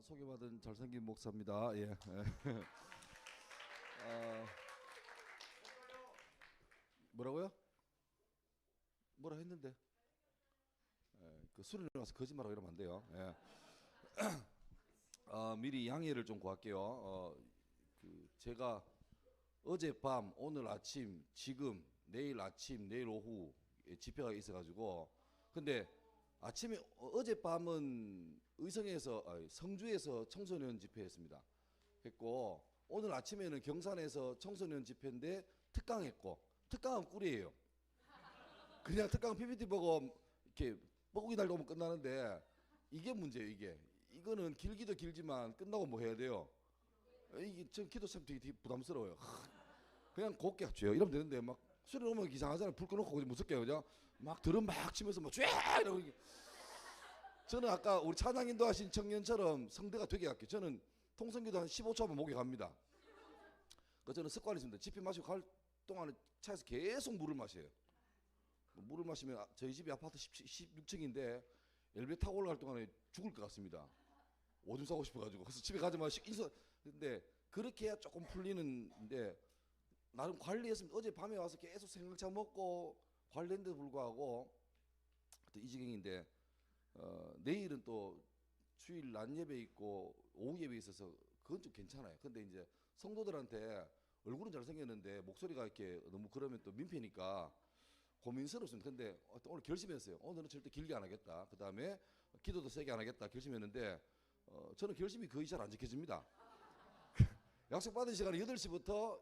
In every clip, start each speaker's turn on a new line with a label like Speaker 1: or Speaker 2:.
Speaker 1: 소개받은 잘생긴 목사입니다. 예. 뭐라고요? 뭐라 했는데? 그 수련회 와서 거짓말하고 이러면 안 돼요. 예. 미리 양해를 좀 구할게요. 제가 어젯밤, 오늘 아침, 지금, 내일 아침, 내일 오후 집회가 있어가지고, 근데 아침에 어젯밤은 성주에서 청소년 집회했습니다. 했고, 오늘 아침에는 경산에서 청소년 집회인데 특강했고, 특강은 꿀이에요. 그냥 특강 PPT 보고 이렇게 뻐꾸기 달고 오면 끝나는데, 이게 문제예요. 이거는 길기도 길지만 끝나고 뭐 해야 돼요? 이게 전 기도 참 되게 부담스러워요. 그냥 곱게 합쳐요. 이러면 되는데 막 수련 오면 이상하잖아요. 불 꺼놓고 무섭게 그죠? 막 드럼 막 치면서 막 쫙 이러고. 저는 아까 우리 찬양 인도하신 청년처럼 성대가 되게 약해요. 저는 통성기도 한 15초 하면 목에 갑니다. 그 저는 습관이 있습니다. 집회 마시고 갈 동안에 차에서 계속 물을 마셔요. 물을 마시면 저희 집이 아파트 16층인데 엘리베이터 타고 올라갈 동안에 죽을 것 같습니다. 오줌 싸고 싶어가지고. 그래서 집에 가자마자 근데 그렇게 해야 조금 풀리는데 나름 관리했습니다. 어제 밤에 와서 계속 생강차 먹고 관리했는데도 불구하고 또 이 지경인데 내일은 또 주일 낮 예배 있고 오후 예배 있어서 그건 좀 괜찮아요. 근데 이제 성도들한테 얼굴은 잘생겼는데 목소리가 이렇게 너무 그러면 또 민폐니까 고민스럽습니다. 근데 오늘 결심했어요. 오늘은 절대 길게 안 하겠다. 그 다음에 기도도 세게 안 하겠다 결심했는데 저는 결심이 거의 잘 안 지켜집니다. 약속 받은 시간이 8시부터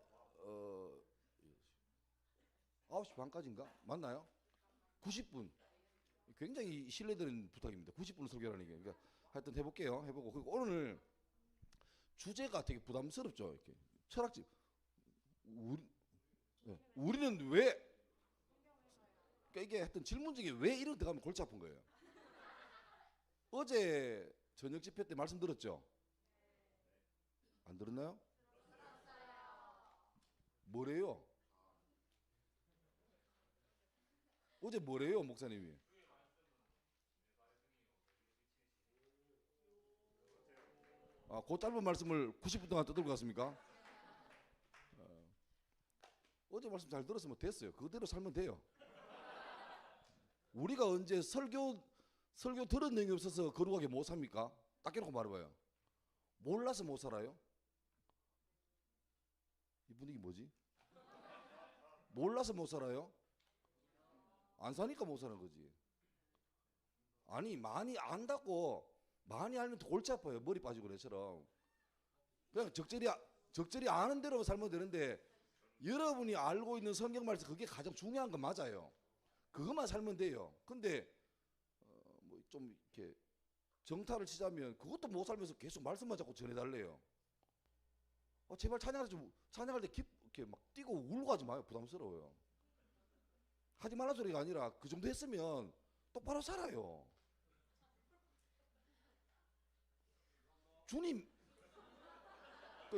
Speaker 1: 9시 반까지인가? 맞나요? 90분. 굉장히 신뢰되는 부탁입니다. 90분을 설교하는 게. 그러니까 하여튼 해볼게요. 해보고. 그리고 오늘 주제가 되게 부담스럽죠. 이렇게 철학집. 우리는 왜? 그러니까 이게 하여튼 질문 중에 왜 이런 데 가면 골치 아픈 거예요. 어제 저녁 집회 때 말씀 들었죠? 안 들었나요? 뭐래요? 어제 뭐래요, 목사님이? 그 짧은 말씀을 90분 동안 떠들고 갔습니까? 어제 말씀 잘 들었으면 됐어요. 그대로 살면 돼요. 우리가 언제 설교 들은 내용이 없어서 거룩하게 못 삽니까? 딱 해놓고 말해봐요. 몰라서 못 살아요? 이 분위기 뭐지? 몰라서 못 살아요? 안 사니까 못 사는 거지. 아니 많이 안다고 많이 알면 더 골치 아파요. 머리 빠지고 그래처럼. 그냥 적절히 아는 대로 살면 되는데 여러분이 알고 있는 성경 말씀 그게 가장 중요한 건 맞아요. 그것만 살면 돼요. 근데 뭐 좀 이렇게 정타를 치자면 그것도 못 살면서 계속 말씀만 자꾸 전해달래요. 제발 찬양할 때 이렇게 막 뛰고 울고 하지 마요. 부담스러워요. 하지 말란 소리가 아니라 그 정도 했으면 똑바로 살아요. 주님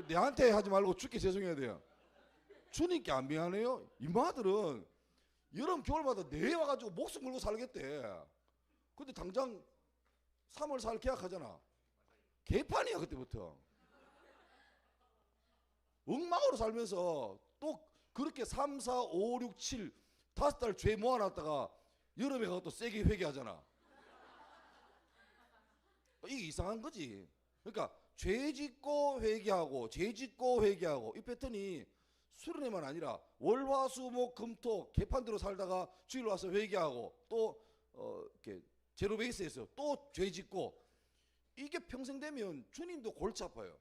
Speaker 1: 내한테 하지 말고 주께 죄송해야 돼요. 주님께 안 미안해요? 이마들은 여름 겨울마다 내에 와가지고 목숨 걸고 살겠대. 근데 당장 3월 4일 계약하잖아. 개판이야 그때부터. 엉망으로 살면서 또 그렇게 3, 4, 5, 6, 7 5달 죄 모아놨다가 여름에 가서 또 세게 회개하잖아. 이게 이상한 거지. 그러니까 죄 짓고 회개하고 죄 짓고 회개하고 이 패턴이 수련회만 아니라 월화수목금토 개판대로 살다가 주일 와서 회개하고 또 이렇게 제로 베이스에서 또 죄 짓고 이게 평생 되면 주님도 골치 아파요.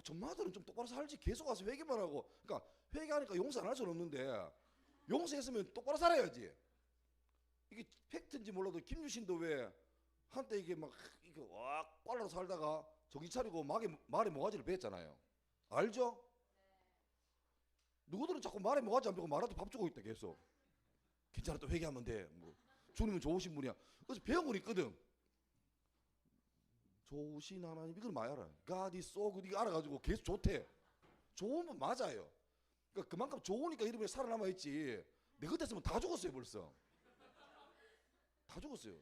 Speaker 1: 전마들은 좀 똑바로 살지 계속 와서 회개만 하고. 그러니까 회개하니까 용서 안 할 수는 없는데 용서했으면 똑바로 살아야지. 이게 팩트인지 몰라도 김유신도 왜 한때 이게 막 이게 와 빨라서 살다가 정신 차리고 말에 모가지를 뱉잖아요. 알죠? 누구들은 자꾸 말에 모가지 안 뱉고 말한테 밥 주고 있다 계속. 괜찮아 또 회개하면 돼. 뭐 주님은 좋으신 분이야. 그래서 배운 건 있거든. 좋으신 하나님 이걸 많이 알아. God is so good 이거 알아가지고 계속 좋대. 좋은 분 맞아요. 그러니까 그만큼 좋으니까 이름에 살아남아 있지. 내 그때였으면 다 죽었어요 벌써. 다 죽었어요.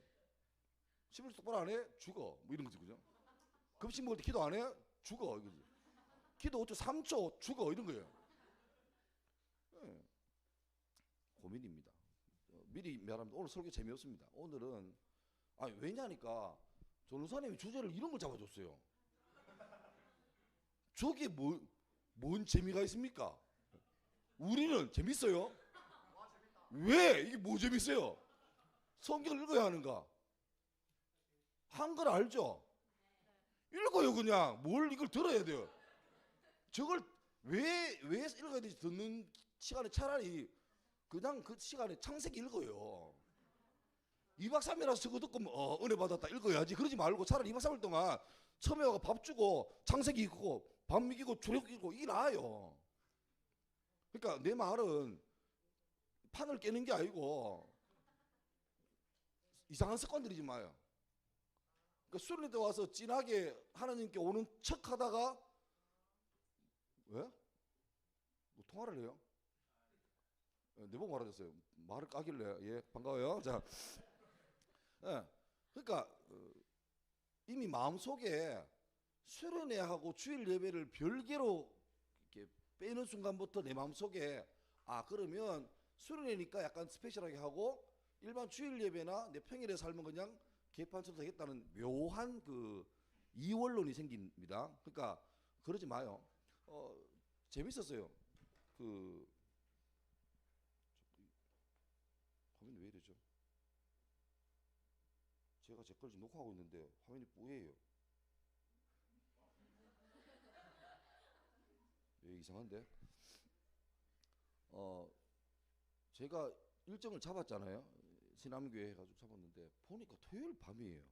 Speaker 1: 11조 똑바로 안 해? 죽어. 뭐 이런 거지 그죠? 급식 먹을 때 기도 안 해? 죽어. 이거지. 기도 5초, 3초 죽어. 이런 거예요. 네. 고민입니다. 미리 말합니다. 오늘 설교 재미없습니다. 오늘은 왜냐니까 전우사님이 주제를 이런 걸 잡아줬어요. 저게 뭔 재미가 있습니까? 우리는 재밌어요? 왜? 이게 뭐 재밌어요? 성경을 읽어야 하는가? 한글 알죠? 읽어요. 그냥 뭘 이걸 들어야 돼요. 저걸 왜 읽어야 되지? 듣는 시간에 차라리 그냥 그 시간에 창세기 읽어요. 2박 3일이라서 저거 듣고 은혜 받았다 읽어야지. 그러지 말고 차라리 2박 3일 동안 처음에 와서 밥 주고 창세기 읽고 밥 먹이고 주력 읽고 이게 나아요. 그러니까 내 말은 판을 깨는 게 아니고 이상한 습관 들이지 마요. 그러니까 수련회 때 와서 진하게 하나님께 오는 척 하다가 왜? 뭐 통화를 해요? 내보고 말하셨어요. 말을 까길래. 예, 반가워요. 자, 예, 그러니까 이미 마음속에 수련회하고 주일 예배를 별개로 이렇게 빼는 순간부터 내 마음속에 그러면 수련회니까 약간 스페셜하게 하고 일반 주일 예배나 내 평일의 삶은 그냥 개판처럼 되겠다는 묘한 그 이원론이 생깁니다. 그러니까 그러지 마요. 재밌었어요. 화면이 왜 이러죠? 제가 제 걸 지금 녹화하고 있는데 화면이 뿌예요. 왜 이상한데? 제가 일정을 잡았잖아요. 신암교회 해가지고 잡았는데 보니까 토요일 밤이에요.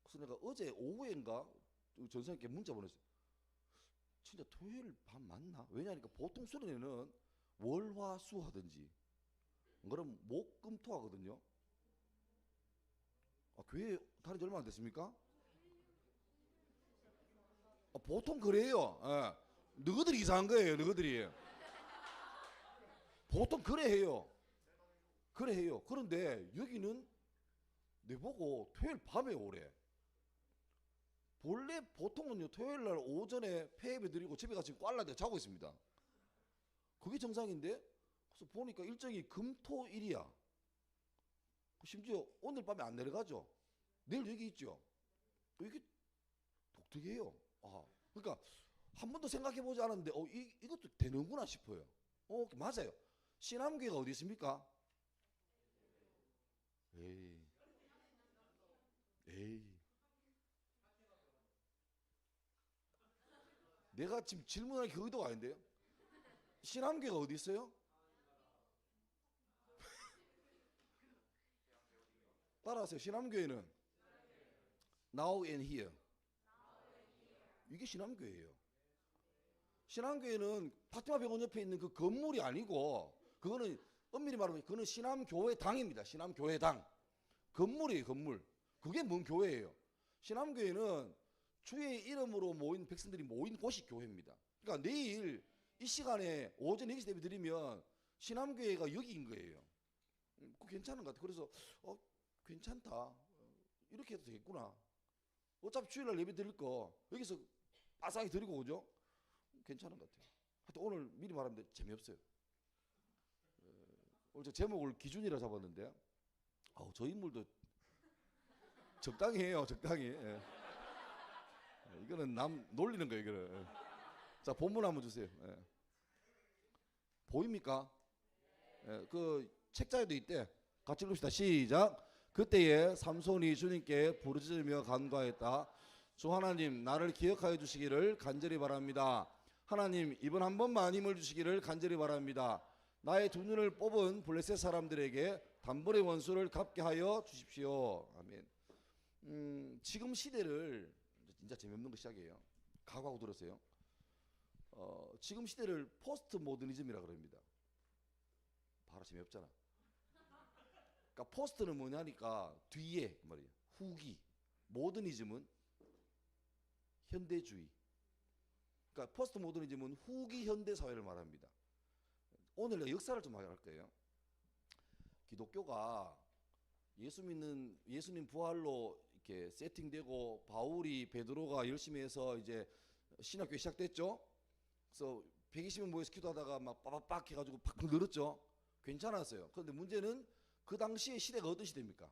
Speaker 1: 그래서 내가 어제 오후인가 전사님께 문자 보냈어요. 진짜 토요일 밤 맞나? 왜냐하니까 보통 수련회는 월화수 하든지 그럼 목금토 하거든요. 교회 다닌 지 얼마 안 됐습니까? 보통 그래요. 예. 너희들이 이상한 거예요. 너희들이 보통 그래 해요. 그래 해요. 그런데 여기는 내보고 토요일 밤에 오래. 본래 보통은요 토요일 날 오전에 폐예배 드리고 집에 가서 지금 꽐라대 자고 있습니다. 그게 정상인데 그래서 보니까 일정이 금토일이야. 심지어 오늘 밤에 안 내려가죠. 내일 여기 있죠. 이게 독특해요. 그러니까 한 번도 생각해보지 않았는데 이것도 되는구나 싶어요. 맞아요. 신암교회가 어디 있습니까? 에이. 내가 지금 질문할 그 의도가 아닌데요. 신암교회가 어디 있어요? 따라하세요. 신암교회는 Now and Here. 이게 신암교회예요. 신암교회는 파티마 병원 옆에 있는 그 건물이 아니고 그거는 엄밀히 말하면 그거는 신암교회당입니다. 신암교회당. 건물이에요. 건물. 그게 뭔 교회예요. 신암교회는 주의 이름으로 모인 백성들이 모인 곳이 교회입니다. 그러니까 내일 이 시간에 오전 여기서 예배 드리면 신암교회가 여기인 거예요. 그거 괜찮은 것 같아요. 그래서 괜찮다. 이렇게 해도 되겠구나. 어차피 주일날 예배 드릴 거 여기서 아싸게 드리고 오죠. 괜찮은 것 같아요. 하여튼 오늘 미리 말하면 재미없어요. 오늘 저 제목을 기준이라 잡았는데 저 인물도 적당히 해요. 적당히. 예. 이거는 남 놀리는 거예요. 이거는. 자, 본문 한번 주세요. 예. 보입니까? 예, 그 책자에도 있대. 같이 읽읍시다. 시작. 그때에 삼손이 주님께 부르짖으며 간구하였다. 주 하나님, 나를 기억하여 주시기를 간절히 바랍니다. 하나님, 이번 한 번만 힘을 주시기를 간절히 바랍니다. 나의 두 눈을 뽑은 블레셋 사람들에게 단번에 원수를 갚게 하여 주십시오. 아멘. 지금 시대를 진짜 재미없는 거 시작이에요. 각오하고 들었어요. 지금 시대를 포스트 모더니즘이라 그럽니다. 바로 재미없잖아. 그러니까 포스트는 뭐냐니까 뒤에 말이에요. 후기. 모더니즘은 현대주의. 그러니까 포스트 모더니즘은 후기 현대 사회를 말합니다. 오늘 내가 역사를 좀 할 거예요. 기독교가 예수님 부활로 이렇게 세팅되고 바울이 베드로가 열심히 해서 이제 신학교에 시작됐죠. 그래서 120명 모여서 기도하다가 막 빠바박 해가지고 팍팍 늘었죠. 괜찮았어요. 그런데 문제는 그 당시의 시대가 어떤 시대입니까?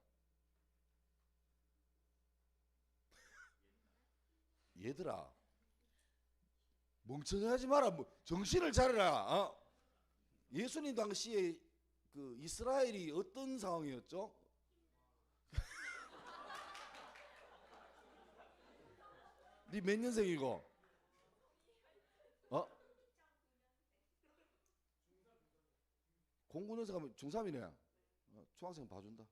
Speaker 1: 얘들아, 멍청하지 마라. 뭐 정신을 차려라. 어? 예수님 당시에 그 이스라엘이 어떤 상황이었죠? 네 몇 년생이고? 어? 09년생 하면 중3이네. 중학생 봐준다.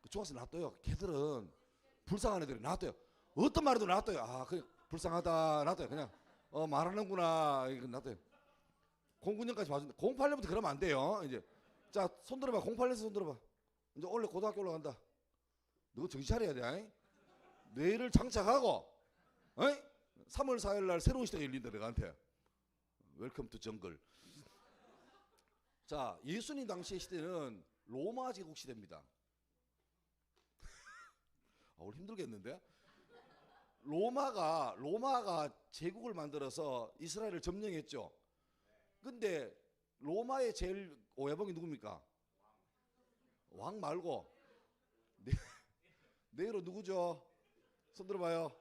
Speaker 1: 그 중학생 놔둬요. 걔들은 불쌍한 애들이 놔둬요. 어떤 말해도 놔둬요. 아, 그냥 불쌍하다 놔둬요. 그냥 말하는구나 이거 놔둬요. 09년까지 봐준다. 08년부터 그러면 안 돼요. 이제 자, 손 들어봐. 08년에서 손 들어봐. 이제 원래 고등학교 올라간다. 너 정신 차려야 돼. 아이? 뇌를 장착하고, 어이? 3월 4일 날 새로운 시대가 열린다 너한테. 웰컴 투 정글. 자, 예수님 당시의 시대는 로마 제국 시대입니다. 오늘 힘들겠는데? 로마가 제국을 만들어서 이스라엘을 점령했죠. 근데 로마의 제일 오야봉이 누굽니까? 왕 말고 네로 누구죠? 손 들어봐요.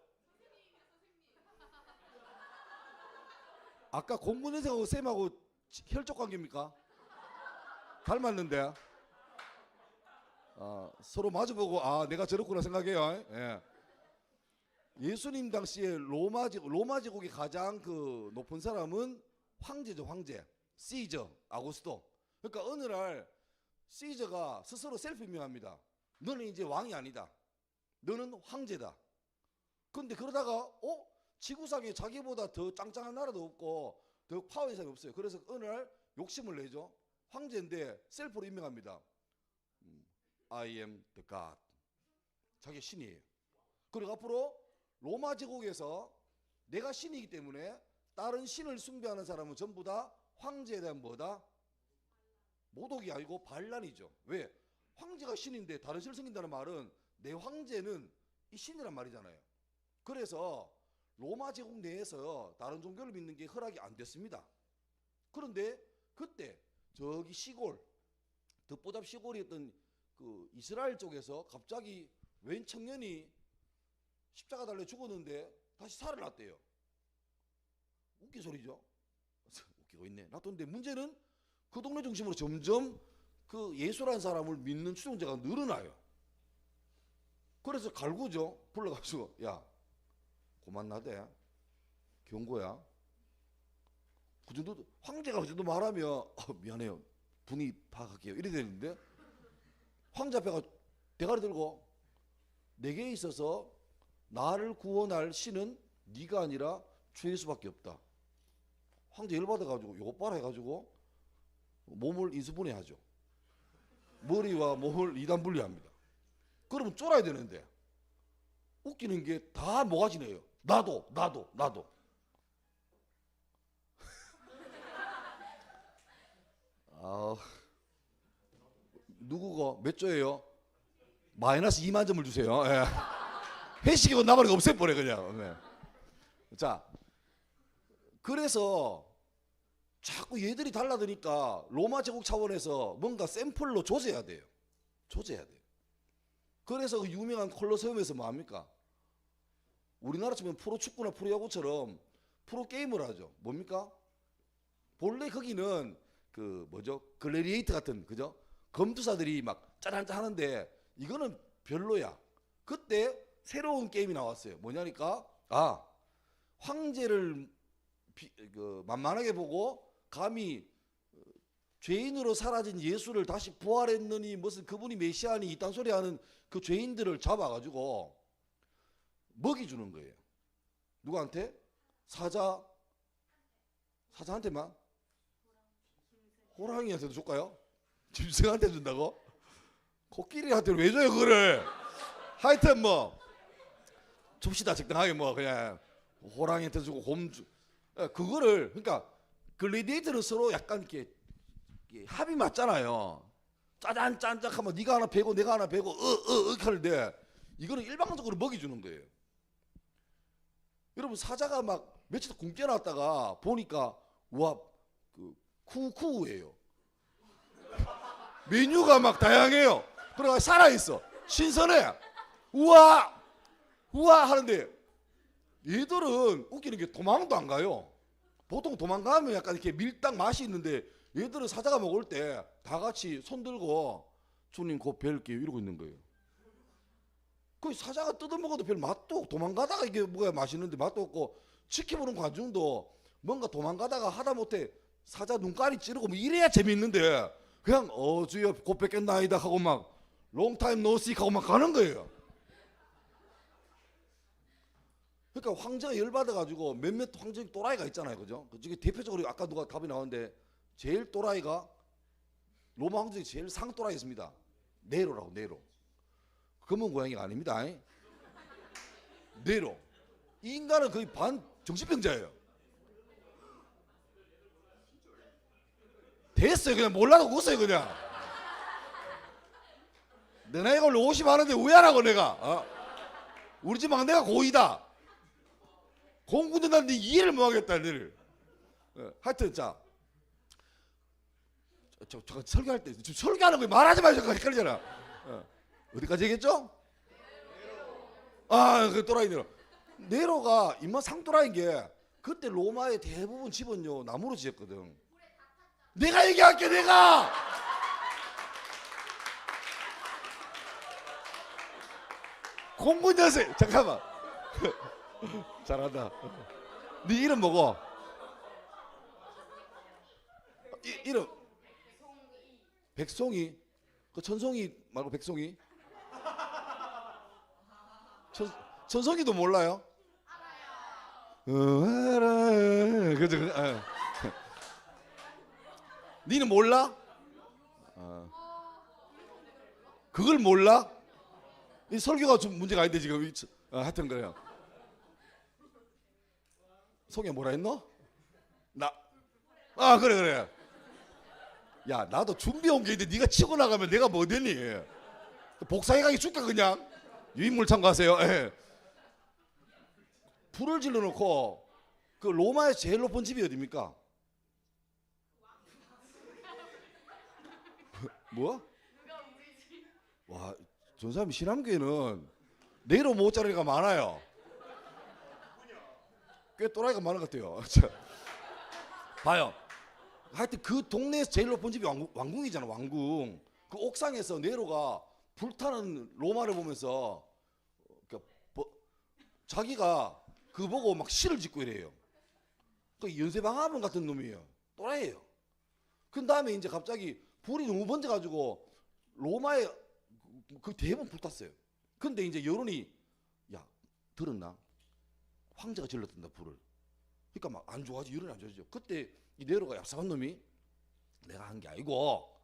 Speaker 1: 아까 09년생하고 쌤하고 혈족 관계입니까? 닮았는데 서로 마주보고 아 내가 저렇구나 생각해요. 예. 예수님 당시에 로마 제국의 가장 그 높은 사람은 황제죠. 황제 시저 아구스토. 그러니까 어느 날 시저가 스스로 셀프 임명합니다. 너는 이제 왕이 아니다. 너는 황제다. 근데 그러다가 지구상에 자기보다 더 짱짱한 나라도 없고 더 파워 이상이 없어요. 그래서 어느 날 욕심을 내죠. 황제인데 셀프로 임명합니다. I am the God. 자기 신이에요. 그리고 앞으로 로마 제국에서 내가 신이기 때문에 다른 신을 숭배하는 사람은 전부 다 황제에 대한 뭐다? 모독이 아니고 반란이죠. 왜? 황제가 신인데 다른 신을 섬긴다는 말은 내 황제는 이 신이란 말이잖아요. 그래서 로마 제국 내에서 다른 종교를 믿는 게 허락이 안 됐습니다. 그런데 그때 저기 시골, 덧보잡 시골이었던 그 이스라엘 쪽에서 갑자기 웬 청년이 십자가 달려 죽었는데 다시 살아났대요. 웃긴 소리죠. 웃기고 있네. 놔뒀는데 문제는 그 동네 중심으로 점점 그 예수라는 사람을 믿는 추종자가 늘어나요. 그래서 갈구죠. 불러가지고 야 고만 나대 경고야. 그 정도 황제가 그 정도 말하면 미안해요 분위 파악할게요 이래 되는데 황제 앞에가 대가리 들고 내게 있어서 나를 구원할 신은 네가 아니라 주 예수밖에 없다. 황제 열받아가지고 요거 봐라 해가지고 몸을 인수분해하죠. 머리와 몸을 이단 분리합니다. 그러면 쫄아야 되는데 웃기는 게 다 모가지네요. 나도 누구고 몇 조예요? 마이너스 2만 점을 주세요. 예. 회식이고 나발이고 없애버려 그냥. 네. 자, 그래서 자꾸 얘들이 달라드니까 로마 제국 차원에서 뭔가 샘플로 조져야 돼요. 그래서 그 유명한 콜로세움에서 뭐합니까? 우리나라 치면 프로축구나 프로야구처럼 프로게임을 하죠. 뭡니까? 본래 거기는 그 뭐죠? 글래디에이터 같은 그죠? 검투사들이 막 짜잔짠 하는데 이거는 별로야. 그때 새로운 게임이 나왔어요. 뭐냐니까 황제를 만만하게 보고 감히 죄인으로 사라진 예수를 다시 부활했느니 무슨 그분이 메시아니 이딴 소리 하는 그 죄인들을 잡아가지고 먹이 주는 거예요. 누구한테? 사자한테만? 호랑이한테도 줄까요? 짐승한테 준다고? 코끼리한테 왜 줘요 그거를? 하여튼 뭐 줍시다 적당하게 뭐 그냥 호랑이한테 주고 그거를 그러니까 글래디에이터는 서로 약간 이렇게 합이 맞잖아요. 짜잔 짠짠 하면 네가 하나 베고 내가 하나 베고 하는데 이거는 일방적으로 먹여주는 거예요. 여러분 사자가 막 며칠 굶겨 놨다가 보니까 와 그 쿠쿠예요. 메뉴가 막 다양해요. 그러니까 살아있어. 신선해. 우와 우와 하는데 얘들은 웃기는 게 도망도 안 가요. 보통 도망가면 약간 이렇게 밀당 맛이 있는데 얘들은 사자가 먹을 때 다 같이 손 들고 주님 곧 뵐게요 이러고 있는 거예요. 그 사자가 뜯어먹어도 별 맛도 없고 도망가다가 이게 뭐가 맛있는데 맛도 없고 지켜보는 관중도 뭔가 도망가다가 하다못해 사자 눈깔이 찌르고 뭐 이래야 재밌는데 그냥 주여 곧 뵙겠나이다 하고 막 롱타임 노식 하고 막 가는 거예요. 그러니까 황제가 열받아가지고 몇몇 황제 또라이가 있잖아요, 그죠? 그 중에 대표적으로 아까 누가 답이 나왔는데 제일 또라이가 로마 황제 제일 상 또라이였습니다. 네로라고 네로. 검은 고양이가 아닙니다. 네로. 이 인간은 거의 반 정신병자예요. 됐어요. 그냥 몰라도 웃어요 그냥. 내 나이가 원래 50 하는데 우야라고 내가. 우리 집 막내가 고이다. 공군대 난데 이해를 못하겠다 너를. 하여튼 자, 저 설교할 때 설교하는 거 말하지 마요. 잠깐 헷갈리잖아. 어디까지 얘기했죠? 그 또라이 네로. 네로가 인마 상또라이인 게 그때 로마의 대부분 집은요 나무로 지었거든. 내가 얘기할게 내가. 공군 여세 잠깐만. 잘한다. 네 이름 뭐고? 이름 백송이. 그 천송이 말고 백송이? 천송이도 몰라요? 알아요. 그죠? 니는 몰라? 그걸 몰라? 이 설교가 좀 문제가 아닌데 지금. 하여튼 그래요. 송이 뭐라 했노? 그래. 야 나도 준비 온 게 있는데 네가 치고 나가면 내가 뭐 되니? 복사해 가기 줄까 그냥? 유인물 참고하세요. 불을 질러 놓고 그 로마의 제일 높은 집이 어디입니까? 뭐? 와, 전사님 신앙교회는 네로 모짜리가 많아요. 꽤 또라이가 많은 것 같아요. 봐요. 하여튼 그 동네에서 제일 높은 집이 왕궁이잖아. 왕궁. 그 옥상에서 네로가 불타는 로마를 보면서 자기가 그거 보고 막 시를 짓고 이래요. 그 연쇄방화범 같은 놈이에요. 또라이예요. 그 다음에 이제 갑자기 불이 너무 번져가지고 로마에 그 대부분 불탔어요. 근데 이제 여론이 야 들었나? 황제가 질렀단다 불을. 그러니까 막 안 좋아하지. 여론이 안 좋아지죠. 그때 이 네로가 얍삽한 놈이 내가 한 게 아니고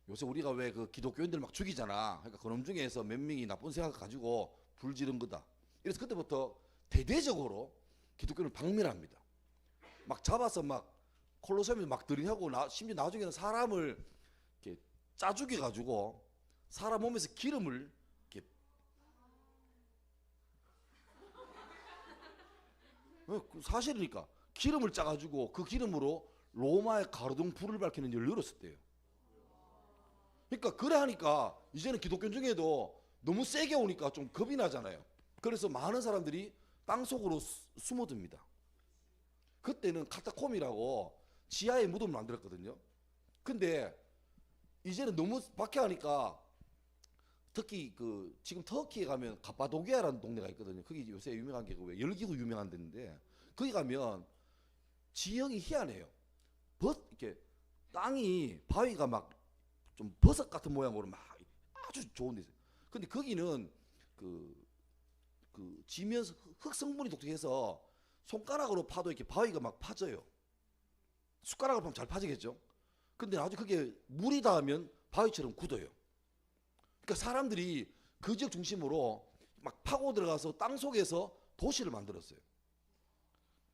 Speaker 1: 요새 우리가 왜 그 기독교인들 막 죽이잖아. 그러니까 그놈 중에서 몇 명이 나쁜 생각 가지고 불 지른 거다. 그래서 그때부터 대대적으로 기독교를 박멸합니다. 막 잡아서 막 콜로세움에 막 들이하고 심지어 나중에는 사람을 이렇게 짜 죽여 가지고 사람 몸에서 기름을 이렇게 사실이니까 기름을 짜 가지고 그 기름으로 로마의 가로등 불을 밝히는 일을 열었었대요. 그러니까 그래 하니까 이제는 기독교 중에도 너무 세게 오니까 좀 겁이 나잖아요. 그래서 많은 사람들이 땅속으로 숨어듭니다. 그때는 카타콤이라고 지하에 무덤을 만들었거든요. 근데 이제는 너무 박해하니까 특히 그 지금 터키에 가면 가파도기아라는 동네가 있거든요. 거기 요새 유명한 게 왜 열기구 유명한 데인데 거기 가면 지형이 희한해요. 이렇게 땅이 바위가 막 좀 버섯 같은 모양으로 막 아주 좋은 데 있어요. 근데 거기는 그 지면 흙 성분이 독특해서 손가락으로 파도 이렇게 바위가 막 파져요. 숟가락으로 파면 잘 파지겠죠. 근데 나중에 그게 물이 닿으면 바위처럼 굳어요. 그러니까 사람들이 그 지역 중심으로 막 파고 들어가서 땅 속에서 도시를 만들었어요.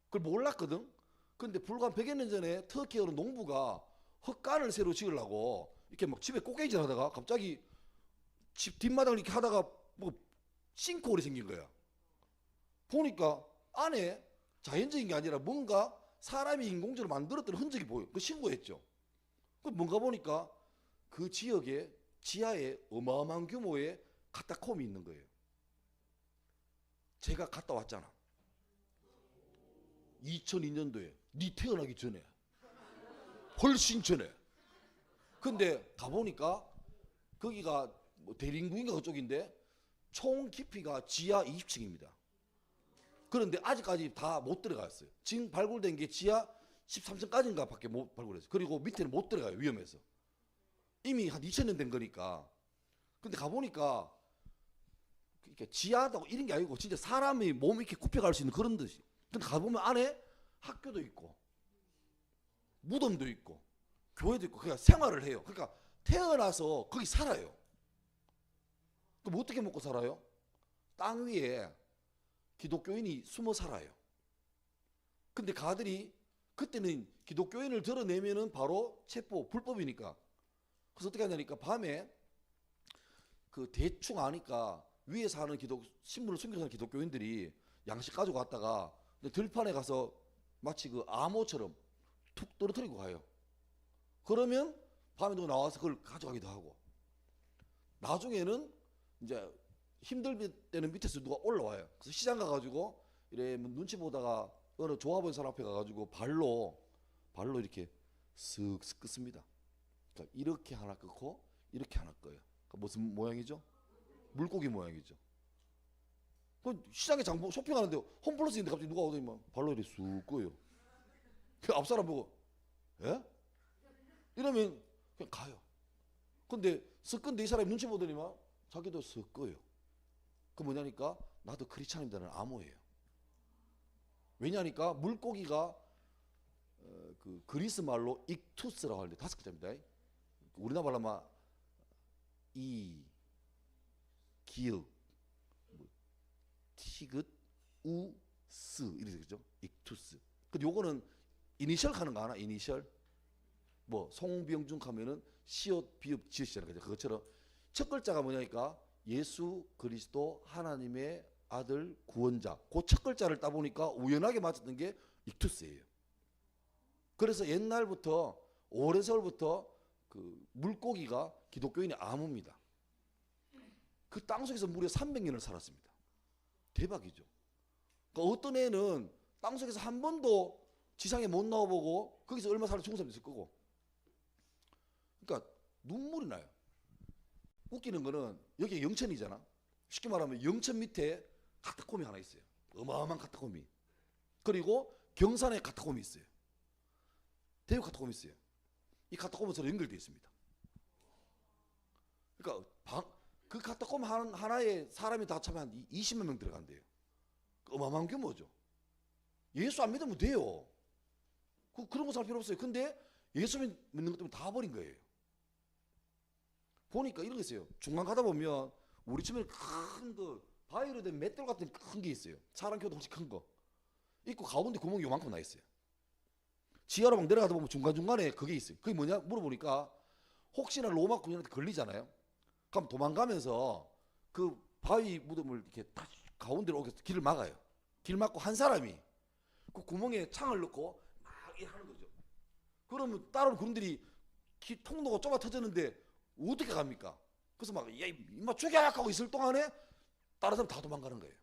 Speaker 1: 그걸 몰랐거든. 근데 불과 100여 년 전에 터키에 오는 농부가 헛간을 새로 지으려고 이렇게 막 집에 꽃게질 하다가 갑자기 집 뒷마당을 이렇게 하다가 뭐 싱크홀이 생긴 거야. 보니까 안에 자연적인 게 아니라 뭔가 사람이 인공적으로 만들었던 흔적이 보여. 그 신고했죠. 그 뭔가 보니까 그 지역에 지하에 어마어마한 규모의 카타콤이 있는 거예요. 제가 갔다 왔잖아. 2002년도에 네 태어나기 전에, 훨씬 전에. 근데 가보니까 거기가 뭐 대림구인가 그쪽인데 총 깊이가 지하 20층입니다. 그런데 아직까지 다 못 들어갔어요. 지금 발굴된 게 지하 13층까지인가 밖에 못 발굴했어요. 그리고 밑에는 못 들어가요. 위험해서. 이미 한 2000년 된 거니까. 근데 가보니까 이렇게 지하다고 이런 게 아니고 진짜 사람이 몸이 이렇게 굽혀갈 수 있는 그런 듯이. 근데 가보면 안에 학교도 있고 무덤도 있고 교회도 있고 그냥 생활을 해요. 그러니까 태어나서 거기 살아요. 그럼 어떻게 먹고 살아요? 땅 위에 기독교인이 숨어 살아요. 근데 가들이 그때는 기독교인을 드러내면은 바로 체포 불법이니까. 그래서 어떻게 하냐니까 밤에 그 대충 아니까 위에 사는 신문을 숨겨 사는 기독교인들이 양식 가지고 왔다가 들판에 가서 마치 그 암호처럼 툭 떨어뜨리고 가요. 그러면 밤에 누가 나와서 그걸 가져가기도 하고. 나중에는 이제 힘들 때는 밑에서 누가 올라와요. 그래서 시장 가가지고 이래 눈치 보다가 어느 조합원 사람 앞에 가가지고 발로 이렇게 쓱쓱 긋습니다. 그러니까 이렇게 하나 긋고 이렇게 하나 꺼요. 그러니까 무슨 모양이죠? 물고기 모양이죠. 그 시장에 장보 쇼핑하는데 홈플러스 있는데 갑자기 누가 오더니만 발로 이렇게 쑥 꺼요. 그 앞 사람 보고 예? 이러면 그냥 가요. 근데 쓱 끈데 이 사람이 눈치 보더니만 자기도 쓱 꺼요. 그 뭐냐니까 나도 크리스찬입니다는 암호예요. 왜냐니까 물고기가 그 그리스 말로 익투스라고 하는데 5글자입니다. 우리나라 말로 아마 이 기역 티귿 우스 이렇게 되죠. 익투스. 근데 요거는 이니셜 하는 거 하나? 이니셜 뭐 송병준 하면은 시옷 비읍 지읒이잖아요. 그것처럼 첫 글자가 뭐냐니까 예수 그리스도 하나님의 아들 구원자. 그 첫 글자를 따보니까 우연하게 맞았던 게 익투스예요. 그래서 옛날부터 오래설부터 그 물고기가 기독교인의 암호입니다. 그 땅속에서 무려 300년을 살았습니다. 대박이죠. 그러니까 어떤 애는 땅속에서 한 번도 지상에 못 나와보고 거기서 얼마 살아 죽은 사람도 있을 거고. 그러니까 눈물이 나요. 웃기는 거는 여기 영천이잖아. 쉽게 말하면 영천 밑에 카타콤이 하나 있어요. 어마어마한 카타콤이. 그리고 경산에 카타콤이 있어요. 대유 카타콤이 있어요. 이 카타콤은 서로 연결되어 있습니다. 그러니까 그 카타콤 하나에 사람이 다 차면 한 20만 명 들어간대요. 어마어마한 규모죠. 예수 안 믿으면 돼요. 그런 거 살 필요 없어요. 근데 예수 믿는 것 때문에 다 버린 거예요. 보니까 이런 게 있어요. 중간 가다 보면 우리 집에 큰 그 바위로 된 맷돌 같은 큰 게 있어요. 사람 키보다 훨씬 큰 거. 있고 가운데 구멍이 요만큼 나 있어요. 지하로 막 내려가다 보면 중간중간에 그게 있어요. 그게 뭐냐 물어보니까 혹시나 로마 군인한테 걸리잖아요. 그럼 도망가면서 그 바위 무덤을 이렇게 딱 가운데로 오게 길을 막아요. 길 막고 한 사람이 그 구멍에 창을 넣고 막 이렇게 하는 거죠. 그러면 따라오는 군인들이 통로가 좁아 터졌는데 어떻게 갑니까? 그래서 막 야 임마 죽여 하고 있을 동안에 다른 사람 다 도망가는 거예요.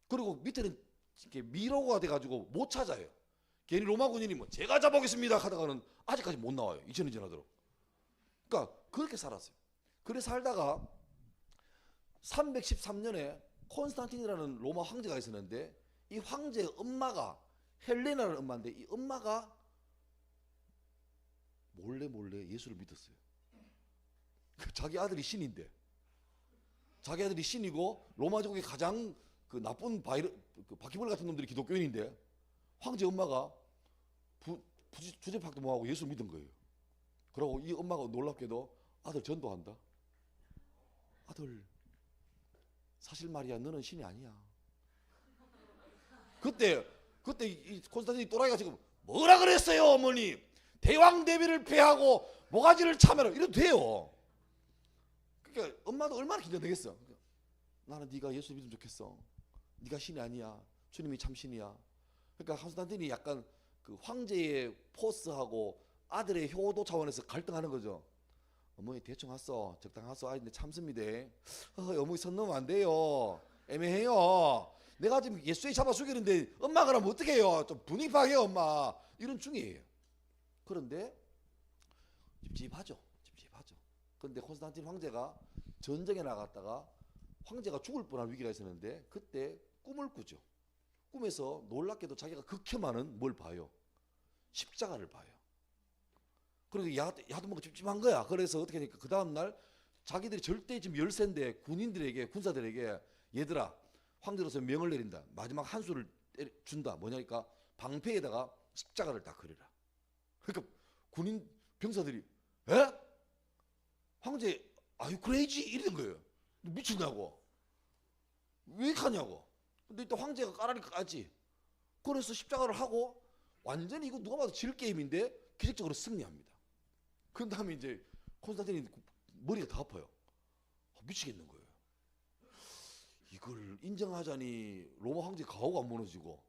Speaker 1: 그리고 밑에는 이렇게 미로가 돼가지고 못 찾아요. 괜히 로마 군인이 뭐 제가 잡아오겠습니다 하다가는 아직까지 못 나와요. 2000년 지나도록. 그러니까 그렇게 살았어요. 그래 살다가 313년에 콘스탄틴이라는 로마 황제가 있었는데 이 황제의 엄마가 헬레나라는 엄마인데 이 엄마가 몰래 예수를 믿었어요. 자기 아들이 신인데 자기 아들이 신이고 로마 제국의 가장 그 나쁜 그 바퀴벌 같은 놈들이 기독교인인데 황제 엄마가 주제팍도 뭐하고 예수 믿은 거예요. 그러고 이 엄마가 놀랍게도 아들 전도한다. 아들 사실 말이야 너는 신이 아니야. 그때 이 콘스탄틴이 또라이가 지금 뭐라 그랬어요 어머니. 대왕 대비를 패하고 모가지를 참여라 이래도 돼요. 그러니까 엄마도 얼마나 긴장되겠어. 나는 네가 예수 믿으면 좋겠어. 네가 신이 아니야. 주님이 참 신이야. 그러니까 콘스탄틴이 약간 그 황제의 포스하고 아들의 효도 차원에서 갈등하는 거죠. 어머니 대충 하소. 적당하소. 아이인데 참습니다. 어머니 선 넘으면 안 돼요. 애매해요. 내가 지금 예수에 잡아 죽이는데 엄마 그러면 어떡해요. 좀 분위기 파악해 엄마. 이런 중이에요. 그런데 찝찝하죠. 찝찝하죠. 그런데 콘스탄틴 황제가 전쟁에 나갔다가 황제가 죽을 뻔한 위기가 있었는데 그때 꿈을 꾸죠. 꿈에서 놀랍게도 자기가 극혐하는 뭘 봐요. 십자가를 봐요. 그러니까 야도 뭔가 찝찝한 거야. 그래서 어떻게 하니까 그 다음날 자기들이 절대 지금 열세인데 군인들에게 군사들에게 얘들아 황제로서 명을 내린다. 마지막 한 수를 준다. 뭐냐니까 방패에다가 십자가를 딱 그려라. 그러니까 군인 병사들이 에? 황제 are you crazy? 이러는 거예요. 미쳤냐고. 왜 가냐고. 근데 또 황제가 까라니까 까지. 그래서 십자가를 하고 완전히 이거 누가 봐도 질 게임인데 기적적으로 승리합니다. 그 다음에 이제 콘스탄틴이 머리가 다 아파요. 미치겠는 거예요. 이걸 인정하자니 로마 황제 가오가 안 무너지고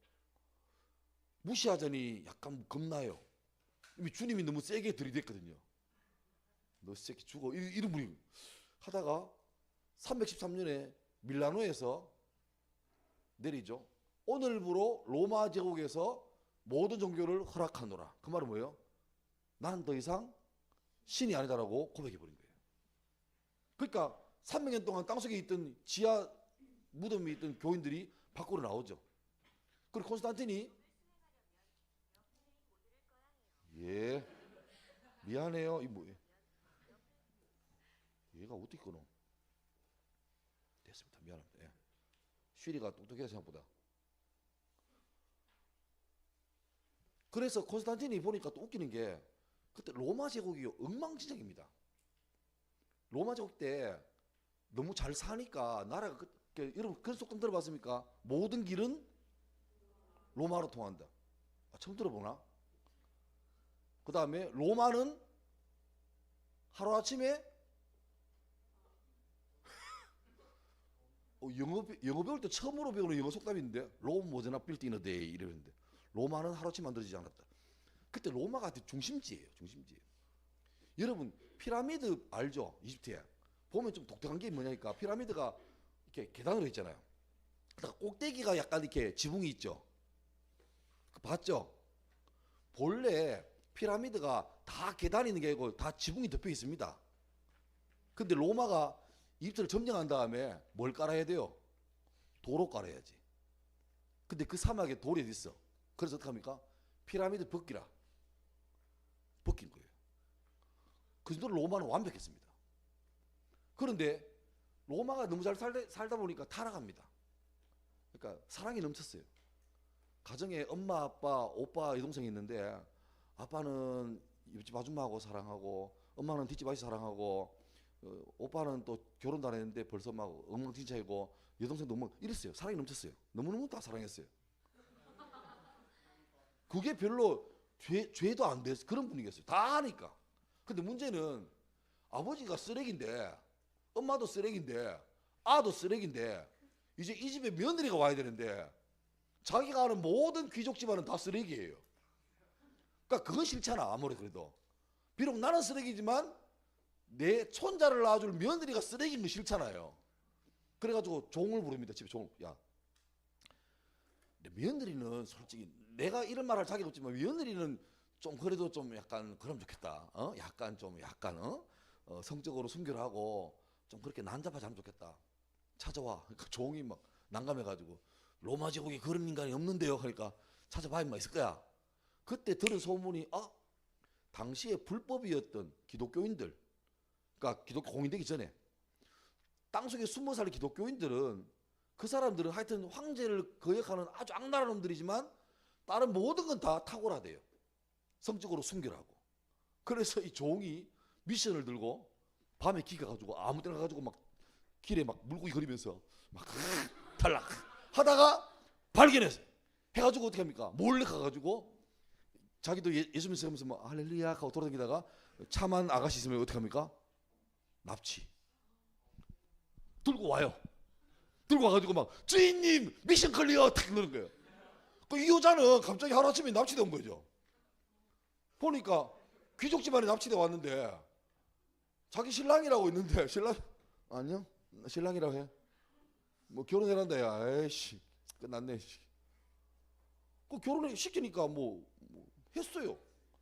Speaker 1: 무시하자니 약간 겁나요. 이미 주님이 너무 세게 들이댔거든요. 너 새끼 죽어. 이런 분이 하다가 313년에 밀라노에서 내리죠. 오늘부로 로마 제국에서 모든 종교를 허락하노라. 그 말은 뭐예요? 난 더 이상 신이 아니다라고 고백해버린 거예요. 그러니까 300년 동안 땅속에 있던 지하 무덤에 있던 교인들이 밖으로 나오죠. 그리고 콘스탄틴이 예 미안해요. 이 뭐예요? 얘가 어떻게 끊어? 됐습니다. 미안합니다. 예. 쉬리가 똑똑해서 생각보다. 그래서 콘스탄틴이 보니까 또 웃기는 게 그때 로마 제국이 엉망진창입니다. 로마 제국 때 너무 잘 사니까 나라가 여러분 그런 속담 들어봤습니까? 모든 길은 로마로 통한다. 처음 들어보나? 그 다음에 로마는 하루아침에 영어 배울 때 처음으로 배우는 영어 속담인데 Rome was not built in a day 이러는데 로마는 하루아침에 만들어지지 않았다. 그때 로마가 중심지예요. 중심지. 여러분 피라미드 알죠? 이집트에 보면 좀 독특한 게 뭐냐니까 피라미드가 이렇게 계단으로 있잖아요. 그러니까 꼭대기가 약간 이렇게 지붕이 있죠. 봤죠? 본래 피라미드가 다 계단이 있는 게 아니고 다 지붕이 덮여 있습니다. 근데 로마가 이집트를 점령한 다음에 뭘 깔아야 돼요? 도로 깔아야지. 근데 그 사막에 돌이 어디 있어? 그래서 어떻게 합니까? 피라미드 벗기라. 벗긴 거예요. 그 정도로 로마는 완벽했습니다. 그런데 로마가 너무 잘 살다 보니까 타락합니다. 그러니까 사랑이 넘쳤어요. 가정에 엄마, 아빠, 오빠, 여동생이 있는데 아빠는 옆집 아줌마하고 사랑하고 엄마는 뒷집 아저씨 사랑하고 오빠는 또 결혼도 안 했는데 벌써 막 엉망진창이고 여동생도 뭐 이랬어요. 사랑이 넘쳤어요. 너무너무 다 사랑했어요. 그게 별로 죄도 안 돼서 그런 분위기였어요. 다 하니까. 근데 문제는 아버지가 쓰레기인데 엄마도 쓰레기인데 아도 쓰레기인데 이제 이 집에 며느리가 와야 되는데 자기가 아는 모든 귀족 집안은 다 쓰레기예요. 그러니까 그건 싫잖아. 아무리 그래도 비록 나는 쓰레기지만 내 손자를 낳아줄 며느리가 쓰레기인 거 싫잖아요. 그래가지고 종을 부릅니다. 집에 종. 야, 며느리는 솔직히 내가 이런 말할 자격 없지만 며느리는 좀 그래도 좀 약간 그럼 좋겠다. 약간 성적으로 순결하고 좀 그렇게 난잡하지 않으면 좋겠다. 찾아와. 그러니까 종이 막 난감해가지고 로마 제국에 그런 인간이 없는데요. 그러니까 찾아봐 임마 있을 거야. 그때 들은 소문이 당시에 불법이었던 기독교인들, 그러니까 기독교 공인되기 전에 땅속에 숨어 살 기독교인들은 그 사람들은 하여튼 황제를 거역하는 아주 악랄한 놈들이지만 다른 모든 건 다 탁월하대요. 성적으로 순결하고. 그래서 이 종이 미션을 들고 밤에 기가가지고 아무 데나 가가지고 막 길에 막 물고기 거리면서 막 탈락 하다가 발견했어. 해가지고 어떻게 합니까? 몰래 가가지고 자기도 예수 믿으면서 뭐 할렐루야 하고 돌아다니다가 참한 아가씨 있으면 어떻게 합니까? 납치. 들고 와요. 들고 와가지고 막 주인님 미션 클리어 탁 그러는 거예요. 그 이 여자는 갑자기 하루아침에 납치돼 온 거죠. 보니까 귀족 집안에 납치돼 왔는데 자기 신랑이라고 있는데 신랑 안녕 신랑이라고 해. 뭐 결혼해란다 야. 에이씨 끝났네. 그 결혼을 시키니까 뭐 했어요.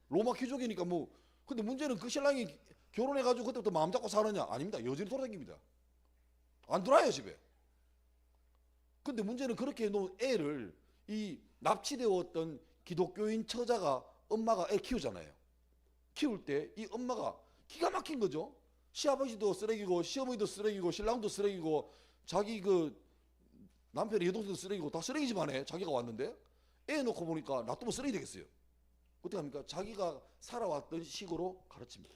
Speaker 1: 로마 귀족이니까 뭐. 근데 문제는 그 신랑이 결혼해가지고 그때부터 마음 잡고 사느냐? 아닙니다. 여전히 돌아다닙니다. 안 들어와요 집에. 근데 문제는 그렇게 해놓은 애를 이 납치되었던 기독교인 처자가 엄마가 애 키우잖아요. 키울 때 이 엄마가 기가 막힌 거죠. 시아버지도 쓰레기고 시어머니도 쓰레기고 신랑도 쓰레기고 자기 그 남편의 여동생도 쓰레기고 다 쓰레기 집안에 자기가 왔는데 애 놓고 보니까 놔두면 쓰레기 되겠어요. 어떻게 합니까? 자기가 살아왔던 식으로 가르칩니다.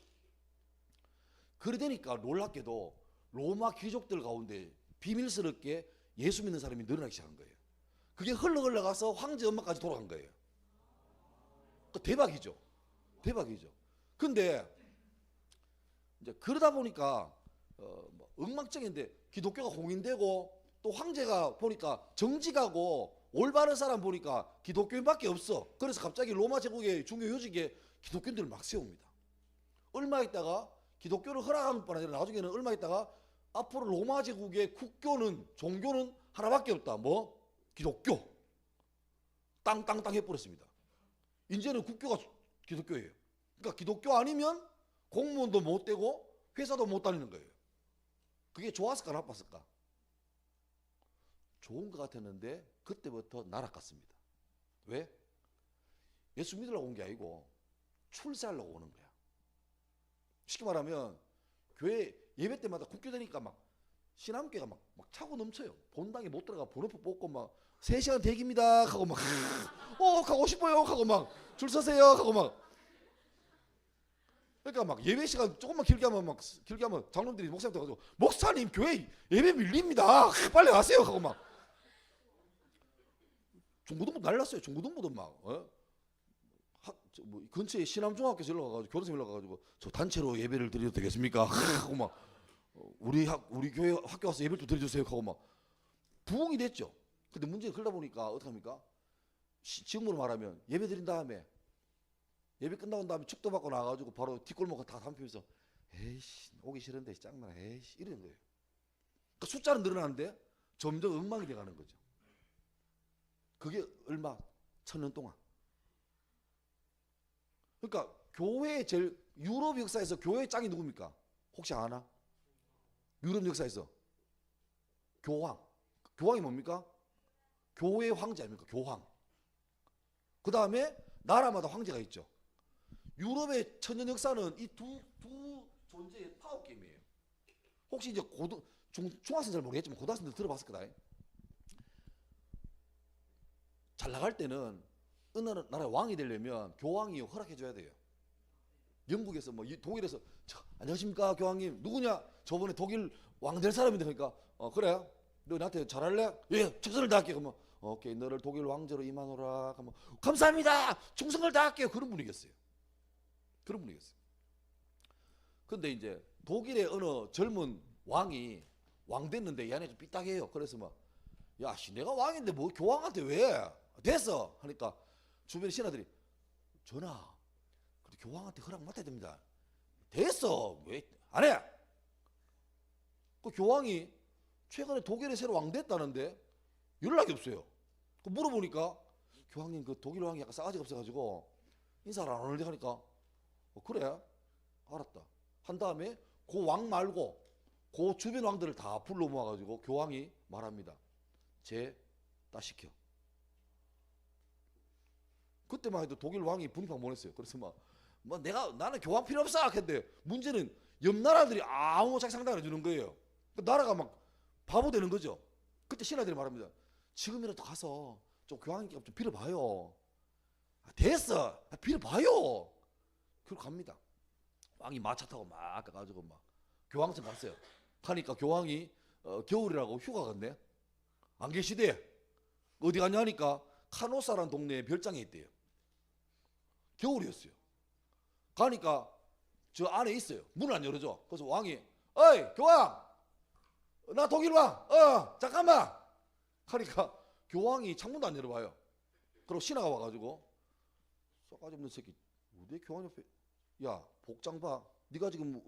Speaker 1: 그래 되니까 놀랍게도 로마 귀족들 가운데 비밀스럽게 예수 믿는 사람이 늘어나기 시작한 거예요. 그게 흘러가서 황제 엄마까지 돌아간 거예요. 대박이죠. 대박이죠. 근데 이제 그러다 보니까 뭐 엉망적인데 기독교가 홍인되고 또 황제가 보니까 정직하고 올바른 사람 보니까 기독교인밖에 없어. 그래서 갑자기 로마 제국의 중요 요직에 기독교인들을 막 세웁니다. 얼마 있다가 기독교를 허락한 뿐 아니라 나중에는 얼마 있다가 앞으로 로마 제국의 국교는 종교는 하나밖에 없다. 뭐? 기독교. 땅땅땅 해버렸습니다. 이제는 국교가 기독교예요. 그러니까 기독교 아니면 공무원도 못 되고 회사도 못 다니는 거예요. 그게 좋았을까 나빴을까? 좋은 것 같았는데 그때부터 날아갔습니다. 왜? 예수 믿으려고 온 게 아니고 출세하려고 오는 거야. 쉽게 말하면 교회 예배 때마다 국교 되니까 막 신앙교회가 막 차고 넘쳐요. 본당에 못 들어가 번호표 뽑고 막 3시간 대기입니다 하고 막 가고 싶어요 하고 막 줄 서세요 하고 막. 그러니까 막 예배 시간 조금만 길게 하면 장로들이 목사님한테 가지고 목사님 교회 예배 밀립니다 빨리 가세요 하고 막. 중고등부 난리 났어요. 중고등부도 막 뭐 근처에 신암중학교 연락 가가지고 교도소 연락 가가지고 저 단체로 예배를 드려도 되겠습니까 하고 막 우리 교회 학교 와서 예배를 좀 드려주세요 하고 막 부흥이 됐죠. 근데 문제가 그러다 보니까 어떻게 합니까? 지금으로 말하면 예배 드린 다음에 예배 끝나고 다음에 축도 받고 나가지고 바로 뒷골목 다 담배 피면서 에이씨 오기 싫은데 짱나 에이씨 이러는 거예요. 그러니까 숫자는 늘어나는데 점점 엉망이 돼가는 거죠. 그게 얼마? 1000년 동안. 그러니까 교회의 제일 유럽 역사에서 교회의 짱이 누굽니까? 혹시 아나? 유럽 역사에서 교황. 교황이 뭡니까? 교회의 황제 아닙니까? 교황. 그 다음에 나라마다 황제가 있죠. 유럽의 천년 역사는 이 두 존재의 파워 게임이에요. 혹시 이제 중학생 잘 모르겠지만 고등학생들 들어봤을 거다. 잘 나갈 때는 어느 나라의 왕이 되려면 교황이 허락해줘야 돼요. 영국에서 뭐 독일에서 안녕하십니까 교황님 누구냐? 저번에 독일 왕 될 사람인데 그러니까 그래 너 나한테 잘할래? 예 최선을 다할게. 그러면 오케이 너를 독일 왕제로 임하노라. 그러면 감사합니다 충성을 다할게요. 그런 분이겠어요. 그런 분이겠어요. 근데 이제 독일의 어느 젊은 왕이 왕 됐는데 이 안에 좀 삐딱해요. 그래서 막 야 내가 왕인데 뭐 교황한테 왜 됐어 하니까 주변의 신하들이 전하 교황한테 허락 맡아야 됩니다. 됐어 왜 안 해? 그 교황이 최근에 독일에 새로 왕 됐다는데 연락이 없어요. 그 물어보니까 교황님 그 독일 왕이 약간 싸가지가 없어가지고 인사를 안 오는데 하니까 그래 알았다 한 다음에 그 왕 말고 그 주변 왕들을 다 불러 모아가지고 교황이 말합니다. 쟤 다 시켜. 그때만 해도 독일 왕이 분위기만 보냈어요. 그래서 나는 교황 필요 없어 했는데 문제는 옆 나라들이 아무 상당 안 해주는 거예요. 그 나라가 막 바보 되는 거죠. 그때 신하들이 말합니다. 지금이라도 가서 좀 교황님께 좀 빌어봐요. 됐어 빌어봐요. 그리고 갑니다. 왕이 마차 타고 막 가가지고 막 교황청 갔어요. 가니까 교황이 겨울이라고 휴가 갔네. 안 계시대. 어디 갔냐 하니까 카노사라는 동네에 별장에 있대요. 겨울이었어요. 가니까 저 안에 있어요. 문을 안 열어줘. 그래서 왕이 어이 교황 나 독일 왕. 잠깐만. 하니까 교황이 창문도 안 열어봐요. 그리고 신하가 와가지고 싸가지 없는 새끼. 내 교황 옆에 야 복장 봐. 네가 지금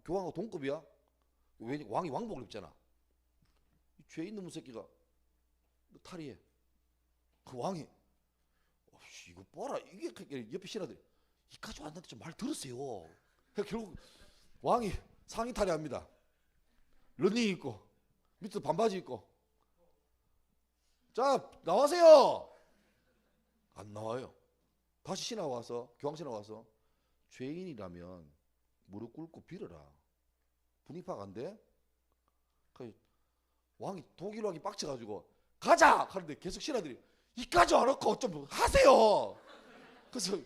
Speaker 1: 교황하고 동급이야? 왜 왕이 왕복을 입잖아. 죄 있는 새끼가 탈의해. 그 왕이 이거 봐라. 이게 옆에 신하들이 이까지 왔는데 좀 말 들으세요. 결국 왕이 상의 탈의합니다. 러닝 입고 밑에 반바지 입고 자 나와세요. 안 나와요. 다시 신하 와서 교황 신하 와서 죄인이라면 무릎 꿇고 빌어라. 분위기 파악 안 돼? 왕이 독일 왕이 빡쳐가지고 가자 하는데 계속 신하들이 이까지 와놓고 좀 하세요. 그래서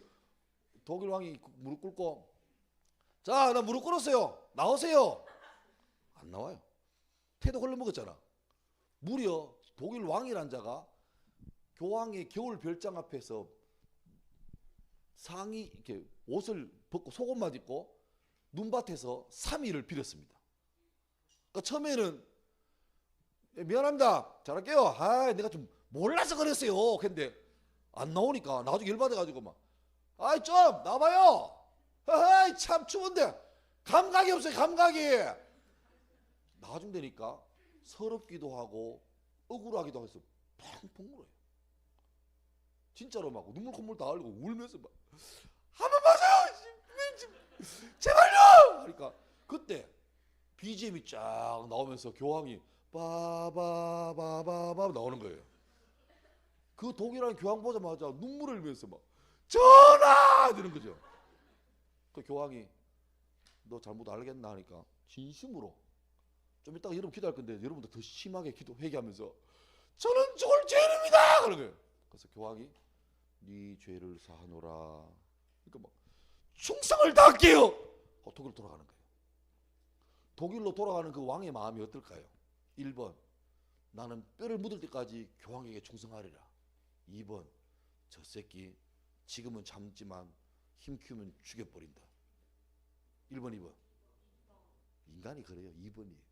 Speaker 1: 독일 왕이 무릎 꿇고 자 나 무릎 꿇었어요. 나오세요. 안 나와요. 태도 걸러먹었잖아. 무려 독일 왕이란 자가 교황의 겨울 별장 앞에서 상의 이렇게 옷을 벗고 속옷만 입고 눈밭에서 3일을 빌었습니다. 그러니까 처음에는 미안합니다. 잘할게요. 아, 내가 좀 몰라서 그랬어요. 근데 안 나오니까 나중에 열받아가지고 막 아이 좀 나와봐요. 아이 참 추운데 감각이 없어요. 감각이. 나중 되니까 서럽기도 하고 억울하기도 해서 펑펑 울어요. 진짜로 막 눈물 콧물 다 흘리고 울면서 막 한 번 봐줘요. 제발요. 그러니까 그때 BGM이 쫙 나오면서 교황이 바바바바바 나오는 거예요. 그 독일한 교황 보자마자 눈물을 흘리면서 막 전하 되는 거죠. 그 교황이 너 잘못 알겠나 하니까 진심으로 좀 이따가 여러분 기도할 건데 여러분도 더 심하게 회개하면서 저는 죽을 죄인입니다 그런 거예요. 그래서 교황이 네 죄를 사하노라. 그러니까 막 충성을 다할게요. 독일로 돌아가는 거예요. 독일로 돌아가는 그 왕의 마음이 어떨까요? 1번 나는 뼈를 묻을 때까지 교황에게 충성하리라. 2번 저 새끼 지금은 참지만 힘 키우면 죽여버린다. 1번 2번 인간이 그래요. 2번이에요.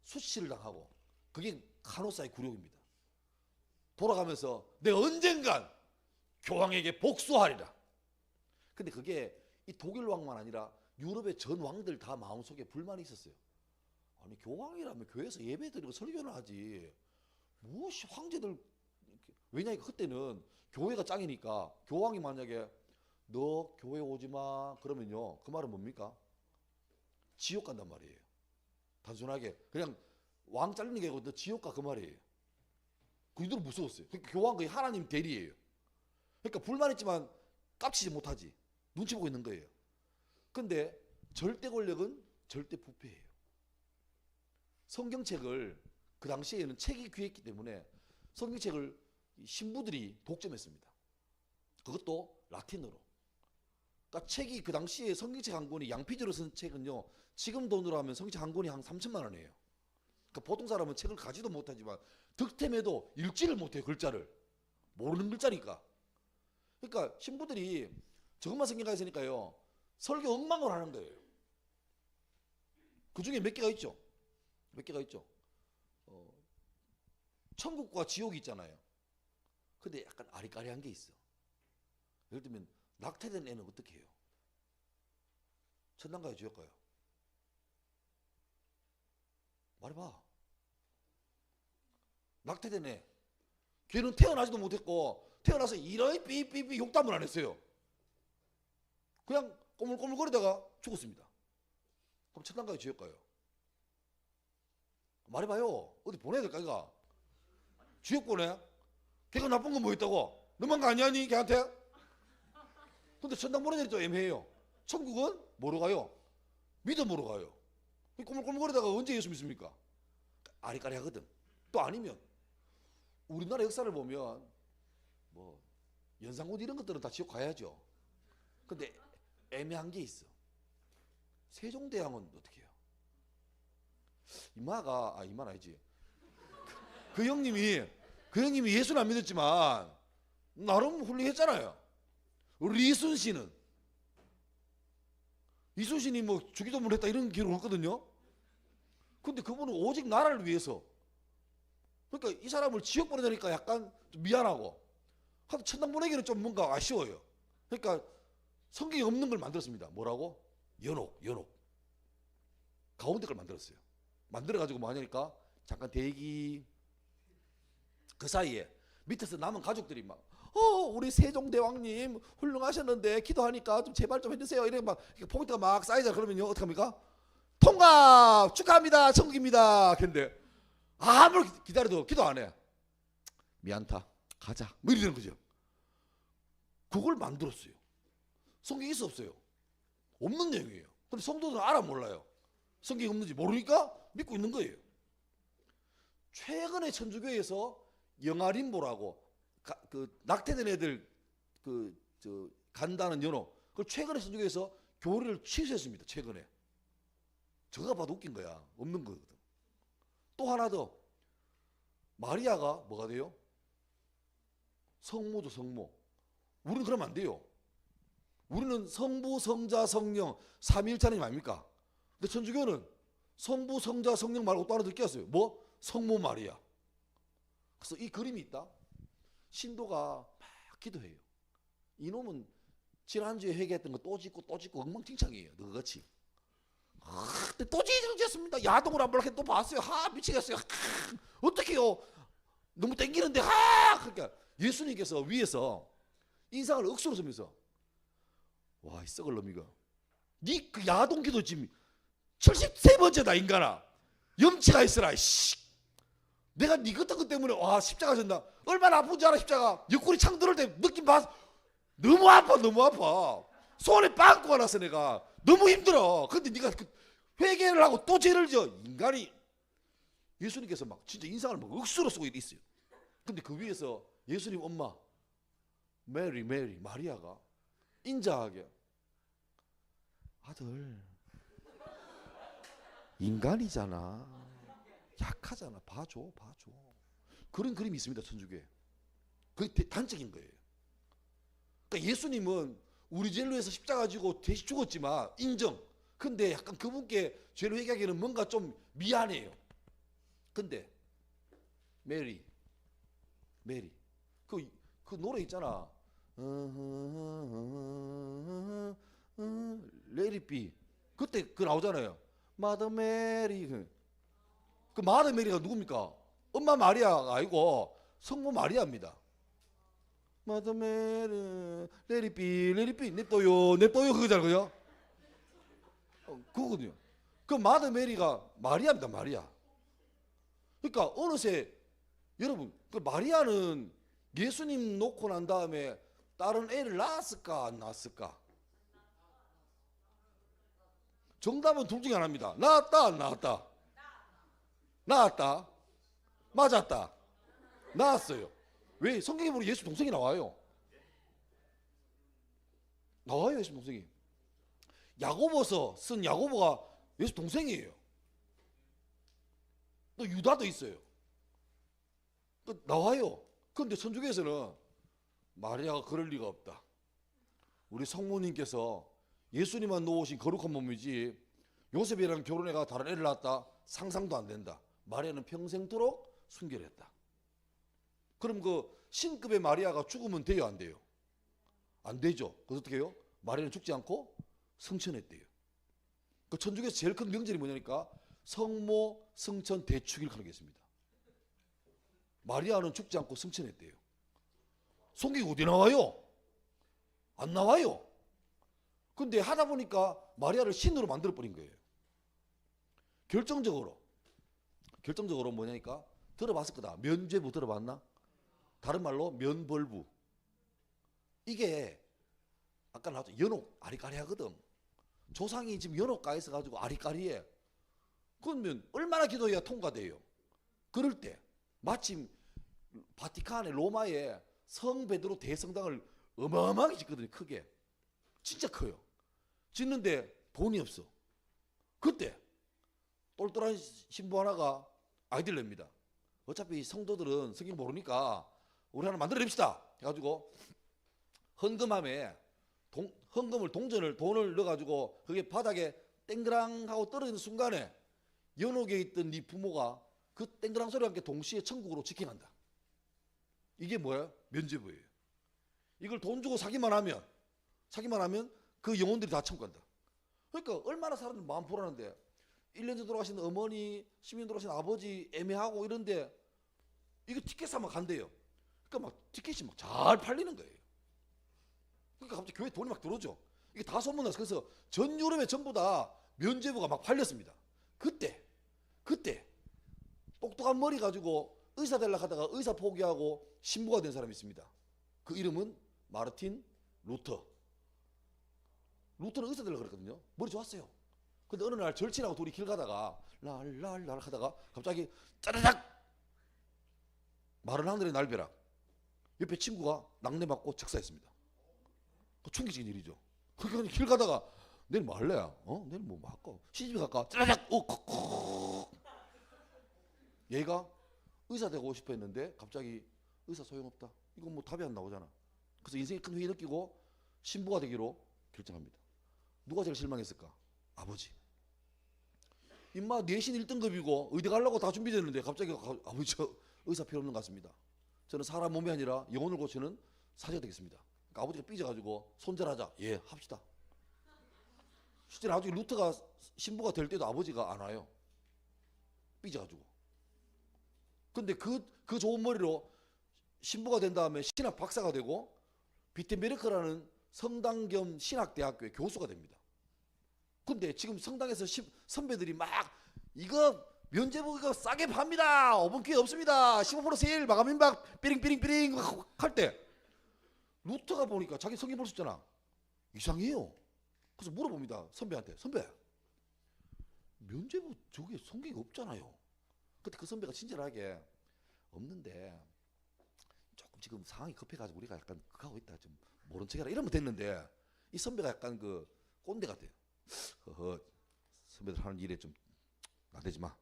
Speaker 1: 수치를 당하고 그게 카노사의 굴욕입니다. 돌아가면서 내가 언젠간 교황에게 복수하리라. 근데 그게 이 독일 왕만 아니라 유럽의 전 왕들 다 마음속에 불만이 있었어요. 아니 교황이라면 교회에서 예배드리고 설교를 하지 무엇이 황제들. 왜냐하면 그때는 교회가 짱이니까 교황이 만약에 너 교회 오지마 그러면요 그 말은 뭡니까? 지옥 간단 말이에요. 단순하게 그냥 왕 잘리는 게 아니고 너 지옥 가 그 말이에요. 그들은 무서웠어요. 그러니까 교황 거의 하나님 대리예요. 그러니까 불만 있지만 깝치지 못하지. 눈치 보고 있는 거예요. 근데 절대 권력은 절대 부패예요. 성경책을 그 당시에는 책이 귀했기 때문에 성경책을 신부들이 독점했습니다. 그것도 라틴어로. 그러니까 책이 그 당시에 성경책 한 권이 양피지로 쓴 책은요 지금 돈으로 하면 성경책 한 권이 한 3천만 원이에요. 그러니까 보통 사람은 책을 가지도 못하지만 득템해도 읽지를 못해요. 글자를 모르는 글자니까. 그러니까 신부들이 저것만 성경가 있으니까요 설교 엉망을 하는 거예요. 그 중에 몇 개가 있죠. 몇 개가 있죠. 천국과 지옥이 있잖아요. 근데 약간 아리까리한 게 있어. 예를 들면 낙태된 애는 어떻게 해요? 천당 가요, 지옥 가요? 말해봐. 낙태된 애. 걔는 태어나지도 못했고 태어나서 이러이 삐삐삐 욕담을 안 했어요. 그냥 꼬물꼬물거리다가 죽었습니다. 그럼 천당 가요, 지옥 가요? 말해봐요. 어디 보내야 될까 이거? 지옥 보내? 걔가 나쁜 건 뭐 있다고? 너만 가 아니하니 걔한테? 근데 천당 보내야 또 애매해요. 천국은 뭐로 가요? 믿음으로 가요. 꼬물꼬물거리다가 언제 예수 믿습니까? 아리까리 하거든. 또 아니면 우리나라 역사를 보면 뭐 연산군 이런 것들은 다 지옥 가야죠. 근데 애매한 게 있어. 세종대왕은 어떻게 해요? 이마는 아니지. 그 형님이 예수는 안 믿었지만 나름 훌륭했잖아요. 우리 이순신이 뭐 주기도문을 했다 이런 기록 없거든요. 근데 그분은 오직 나라를 위해서. 그러니까 이 사람을 지옥 보내자니까 약간 좀 미안하고, 하여튼 천당 보내기는 좀 뭔가 아쉬워요. 그러니까 성경에 없는 걸 만들었습니다. 뭐라고? 연옥. 가운데 걸 만들었어요. 만들어가지고 뭐 하냐니까 잠깐 대기. 그 사이에 밑에서 남은 가족들이 막 우리 세종대왕님 훌륭하셨는데 기도하니까 좀 제발 좀 해주세요. 이렇게 막 포인트가 막 쌓이잖아. 그러면요 어떡합니까? 통과 축하합니다 천국입니다. 근데 아무리 기다려도 기도 안 해. 미안타 가자 뭐 이러는 거죠. 그걸 만들었어요. 성경에 있어 없어요? 없는 내용이에요. 근데 성도들은 알아 몰라요? 성경이 없는지 모르니까 믿고 있는 거예요. 최근에 천주교에서 영아림보라고 그 낙태된 애들 간다는 연호, 그걸 최근에 천주교에서 교리를 취소했습니다. 최근에. 저가 봐도 웃긴 거야. 없는 거거든. 또 하나 더. 마리아가 뭐가 돼요? 성모죠, 성모. 우리는 그러면 안 돼요. 우리는 성부, 성자, 성령 삼위일체 하나님 아닙니까? 근데 천주교는 성부, 성자, 성령 말고 또 하나 더 끼었어요. 뭐? 성모 마리아. 그래서 이 그림이 있다. 신도가 막 기도해요. 이놈은 지난주에 회개했던 거 또 짓고 엉망진창이에요. 너같이. 근데 또 짓습니다. 야동을 안 보려고 또 봤어요. 미치겠어요. 어떡해요. 너무 땡기는데 그러니까 예수님께서 위에서 인상을 억수로 쓰면서 와, 이 썩을 놈이가 니 그 야동 기도 지금 73번째다 인간아. 염치가 있어라. 내가 니 같은 것 때문에 십자가 졌나. 얼마나 아픈지 알아. 십자가 옆구리 창 들을 때 느낌 봤어. 너무 아파. 손에 빵꾸가 났어. 내가 너무 힘들어. 근데 네가 회개를 하고 또 죄를 져. 인간이. 예수님께서 막 진짜 인상을 막 억수로 쓰고 있어요. 근데 그 위에서 예수님 엄마 메리 마리아가 인자하게 아들 인간이잖아. 약하잖아. 봐줘. 그런 그림이 있습니다. 천주교에. 그게 단적인 거예요. 그러니까 예수님은 우리 죄로 해서 십자가 지고 대신 죽었지만 인정. 근데 약간 그분께 죄를 회개하기에는 뭔가 좀 미안해요. 근데 메리 그 노래 있잖아. Let it be. 그때 그 나오잖아요. 마더 메리. 그 마더 메리가 누굽니까? 엄마 마리아가 아니고 성모 마리아입니다. 마더 메리 Let it be 냅둬요 그거잖아요. 그죠? 그거거든요. 그 마더 메리가 마리아입니다. 마리아. 그러니까 어느새 여러분 그 마리아는 예수님 놓고 난 다음에 다른 애를 낳았을까 안 낳았을까? 정답은 둘 중에 하나입니다. 낳았다 안 낳았다? 낳았다. 맞았다. 낳았어요. 왜? 성경에 보면 예수 동생이 나와요. 예수 동생이. 야고보서 쓴 야고보가 예수 동생이에요. 또 유다도 있어요. 또 나와요. 그런데 천주교에서는 마리아가 그럴 리가 없다. 우리 성모님께서 예수님만 놓으신 거룩한 몸이지 요셉이랑 결혼해가 다른 애를 낳았다? 상상도 안 된다. 마리아는 평생토록 순결했다. 그럼 그 신급의 마리아가 죽으면 돼요 안 돼요? 안 되죠. 그래서 어떻게 해요? 마리아는 죽지 않고 성천했대요. 그 천주교에서 제일 큰 명절이 뭐냐니까 성모 성천 대축일 하는 게 있습니다. 마리아는 죽지 않고 성천했대요. 성경이 어디 나와요? 안 나와요. 근데 하다 보니까 마리아를 신으로 만들어버린 거예요. 결정적으로 뭐냐니까 들어봤을 거다. 면죄부 들어봤나? 다른 말로 면벌부. 이게 아까 나왔죠. 연옥 아리까리하거든. 조상이 지금 연옥가 있어가지고 아리까리해. 그러면 얼마나 기도해야 통과돼요. 그럴 때 마침 바티칸의 로마에 성 베드로 대성당을 어마어마하게 짓거든요. 크게. 진짜 커요. 짓는데 돈이 없어. 그때 똘똘한 신부 하나가 아이디어를 냅니다. 어차피 성도들은 성경 모르니까 우리 하나 만들어냅시다 해가지고 헌금함에 헌금을 돈을 넣어가지고 그게 바닥에 땡그랑 하고 떨어지는 순간에 연옥에 있던 네 부모가 그 땡그랑 소리와 함께 동시에 천국으로 직행한다. 이게 뭐예요? 면죄부예요. 이걸 돈 주고 사기만 하면 그 영혼들이 다 천국 간다. 그러니까 얼마나 사람들 마음 불안한데 1년 전에 돌아가신 어머니, 10년 돌아가신 아버지 애매하고 이런데 이거 티켓 사면 간대요. 그러니까 막 티켓이 막 잘 팔리는 거예요. 그러니까 갑자기 교회 돈이 막 들어오죠. 이게 다 소문나서 그래서 전 유럽에 전부 다 면죄부가 막 팔렸습니다. 그때 똑똑한 머리 가지고 의사 되려고 하다가 의사 포기하고 신부가 된 사람이 있습니다. 그 이름은 마르틴 루터. 루터는 의사 되려고 그랬거든요. 머리 좋았어요. 근데 어느 날 절친하고 둘이 길 가다가 랄랄랄 하다가 갑자기 짜라락 마른 하늘의 날벼락 옆에 친구가 낙내 맞고 즉사했습니다. 충격적인 일이죠. 그러니까 길 가다가 내일 뭐 할래야? 내일 뭐 할까? 시집에 갈까? 짜라락 콕콕 얘가 의사 되고 싶어 했는데 갑자기 의사 소용없다. 이건 뭐 답이 안 나오잖아. 그래서 인생의 큰 회의 느끼고 신부가 되기로 결정합니다. 누가 제일 실망했을까? 아버지. 임마 내신 1등급이고 의대 가려고 다 준비됐는데 갑자기 아버지 저 의사 필요 없는 것 같습니다. 저는 사람 몸이 아니라 영혼을 고치는 사제가 되겠습니다. 그러니까 아버지가 삐져가지고 손절하자. 예 합시다. 실제 나중에 루터가 신부가 될 때도 아버지가 안 와요. 삐져가지고. 근데 그 좋은 머리로 신부가 된 다음에 신학 박사가 되고 비텐베르크라는 성당 겸 신학대학교의 교수가 됩니다. 근데 지금 성당에서 선배들이 막 이거 면죄부 이거 싸게 팝니다. 5분 기회 없습니다. 15% 세일 마감 임박 삐링삐링삐링 할 때 루터가 보니까 자기 성경 볼 수 있잖아. 이상해요. 그래서 물어봅니다. 선배한테. 선배 면죄부 저게 성경이 없잖아요. 그때 그 선배가 친절하게 없는데 조금 지금 상황이 급해가지고 우리가 약간 하고 있다. 좀 모른 척해라 이러면 됐는데 이 선배가 약간 그 꼰대 같아요. 선배들 하는 일에 좀 나대지 마.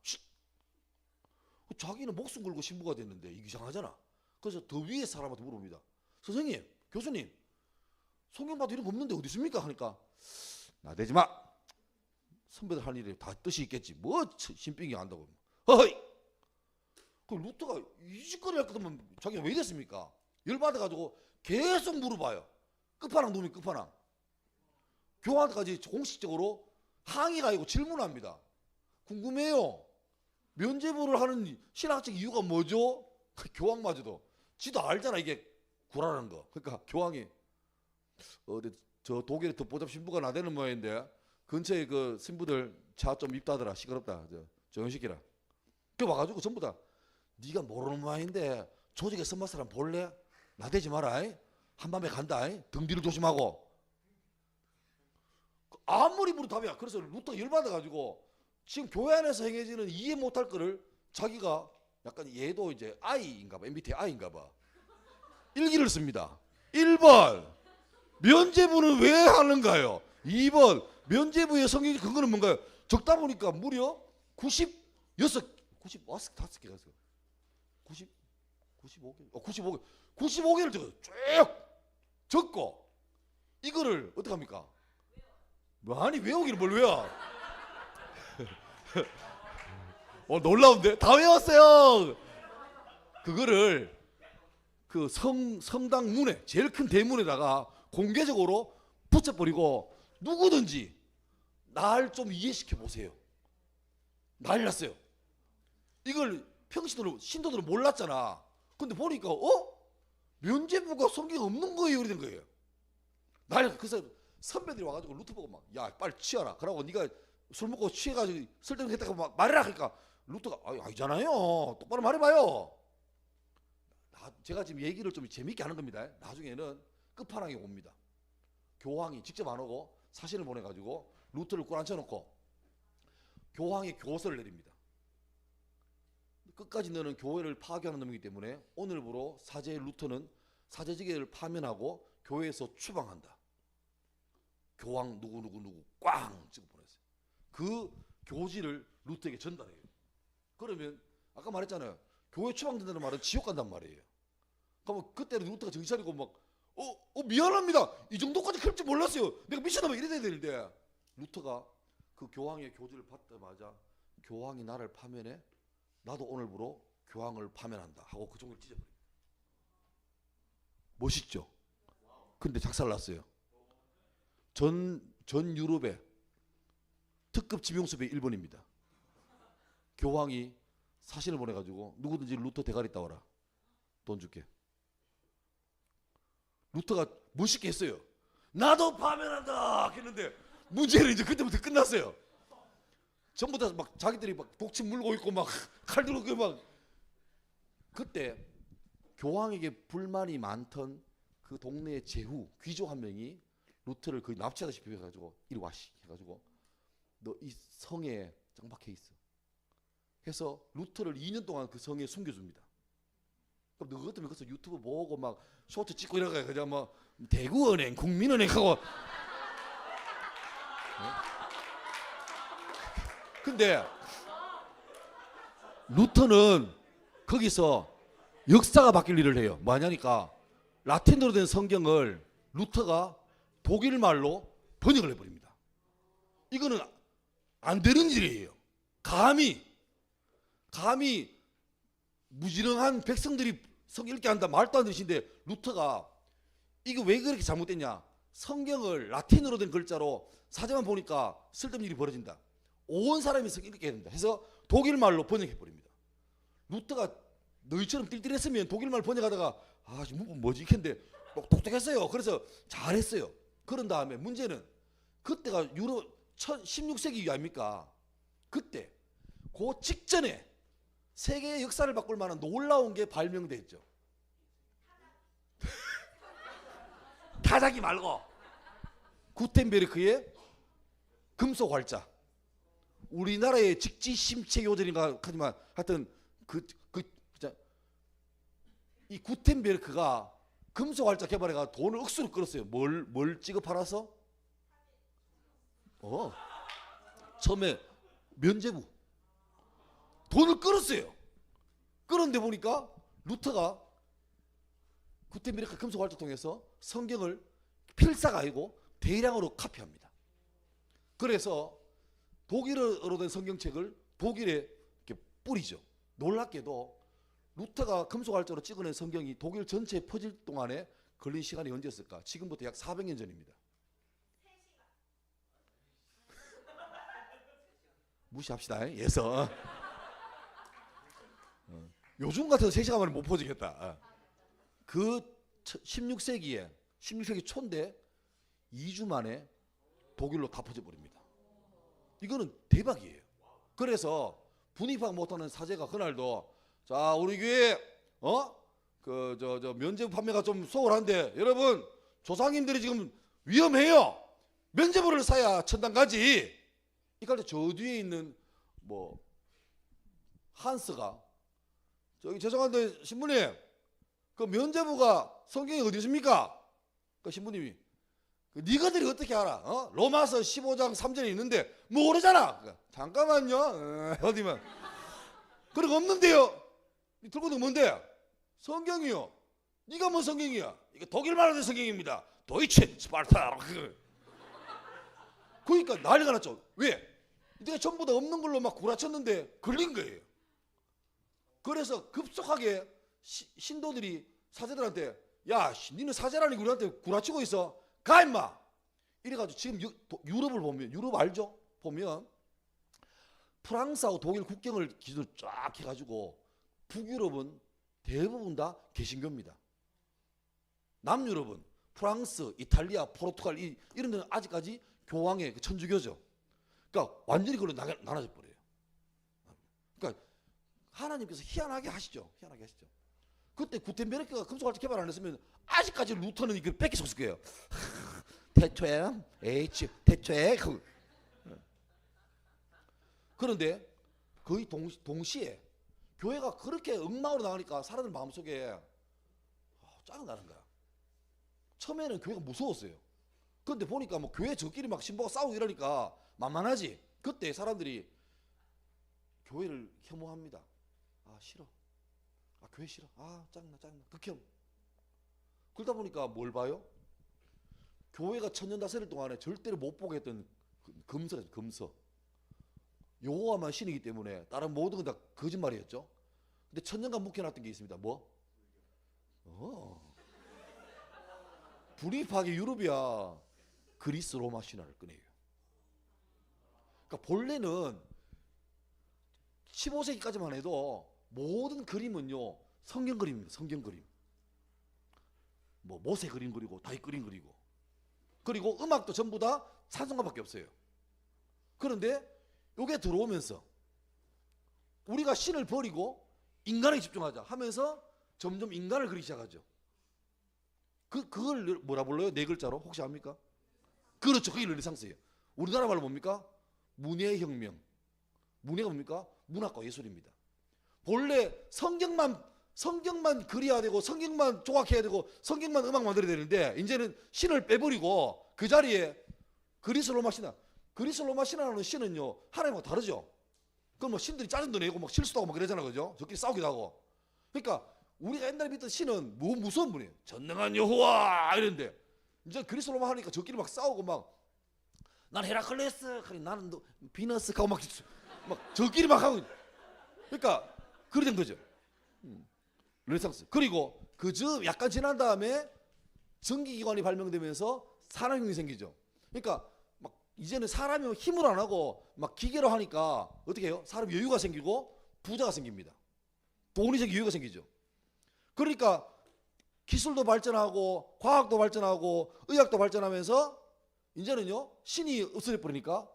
Speaker 1: 자기는 목숨 걸고 신부가 됐는데 이게 이상하잖아. 그래서 더 위에 사람한테 물어봅니다. 선생님, 교수님, 성경 봐도 이런 거 없는데 어디 있습니까? 하니까 나대지 마. 선배들 하는 일에 다 뜻이 있겠지. 뭐 신빙이 안다고. 허이. 그 루터가 이 짓거리 할 거면 자기가 왜 이랬습니까? 열받아가지고 계속 물어봐요. 끝판왕 놈이 끝판왕. 교황한테까지 공식적으로 항의가 아니고 질문합니다. 궁금해요. 면죄부를 하는 신학적 이유가 뭐죠? 교황마저도 지도 알잖아 이게 구라라는 거. 그러니까 교황이 저 독일의 덧보잡 신부가 나대는 모양인데 근처에 그 신부들 차 좀 입다더라. 시끄럽다. 조용시키라. 그 와가지고 전부 다 네가 모르는 모양인데 조직에 선마 사람 볼래? 나대지 마라. 한밤에 간다. 등 뒤를 조심하고. 아무리 물어도 답이야. 그래서 루터가 열받아가지고 지금 교회 안에서 행해지는 이해 못할 거를 자기가 약간 얘도 이제 I인가 봐. MBTI I인가 봐. 일기를 씁니다. 1번 면죄부는 왜 하는가요? 2번 면죄부의 성경 근거는 뭔가요? 적다 보니까 무려 95개가 있어요. 95개를 쭉 적고 이거를 어떻게 합니까? 아니 외우기를 뭘 외워? 놀라운데 다 외웠어요. 그거를 그 성당 문에 제일 큰 대문에다가 공개적으로 붙여버리고 누구든지 날 좀 이해시켜 보세요. 난리 났어요. 이걸 평신도로 신도들은 몰랐잖아. 근데 보니까 면죄부가 성경에 없는 거예요. 이래 된 거예요. 그래서 선배들이 와가지고 루터 보고 막 야 빨리 취하라. 그러고 네가 술 먹고 취해가지고 쓸데없는 했다고 막 말해라. 그러니까 루터가 아니잖아요. 똑바로 말해봐요. 제가 지금 얘기를 좀 재밌게 하는 겁니다. 나중에는 끝판왕이 옵니다. 교황이 직접 안 오고 사신을 보내가지고 루터를 꿇어앉혀놓고 교황이 교서를 내립니다. 끝까지 너는 교회를 파괴하는 놈이기 때문에 오늘부로 사제 루터는 사제직을 파면하고 교회에서 추방한다. 교황 누구 꽝 찍어 보냈어요. 그 교지를 루터에게 전달해요. 그러면 아까 말했잖아요. 교회 추방된다는 말은 지옥 간단 말이에요. 그러면 그때는 루터가 정신 차리고 막 미안합니다. 이 정도까지 클 줄 몰랐어요. 내가 미쳤나봐 이래야 되는데 루터가 그 교황의 교지를 받자마자 교황이 나를 파면해? 나도 오늘부로 교황을 파면한다 하고 그 종이를 찢어버립니다. 멋있죠? 근데 작살났어요. 전 유럽에 특급 지명수배 1번입니다. 교황이 사신을 보내가지고 누구든지 루터 대가리 따와라. 돈 줄게. 루터가 멋있게 했어요. 나도 파면한다 했는데 문제는 이제 그때부터 끝났어요. 전부 다 막 자기들이 막 독침 물고 있고 막 칼 들고 막. 그때 교황에게 불만이 많던 그 동네의 제후 귀족 한 명이 루터를 거의 납치하다시피 해가지고 이리 와시 해가지고 너 이 성에 짱박혀 있어 해서 루터를 2년 동안 그 성에 숨겨줍니다. 그럼 너 그것 때문에 그래서 유튜브 보고 막 쇼트 찍고 이러가 그냥 뭐 대구은행 국민은행 하고. 근데 루터는 거기서 역사가 바뀔 일을 해요. 뭐하냐니까 라틴어로 된 성경을 루터가 독일 말로 번역을 해버립니다. 이거는 안 되는 일이에요. 감히 무지렁한 백성들이 성경 읽게 한다 말도 안 되는 짓인데 루터가 이거 왜 그렇게 잘못됐냐. 성경을 라틴어로 된 글자로 사제만 보니까 쓸데없는 일이 벌어진다. 온 사람이 성경 읽게 된다 해서 독일 말로 번역해 버립니다. 루터가 너희처럼 띨띨했으면 독일 말 번역하다가 뭐지 했는데 똑똑했어요. 그래서 잘했어요. 그런 다음에 문제는 그때가 유럽 16세기 아닙니까? 그때 그 직전에 세계의 역사를 바꿀 만한 놀라운 게 발명됐죠. 타자기 말고 구텐베르크의 금속 활자. 우리나라의 직지심체 요절인가 하지만 하여튼 이 구텐베르크가 금속 활자 개발해가 돈을 억수로 끌었어요. 뭘 찍어 팔아서? 처음에 면제부 돈을 끌었어요. 끌었는데 보니까 루터가 구텐베르크 금속 활자 통해서 성경을 필사가 아니고 대량으로 카피합니다. 그래서 독일어로 된 성경책을 독일에 이렇게 뿌리죠. 놀랍게도 루터가 금속 활자로 찍어낸 성경이 독일 전체에 퍼질 동안에 걸린 시간이 언제였을까? 지금부터 약 400년 전입니다. 무시합시다. 예서. 요즘 같아서 3시간 만에 못 퍼지겠다. 그 16세기 초인데 2주 만에 독일로 다 퍼져버립니다. 이거는 대박이에요. 그래서 분입학 못하는 사제가 그날도 자 우리 교회 면제부 판매가 좀 소홀한데 여러분 조상님들이 지금 위험해요. 면제부를 사야 천당 가지. 이까지 저 뒤에 있는 뭐 한스가 저기 죄송한데 신부님 그 면제부가 성경에 어디 있습니까? 그 신부님이 니가들이 어떻게 알아? 로마서 15장 3절에 있는데 모르잖아. 잠깐만요. 어디면 그런 거 없는데요. 들고 있는 거 뭔데? 성경이요. 니가 뭔 성경이야? 이거 독일말 하는 성경입니다. 도이체 스파르타. 그러니까 난리가 났죠. 왜? 내가 전부 다 없는 걸로 막 구라쳤는데 걸린 거예요. 그래서 급속하게 신도들이 사제들한테 야 니는 사제라니 우리한테 구라치고 있어. 가 임마. 이래가지고 지금 유럽을 보면 유럽 알죠? 보면 프랑스하고 독일 국경을 기준으로 쫙 해가지고 북유럽은 대부분 다 개신교입니다. 남유럽은 프랑스, 이탈리아, 포르투갈 이런 데는 아직까지 교황의 천주교죠. 그러니까 완전히 그걸로 나눠져 버려요. 그러니까 하나님께서 희한하게 하시죠. 그때 구텐베르크가 금속활자 개발 안 했으면 아직까지 루터는 이걸 뺏기셨을 거예요. 태초에 태초에 그런데 거의 동시에 교회가 그렇게 엉망으로 나가니까 사람들 마음속에 짜증나는 거야. 처음에는 교회가 무서웠어요. 그런데 보니까 뭐 교회 저끼리 막 신부가 싸우고 이러니까 만만하지. 그때 사람들이 교회를 혐오합니다. 싫어. 교회 싫어. 짜증나. 극혐. 그러다 보니까 뭘 봐요? 교회가 천년다세를 동안에 절대로 못 보게 했던 금서래요. 금서. 여호와만 신이기 때문에 다른 모든 건 다 거짓말이었죠. 근데 천년간 묵혀놨던 게 있습니다. 뭐? 불입하게 유럽이야 그리스 로마 신화를 꺼내요. 그러니까 본래는 15세기까지만 해도 모든 그림은요 성경 그림입니다. 성경 그림. 뭐 모세 그림 그리고 다윗 그림 그리고, 그리고 음악도 전부 다 찬송가밖에 없어요. 그런데 요게 들어오면서 우리가 신을 버리고 인간에 집중하자 하면서 점점 인간을 그리기 시작하죠. 그걸 뭐라 불러요? 네 글자로 혹시 압니까? 그렇죠. 그게 르네상스예요. 우리나라 말로 뭡니까? 문예혁명. 문예가 뭡니까? 문학과 예술입니다. 본래 성경만 그려야 되고 성경만 조각해야 되고 성경만 음악 만들어야 되는데 이제는 신을 빼버리고 그 자리에 그리스 로마 신화라는 신은요 하나님과 다르죠. 그럼 뭐 신들이 짜증도 내고 막 실수도 하고 막 그러잖아, 그죠? 저끼리 싸우기도 하고. 그러니까 우리가 옛날에 믿던 신은 뭐 무서운 분이에요. 전능한 여호와 이랬는데 이제 그리스 로마 하니까 저끼리 막 싸우고 막 난 헤라클레스, 나는 비너스 하고 막 저끼리 막 하고. 그러니까 그래 된 거죠. 르네상스. 그리고 그저 약간 지난 다음에 전기기관이 발명되면서 산업혁명이 생기죠. 그러니까 막 이제는 사람이 힘으로 안 하고 막 기계로 하니까 어떻게 해요? 사람 여유가 생기고 부자가 생깁니다. 돈이 생기고 여유가 생기죠. 그러니까 기술도 발전하고 과학도 발전하고 의학도 발전하면서 이제는요 신이 없어져 버리니까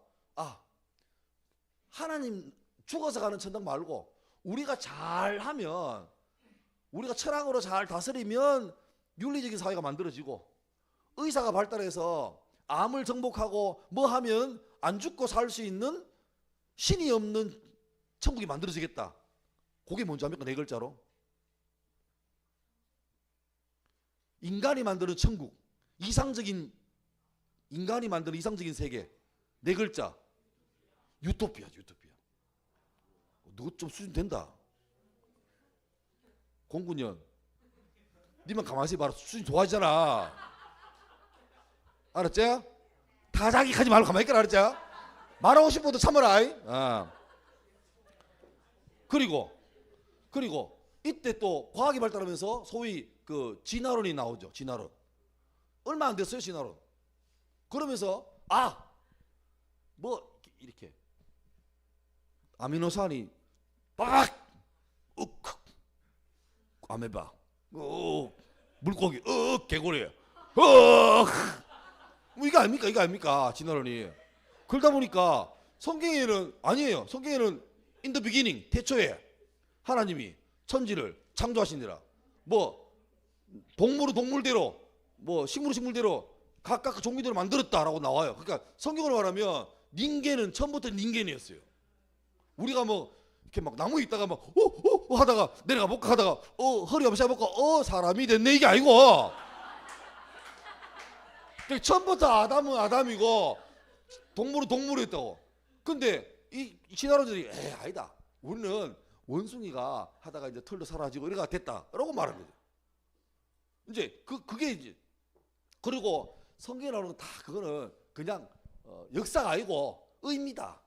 Speaker 1: 하나님 죽어서 가는 천당 말고 우리가 잘하면, 우리가 철학으로 잘 다스리면 윤리적인 사회가 만들어지고 의사가 발달해서 암을 정복하고 뭐 하면 안 죽고 살 수 있는 신이 없는 천국이 만들어지겠다. 그게 뭔지 압니까? 네 글자로. 인간이 만드는 천국, 인간이 만드는 이상적인 세계. 네 글자. 유토피아죠. 유토피아. 너 좀 수준 된다. 09년 니만 가만히 있어봐. 수준 좋아지잖아. 알았지? 다 자기하지 말고 가만히 있거라. 알았지? 말하고 싶어도 참아라. 그리고 이때 또 과학이 발달하면서 소위 그 진화론이 나오죠. 진화론. 얼마 안 됐어요. 진화론. 그러면서 뭐 이렇게 아미노산이 아메바, 물고기, 개구리, 뭐 이거 아닙니까? 이거 아닙니까? 진화론이. 그러다 보니까 성경에는 아니에요. 성경에는 in the beginning, 태초에 하나님이 천지를 창조하시니라. 뭐 동물은 동물대로, 뭐 식물은 식물대로 각각 그 종류대로 만들었다라고 나와요. 그러니까 성경으로 말하면 닌겐은 처음부터 닌겐이었어요. 우리가 뭐 이렇게 막 나무에 있다가 막 하다가 내려가 볼까 하다가 허리 한번 잡아볼까 사람이 됐네 이게 아니고, 처음부터 아담은 아담이고 동물은 동물이었다고. 근데 이 진화론들이 아니다. 우리는 원숭이가 하다가 이제 털도 사라지고 이래가 됐다라고 말한 거죠. 이제 그게 이제, 그리고 성경에 나오는 다 그거는 그냥 역사가 아니고 의미다.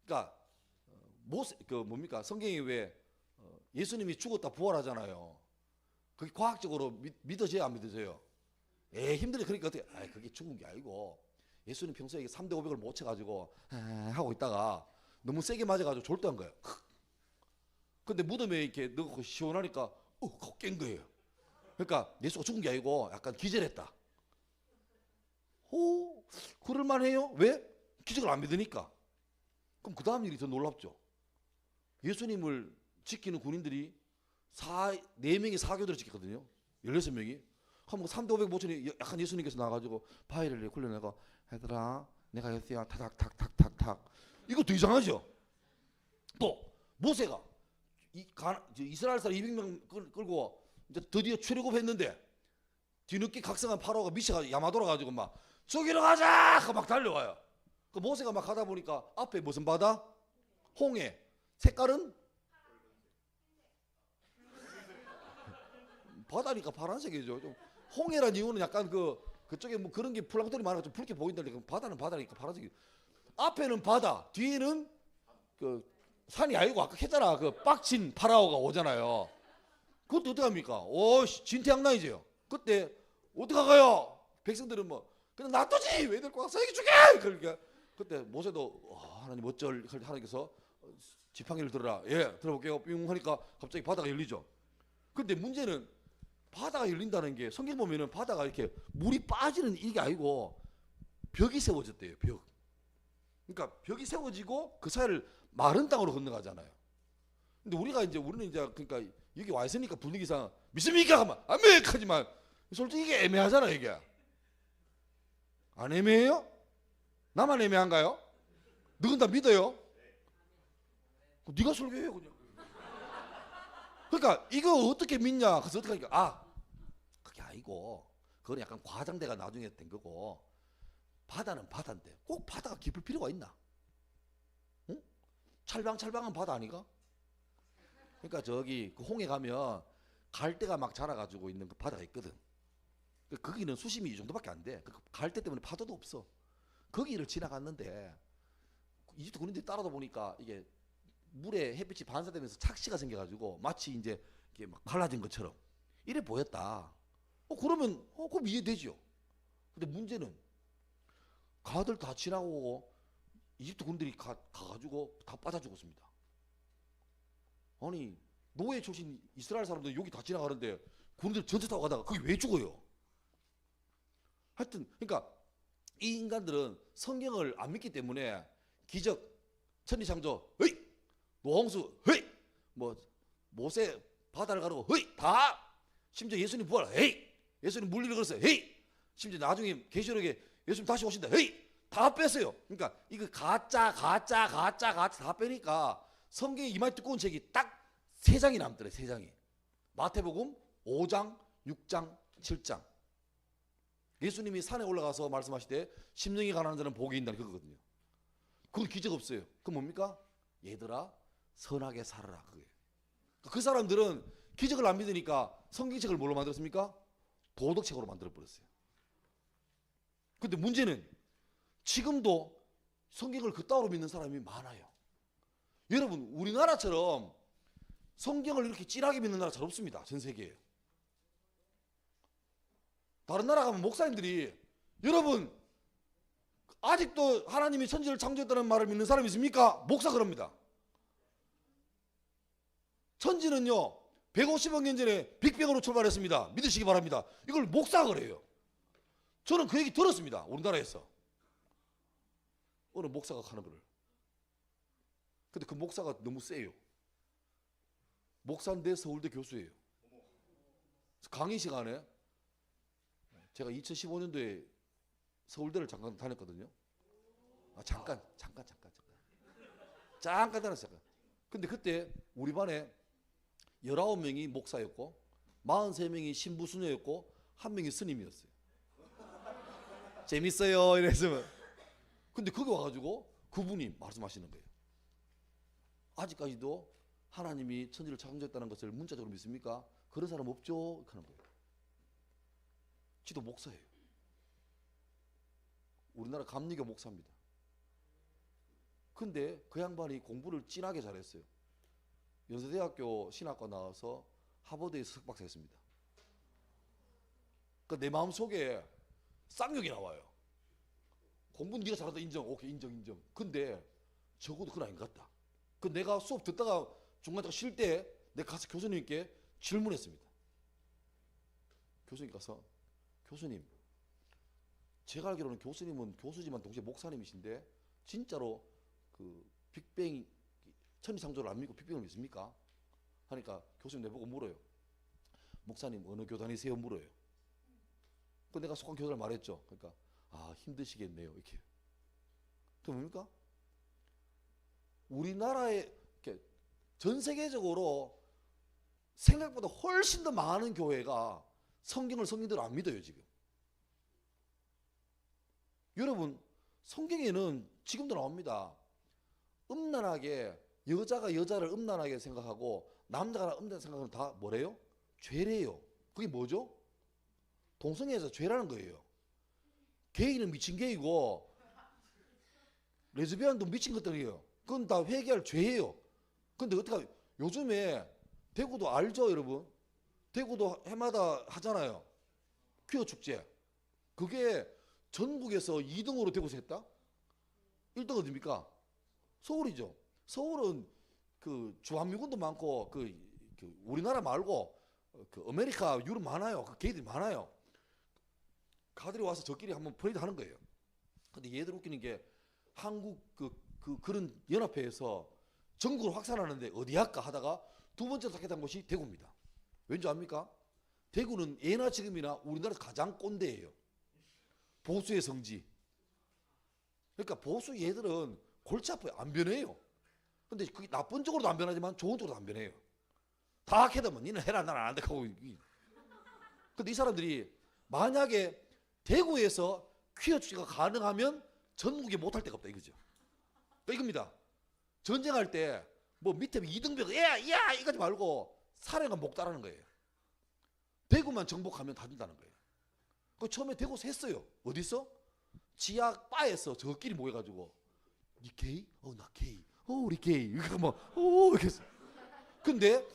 Speaker 1: 그러니까 뭡니까? 성경이 왜 예수님이 죽었다 부활하잖아요. 그게 과학적으로 믿어져요, 안 믿어져요? 힘들어. 그러니까 어떻게? 그게 죽은 게 아니고 예수님 평소에 3대 500을 못 쳐가지고 하고 있다가 너무 세게 맞아가지고 졸도한 거예요. 근데 무덤에 이렇게 넣고 시원하니까 확 깬 거예요. 그러니까 예수가 죽은 게 아니고 약간 기절했다. 그럴만해요. 왜? 기적을 안 믿으니까. 그럼 그 다음 일이 더 놀랍죠. 예수님을 지키는 군인들이 4명이 사교들을 지켰거든요. 16명이. 그럼 3대 500 모천이 약한 예수님께서 나와가지고 바위를 굴려내고 얘들아 내가 예수야 탁탁탁탁탁. 이거 더 이상하죠. 또 모세가 이스라엘 사람 200명 끌고 이제 드디어 출애굽했는데 뒤늦게 각성한 파로가 미쳐가 야마돌아 가지고 막 저기로 가자 하고 막 달려와요. 그 모세가 막 가다 보니까 앞에 무슨 바다? 홍해. 색깔은? 바다니까 파란색이죠. 좀 홍해란 이유는 약간 그쪽에 뭐 그런 게 플랑크톤이 많아서 붉게 보인다니까 바다는 바다니까 파란색이. 앞에는 바다, 뒤에는 그 산이 아니고 아까 했잖아. 그 빡친 파라오가 오잖아요. 그것도 어떻게 합니까? 오, 진퇴양난이죠. 그때 어떡하가요? 백성들은 뭐 그냥 놔두지 왜 데리고 와서 여기 죽여! 그러니까 그때 모세도 하나님 어쩔 하나님께서 지팡이를 들어라. 예, 들어볼게요. 뿅 하니까 갑자기 바다가 열리죠. 근데 문제는 바다가 열린다는 게 성경 보면은 바다가 이렇게 물이 빠지는 이게 아니고 벽이 세워졌대요. 벽. 그러니까 벽이 세워지고 그 사이를 마른 땅으로 건너가잖아요. 근데 우리는 이제 그러니까 여기 와 있으니까 분위기상 믿습니까? 하면 아멘 하지만 솔직히 이게 애매하잖아. 이게 안 애매해요? 나만 애매한가요? 너는 다 믿어요? 네가 설교해요 그냥. 그러니까 이거 어떻게 믿냐? 그래서 어떻게 하니까 그게 아니고 그건 약간 과장돼가 나중에 된 거고 바다는 바다인데 꼭 바다가 깊을 필요가 있나? 응? 찰방찰방한 바다 아니가? 그러니까 저기 그 홍해 가면 갈대가 막 자라가지고 있는 그 바다가 있거든. 거기는 수심이 이 정도밖에 안 돼. 그 갈대 때문에 파도도 없어. 거기를 지나갔는데 이집트 군인들이 따라다 보니까 이게 물에 햇빛이 반사되면서 착시가 생겨가지고 마치 이제 이게 막 갈라진 것처럼 이래 보였다. 그러면 그럼 이해되죠. 근데 문제는 가들 다 지나고 이집트 군인들이 가가지고 다 빠져 죽었습니다. 아니 노예 출신 이스라엘 사람들 여기 다 지나가는데 군인들 전체 타고 가다가 거기 왜 죽어요? 하여튼 그러니까 이 인간들은 성경을 안 믿기 때문에 기적, 천지창조, 헤이, 노홍수, 헤이, 뭐 모세 바다를 가르고 헤이 다 심지어 예수님 부활, 헤이, 예수님 물리를 걸었어요, 헤이, 심지어 나중에 계시록에 예수님 다시 오신다, 헤이, 다 뺐어요. 그러니까 이거 가짜 다 빼니까 성경에 이마에 두꺼운 책이 딱 3장이 남더래. 3장이 마태복음 5장, 6장, 7장. 예수님이 산에 올라가서 말씀하시되 심령이 가난한 자는 복이 있다 그거거든요. 그건 기적 없어요. 그건 뭡니까? 얘들아 선하게 살아라 그거예요. 그 사람들은 기적을 안 믿으니까 성경책을 뭘로 만들었습니까? 도덕책으로 만들어 버렸어요. 근데 문제는 지금도 성경을 그따위로 믿는 사람이 많아요. 여러분 우리나라처럼 성경을 이렇게 찐하게 믿는 나라 잘 없습니다. 전 세계에. 다른 나라 가면 목사님들이 여러분 아직도 하나님이 천지를 창조했다는 말을 믿는 사람이 있습니까? 목사 그럽니다. 천지는요 150억 년 전에 빅뱅으로 출발했습니다. 믿으시기 바랍니다. 이걸 목사가 그래요. 저는 그 얘기 들었습니다. 우리나라에서 어느 목사가 하는 거를. 근데 그 목사가 너무 세요. 목사인데 서울대 교수예요. 강의 시간에 제가 2015년도에 서울대를 잠깐 다녔거든요. 잠깐 다녔어요. 근데 그때 우리 반에 19명이 목사였고 43명이 신부수녀였고 1명이 스님이었어요. 재밌어요 이랬으면. 근데 거기 와가지고 그분이 말씀하시는 거예요. 아직까지도 하나님이 천지를 창조했다는 것을 문자적으로 믿습니까? 그런 사람 없죠? 하는 거예요. 지도 목사예요. 우리나라 감리교 목사입니다. 근데 그 양반이 공부를 진하게 잘했어요. 연세대학교 신학과 나와서 하버드에서 석박사했습니다. 그러니까 내 마음속에 쌍욕이 나와요. 공부는 네가 잘한다 인정. 오케이 인정. 근데 적어도 그건 아닌 것 같다. 그 내가 수업 듣다가 중간에 쉴 때 내가 가서 교수님께 질문했습니다. 교수님 가서 교수님 제가 알기로는 교수님은 교수지만 동시에 목사님이신데 진짜로 그 빅뱅 천지창조를 안 믿고 빅뱅을 믿습니까? 하니까 교수님 내보고 물어요. 목사님 어느 교단이세요 물어요. 그 내가 속한 교단을 말했죠. 그러니까 힘드시겠네요 이렇게. 그 뭡니까? 우리나라에 이렇게 전 세계적으로 생각보다 훨씬 더 많은 교회가 성경을 성경대로 안 믿어요 지금. 여러분 성경에는 지금도 나옵니다. 음란하게 여자가 여자를 음란하게 생각하고 남자가 음란하게 생각하면 다 뭐래요? 죄래요. 그게 뭐죠? 동성애에서 죄라는 거예요. 게이는 미친 게이고 레즈비언도 미친 것들이에요. 그건 다 회개할 죄예요. 근데 어떻게 요즘에 대구도 알죠, 여러분? 대구도 해마다 하잖아요. 퀴어 축제. 그게 전국에서 2등으로 대구에서 했다? 1등 어디입니까? 서울이죠. 서울은 그 주한미군도 많고 그 우리나라 말고 그 아메리카, 유럽 많아요. 그 걔들이 많아요. 가들이 와서 저끼리 한번 퍼레이드 하는 거예요. 근데 얘들 웃기는 게 한국 그런 연합회에서 전국으로 확산하는데 어디 할까 하다가 두 번째 선택한 곳이 대구입니다. 왠지 압니까? 대구는 예나 지금이나 우리나라 가장 꼰대예요. 보수의 성지. 그러니까 보수 얘들은 골치 아파요. 안 변해요. 근데 그게 나쁜 쪽으로도 안 변하지만 좋은 쪽으로도 안 변해요. 다 하게 되면 니는 해라 나는 안 한다 하고. 근데 이 사람들이 만약에 대구에서 퀴어 축제가 가능하면 전국에 못할 데가 없다 이거죠. 그러니까 이겁니다. 전쟁할 때 뭐 밑에 이등병 야 이거지 말고 사령관 목 따라는 거예요. 대구만 정복하면 다 준다는 거예요. 그 처음에 대구에서 했어요. 어디서? 지하 바에서 저끼리 모여가지고 니 게이? 나 게이. 우리 게이. 이거 뭐 이렇게 했어. 근데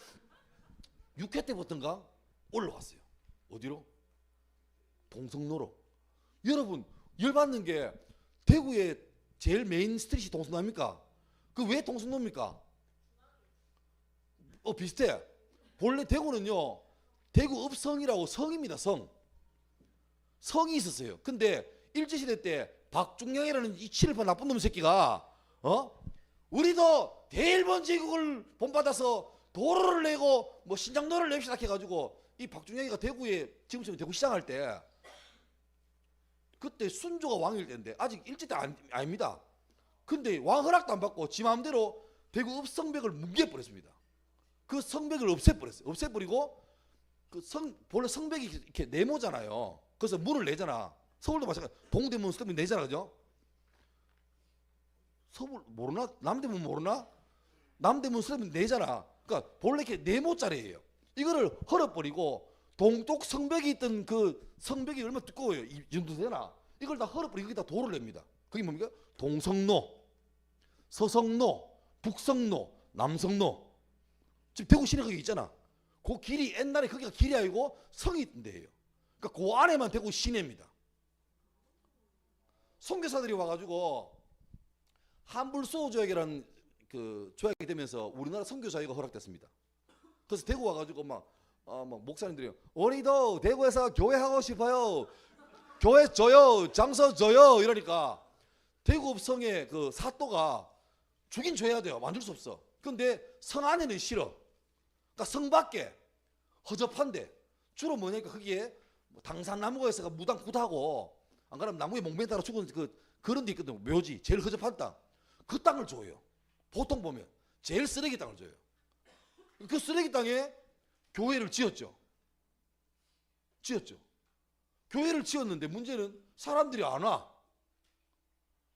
Speaker 1: 6회 때부터인가 올라왔어요. 어디로? 동성로로. 여러분 열받는 게 대구의 제일 메인 스트릿이 동성로 아닙니까? 그 왜 동성로입니까? 비슷해. 본래 대구는요 대구 읍성이라고 성입니다. 성이 있었어요. 근데 일제시대 때 박중량이라는 이 친일파 나쁜 놈 새끼가 우리도 대일본 제국을 본받아서 도로를 내고 뭐 신장로를 냅시다 해가지고 이 박중량이가 대구에 지금처럼 대구 시장할 때 그때 순조가 왕일 때인데 아직 일제 때 아닙니다. 근데 왕 허락도 안 받고 지 마음대로 대구 읍성벽을 뭉개버렸습니다. 그 성벽을 없애버렸어요. 없애버리고 본래 성벽이 이렇게 네모잖아요. 그래서 문을 내잖아. 서울도 마찬가지. 동대문 성벽 내잖아, 그죠? 서울 모르나? 남대문 모르나? 남대문 성벽 내잖아. 그러니까 본래 이렇게 네모짜리예요. 이거를 헐어버리고 동쪽 성벽이 있던 그 성벽이 얼마나 두꺼워요. 이 정도 되나? 이걸 다 헐어버리고 여기다 도를 냅니다. 그게 뭡니까? 동성로, 서성로, 북성로, 남성로. 지금 대구 시내 거기 있잖아. 그 길이 옛날에 거기가 길이 아니고 성이 있던 데예요. 그러니까 그 안에만 대구 시내입니다. 선교사들이 와가지고 한불소조약이라는 그 조약이 되면서 우리나라 선교 자유가 허락됐습니다. 그래서 대구 와가지고 막 목사님들이 우리도 대구에서 교회하고 싶어요. 교회 줘요, 장소 줘요 이러니까 대구 읍성의 그 사또가 주긴 줘야 돼요. 만들 수 없어. 근데 성 안에는 싫어. 그러니까 성 밖에 허접한데 주로 뭐냐니까 거기에 당산나무가 있어가 무당 굿하고 안 그러면 나무에 몽매 따라 죽은 그런 데 있거든. 묘지 제일 허접한 땅. 그 땅을 줘요. 보통 보면 제일 쓰레기 땅을 줘요. 그 쓰레기 땅에 교회를 지었죠. 교회를 지었는데 문제는 사람들이 안 와.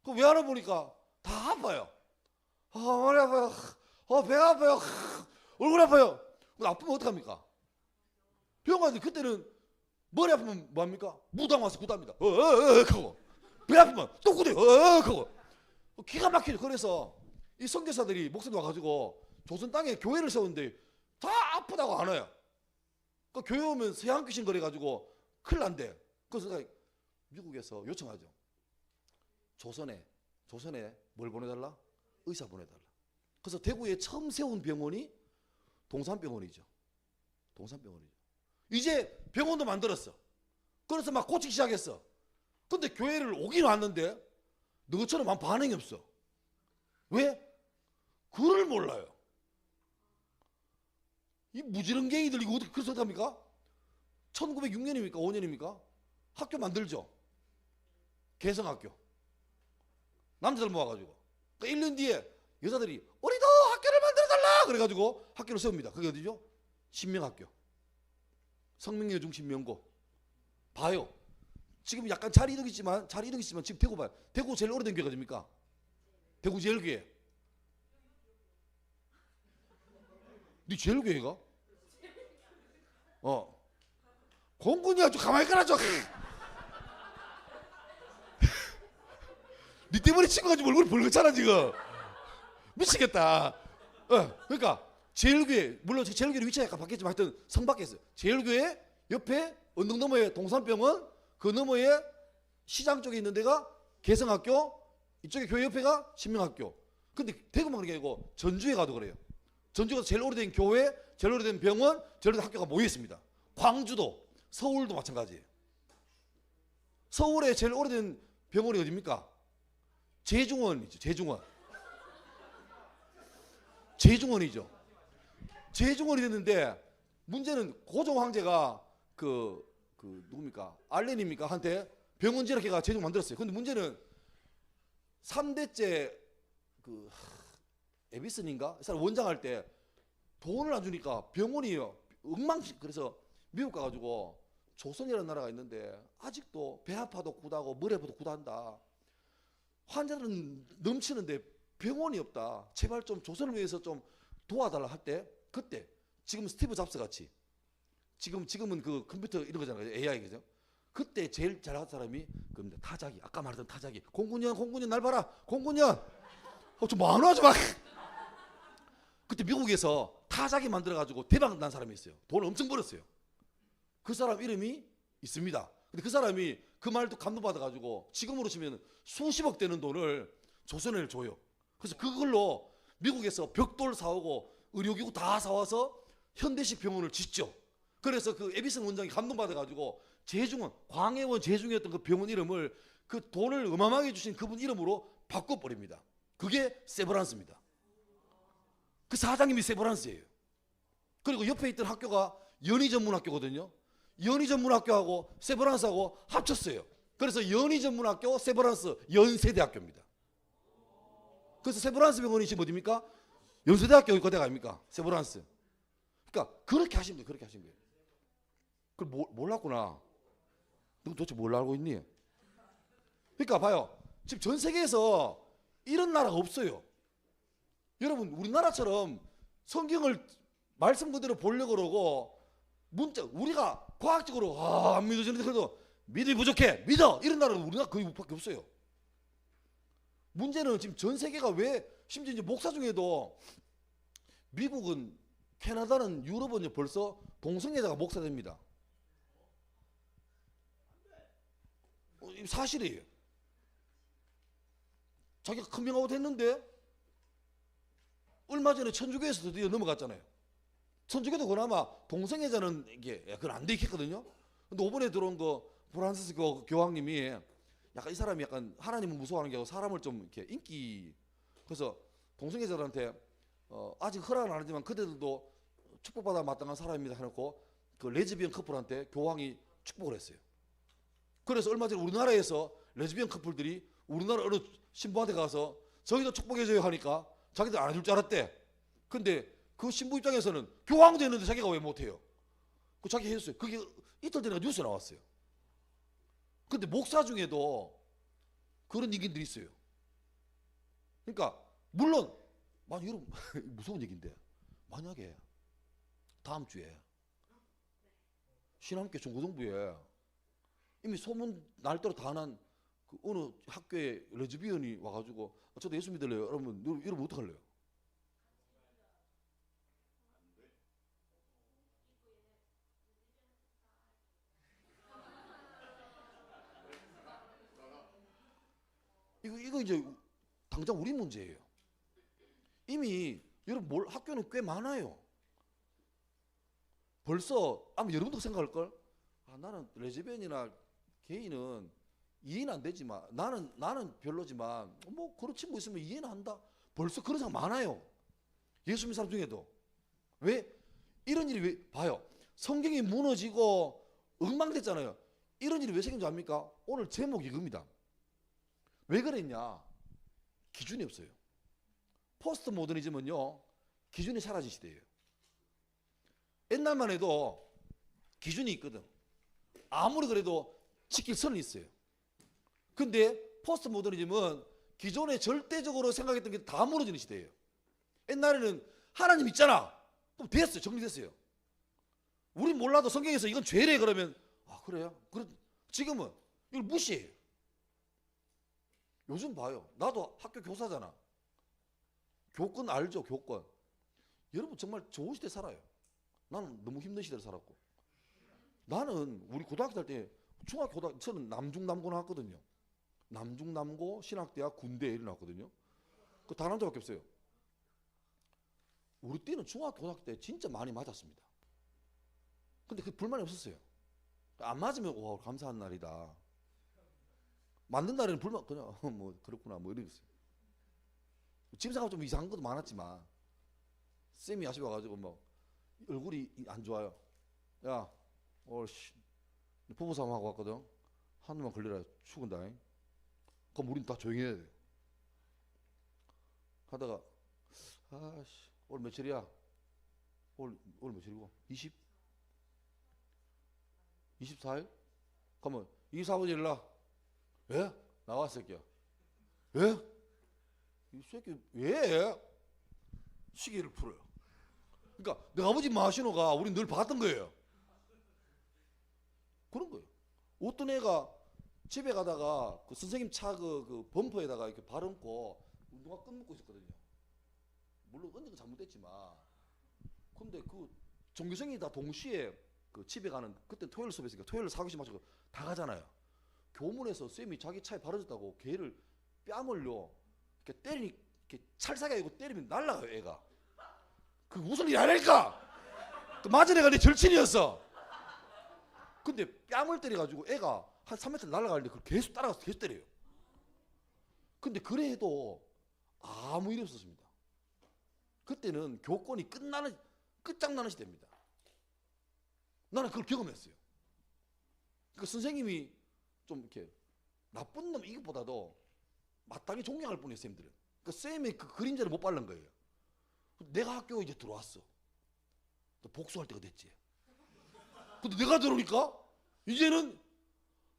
Speaker 1: 그 왜 안 와 보니까 다 아파요. 머리 아파요. 배가 아파요. 얼굴 아파요. 아프면 어떡합니까? 병원 가는데 그때는 머리 아프면 뭐합니까? 무당 와서 구답니다. 하고 배 아프면 또 구대요. 하고 기가 막히죠. 그래서 이 선교사들이 목사님 와가지고 조선 땅에 교회를 세웠는데 다 아프다고 안 와요. 그 교회 오면 세상 귀신 거려가지고 큰일 난대. 그래서 미국에서 요청하죠. 조선에 뭘 보내달라? 의사 보내달라. 그래서 대구에 처음 세운 병원이 동산병원이죠. 이제 병원도 만들었어. 그래서 막 고치기 시작했어. 근데 교회를 오긴 왔는데 너처럼 한 반응이 없어. 왜? 글을 몰라요. 이 무지렁갱이들 이거 어떻게 그래서 합니까? 1906년입니까? 5년입니까? 학교 만들죠. 개성학교. 남자들 모아가지고. 그러니까 1년 뒤에 여자들이 우리도 학교를 만들어달라 그래가지고 학교를 세웁니다. 그게 어디죠? 신명학교. 성명여 중신명고. 봐요. 지금 약간 자리 이동 있지만 지금 대구 봐요. 대구 제일 오래된 교회가 어딥니까? 대구 제일교회. 네 제일교회가? 공군이야 좀 가만히 있거라. 네 때문에 친구가 지금 얼굴이 벌겋잖아 지금. 미치겠다. 그러니까 제일교회, 물론 제일교회 위치가 약간 바뀌었지만 하여튼 성 밖에 있어요. 제일교회 옆에 언덕 너머에 동산병원, 그 너머에 시장 쪽에 있는 데가 개성학교, 이쪽에 교회 옆에가 신명학교. 근데 대구만 그런 게 아니고 전주에 가도 그래요. 전주가 제일 오래된 교회, 제일 오래된 병원, 제일 오래된 학교가 모여 있습니다. 광주도, 서울도 마찬가지예요. 서울에 제일 오래된 병원이 어디입니까? 제중원이죠. 제중원이죠. 제중원이 됐는데 문제는 고종 황제가 그 누굽니까? 알렌입니까? 한테 병원 지락해가 제중 만들었어요. 근데 문제는 3대째 그 에비슨인가? 이 사람 원장 할 때 돈을 안 주니까 병원이 엉망식. 그래서 미국 가가지고 조선이라는 나라가 있는데 아직도 배 아파도 구다고 머리 아파도 구다한다. 환자는 넘치는데 병원이 없다. 제발 좀 조선을 위해서 좀 도와달라 할 때 그때 지금 스티브 잡스 같이 지금은 그 컴퓨터 이런 거잖아요. AI 그죠? 그때 제일 잘한 사람이 그겁니다. 타자기. 아까 말했던 타자기. 공군년 날 봐라. 공군년. 좀 많아지 마. 그때 미국에서 타자기 만들어가지고 대박 난 사람이 있어요. 돈을 엄청 벌었어요. 그 사람 이름이 있습니다. 근데 그 사람이 그 말도 감동받아가지고 지금으로 치면 수십억 되는 돈을 조선에 줘요. 그래서 그걸로 미국에서 벽돌 사오고 의료기구 다 사와서 현대식 병원을 짓죠. 그래서 그 에비슨 원장이 감동받아가지고 제중원, 광해원 제중이었던 그 병원 이름을 그 돈을 어마어마하게 주신 그분 이름으로 바꿔버립니다. 그게 세브란스입니다. 그 사장님이 세브란스예요. 그리고 옆에 있던 학교가 연희전문학교거든요. 연희전문학교하고 세브란스하고 합쳤어요. 그래서 연희전문학교 세브란스 연세대학교입니다. 그래서 세브란스 병원이 지금 어디입니까? 연세대학교 거대가 아닙니까? 세브란스. 그러니까 그렇게 하신 거예요. 그렇게 하신 거예요. 그걸 몰랐구나. 너 도대체 뭘 알고 있니? 그러니까 봐요. 지금 전 세계에서 이런 나라가 없어요. 여러분 우리나라처럼 성경을 말씀 그대로 보려고 그러고 문자 우리가 과학적으로 안 믿어지는데 그래도 믿음이 부족해 믿어 이런 나라는 우리나라 거의 밖에 없어요. 문제는 지금 전 세계가 왜 심지어 이제 목사 중에도 미국은 캐나다는 유럽은 벌써 동성애자가 목사 됩니다. 사실이에요. 자기가 큰명하고 됐는데 얼마 전에 천주교에서 드디어 넘어갔잖아요. 천주교도 그나마 동성애자는 이게 그건 안 돼 있겠거든요. 근데 이번에 들어온 거 프란시스 교황님이 약간 이 사람이 약간 하나님을 무서워하는 게 아니고 사람을 좀 이렇게 인기 그래서 동성애자들한테 아직 허락은 안 하지만 그들도 축복받아 마땅한 사람입니다 해놓고 그 레즈비언 커플한테 교황이 축복을 했어요. 그래서 얼마 전에 우리나라에서 레즈비언 커플들이 우리나라 어느 신부한테 가서 저희도 축복해줘요 하니까 자기들 안 해줄 줄 알았대. 근데 그 신부 입장에서는 교황도 했는데 자기가 왜 못해요? 그 자기 했어요. 그게 이틀 전에 뉴스에 나왔어요. 근데 목사 중에도 그런 얘기들이 있어요. 그러니까 물론 여러분 무서운 얘기인데 만약에 다음 주에 신한교회 중고등부에 이미 소문 날 대로 다 난 그 어느 학교에 레즈비언이 와가지고 저도 예수 믿을래요. 여러분 어떡할래요? 이거 이제 당장 우리 문제예요. 이미 여러분 학교는 꽤 많아요. 벌써 아마 여러분도 생각할 걸. 나는 레즈비언이나 게이는 이해는 안 되지만 나는 별로지만 뭐 그런 친구 있으면 이해는 한다. 벌써 그런 사람 많아요. 예수 믿는 사람 중에도. 왜 이런 일이 왜 봐요. 성경이 무너지고 엉망됐잖아요. 이런 일이 왜 생긴 줄 압니까? 오늘 제목이 이겁니다. 왜 그랬냐? 기준이 없어요. 포스트 모더니즘은요 기준이 사라진 시대예요. 옛날만 해도 기준이 있거든. 아무리 그래도 지킬 선이 있어요. 근데 포스트 모더니즘은 기존에 절대적으로 생각했던 게 다 무너지는 시대예요. 옛날에는 하나님 있잖아. 그럼 됐어요. 정리됐어요. 우린 몰라도 성경에서 이건 죄래 그러면 그래요? 지금은 이걸 무시해요. 요즘 봐요. 나도 학교 교사잖아. 교권 알죠? 교권. 여러분 정말 좋은 시대 살아요. 나는 너무 힘든 시대를 살았고. 나는 우리 고등학교 살 때 중학교 고등학교 저는 남중남고 나왔거든요. 남중남고 신학대학 군대 이렇게 나왔거든요. 그 다 남자밖에 없어요. 우리 때는 중학교 고등학교 때 진짜 많이 맞았습니다. 근데 그 불만이 없었어요. 안 맞으면 와 감사한 날이다. 맞는 날에는 불만 그냥 뭐 그렇구나 뭐 이랬어요. 집사가 좀 이상한 것도 많았지만 쌤이 아시 와가지고 뭐 얼굴이 안 좋아요. 야, 어씨 부부 싸움 하고 왔거든. 한우만 걸려라 죽은다. 그럼 우린 다 조용히 해야 돼. 하다가 아씨 오늘 며칠이야? 오늘 며칠이고? 20? 24일? 그러면 24번 일라. 왜? 나와 새끼야. 왜? 이 새끼 왜? 시계를 풀어요. 그러니까 내 아버지 마시노가 우리 늘 봤던 거예요. 그런 거예요. 어떤 애가 집에 가다가 그 선생님 차 그 범퍼에다가 이렇게 발 얹고 누가 끈 묶고 있었거든요. 물론 얹은 건 잘못됐지만, 근데 그 종교생이 다 동시에 그 집에 가는 그때 토요일 수업이었으니까 토요일 사교시 맞춰서 다 가잖아요. 교문에서 쌤이 자기 차에 발 얹었다고 걔를 뺨을요 이렇게 때리니 이렇게 찰싹이 아니고 때리면 날라가요 애가. 그 무슨 일이 아닐까? 그 맞은 애가 내 절친이었어. 근데 뺨을 때려가지고 애가 한 3m 날아가는데 그걸 계속 따라가서 계속 때려요. 근데 그래도 아무 일이 없었습니다. 그때는 교권이 끝장나는 시대입니다. 나는 그걸 경험했어요. 그 선생님이 좀 이렇게 나쁜 놈 이것보다도 마땅히 존경할 뿐이에요, 쌤들은. 그 쌤의 그 그림자를 못 바른 거예요. 내가 학교에 이제 들어왔어. 복수할 때가 됐지. 근데 내가 들어오니까 이제는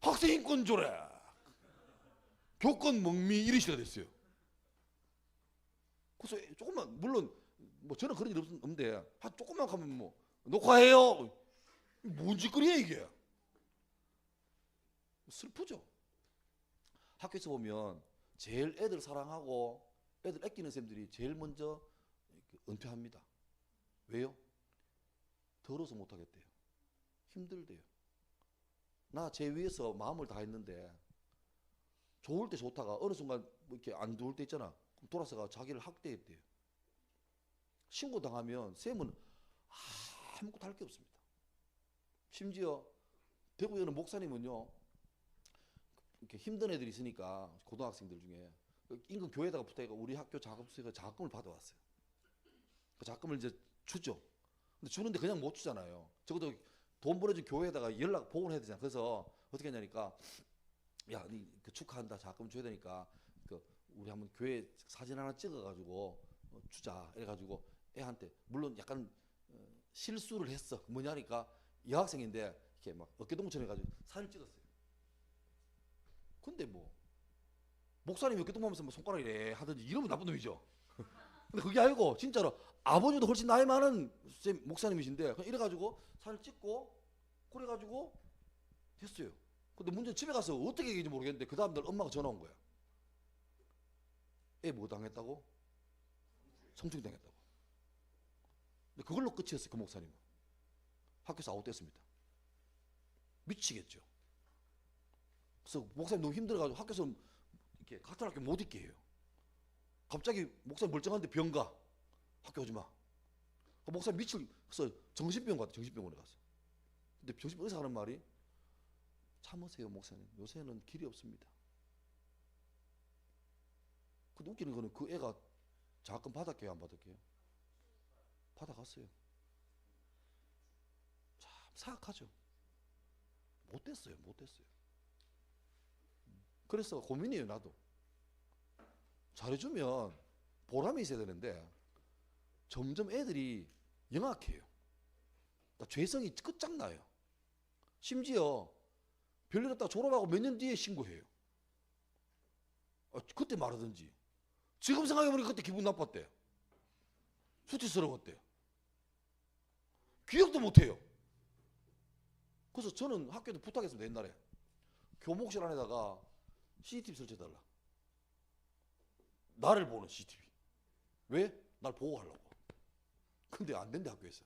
Speaker 1: 학생인권 조례, 교권 먹미 이런 시대가 됐어요. 그래서 조금만 물론 뭐 저는 그런 일 없는데 한 조금만 가면 뭐 녹화해요. 뭔 짓거리야 이게. 슬프죠. 학교에서 보면 제일 애들 사랑하고 애들 아끼는 쌤들이 제일 먼저 은퇴합니다. 왜요? 더러워서 못하겠대요. 힘들대요. 나 제 위에서 마음을 다했는데 좋을 때 좋다가 어느 순간 뭐 이렇게 안 좋을 때 있잖아. 그럼 돌아서가 자기를 학대했대요. 신고 당하면 쌤은 아무것도 할 게 없습니다. 심지어 대구에 있는 목사님은요, 이렇게 힘든 애들이 있으니까 고등학생들 중에 인근 교회에다가 부탁해가 우리 학교 작업수가 자금을 받아왔어요. 그 자금을 이제 주죠. 근데 주는데 그냥 못 주잖아요. 적어도 돈 보내준 교회에다가 연락 보고해야 되잖아. 그래서 어떻게 했냐니까, 야, 니 그 축하한다. 자금 줘야 되니까 그 우리 한번 교회 사진 하나 찍어가지고 주자. 이래가지고 애한테 물론 약간 실수를 했어. 뭐냐니까 여학생인데 이렇게 막 어깨동무처럼 해가지고 사진 찍었어요. 근데 뭐 목사님이 어깨동무하면서 뭐 손가락 이래 하든지 이러면 나쁜 놈이죠. 근데 그게 아니고 진짜로 아버지도 훨씬 나이 많은 목사님이신데 그냥 이래가지고 사진 찍고 그래가지고 됐어요. 근데 문제는 집에 가서 어떻게 얘기인지 모르겠는데 그 다음날 엄마가 전화 온 거야. 애 뭐 당했다고? 성추행 당했다고. 근데 그걸로 끝이었어요. 그 목사님은. 학교에서 아웃됐습니다. 미치겠죠. 그래서 목사님 너무 힘들어가지고 학교에서 이렇게 같은 학교 못 있게 해요. 갑자기 목사님 멀쩡한데 병 가. 학교 오지 마. 목사님 그래서 정신병원 갔다. 정신병원에 갔어. 근데 정신병원 의사 하는 말이 참으세요 목사님. 요새는 길이 없습니다. 근데 웃기는 거는 그 애가 자금 받았게요 안 받았게요? 받아갔어요. 참 사악하죠. 못됐어요. 그래서 고민이에요 나도. 잘해주면 보람이 있어야 되는데 점점 애들이 영악해요. 그러니까 죄성이 끝장나요. 심지어 별일 없다가 졸업하고 몇 년 뒤에 신고해요. 그때 말하든지. 지금 생각해보니까 그때 기분 나빴대. 수치스러웠대. 기억도 못해요. 그래서 저는 학교에도 부탁했습니다. 옛날에 교목실 안에다가 CCTV 설치해달라. 나를 보는 CCTV. 왜? 날 보호하려고. 근데 안 된대 학교에서.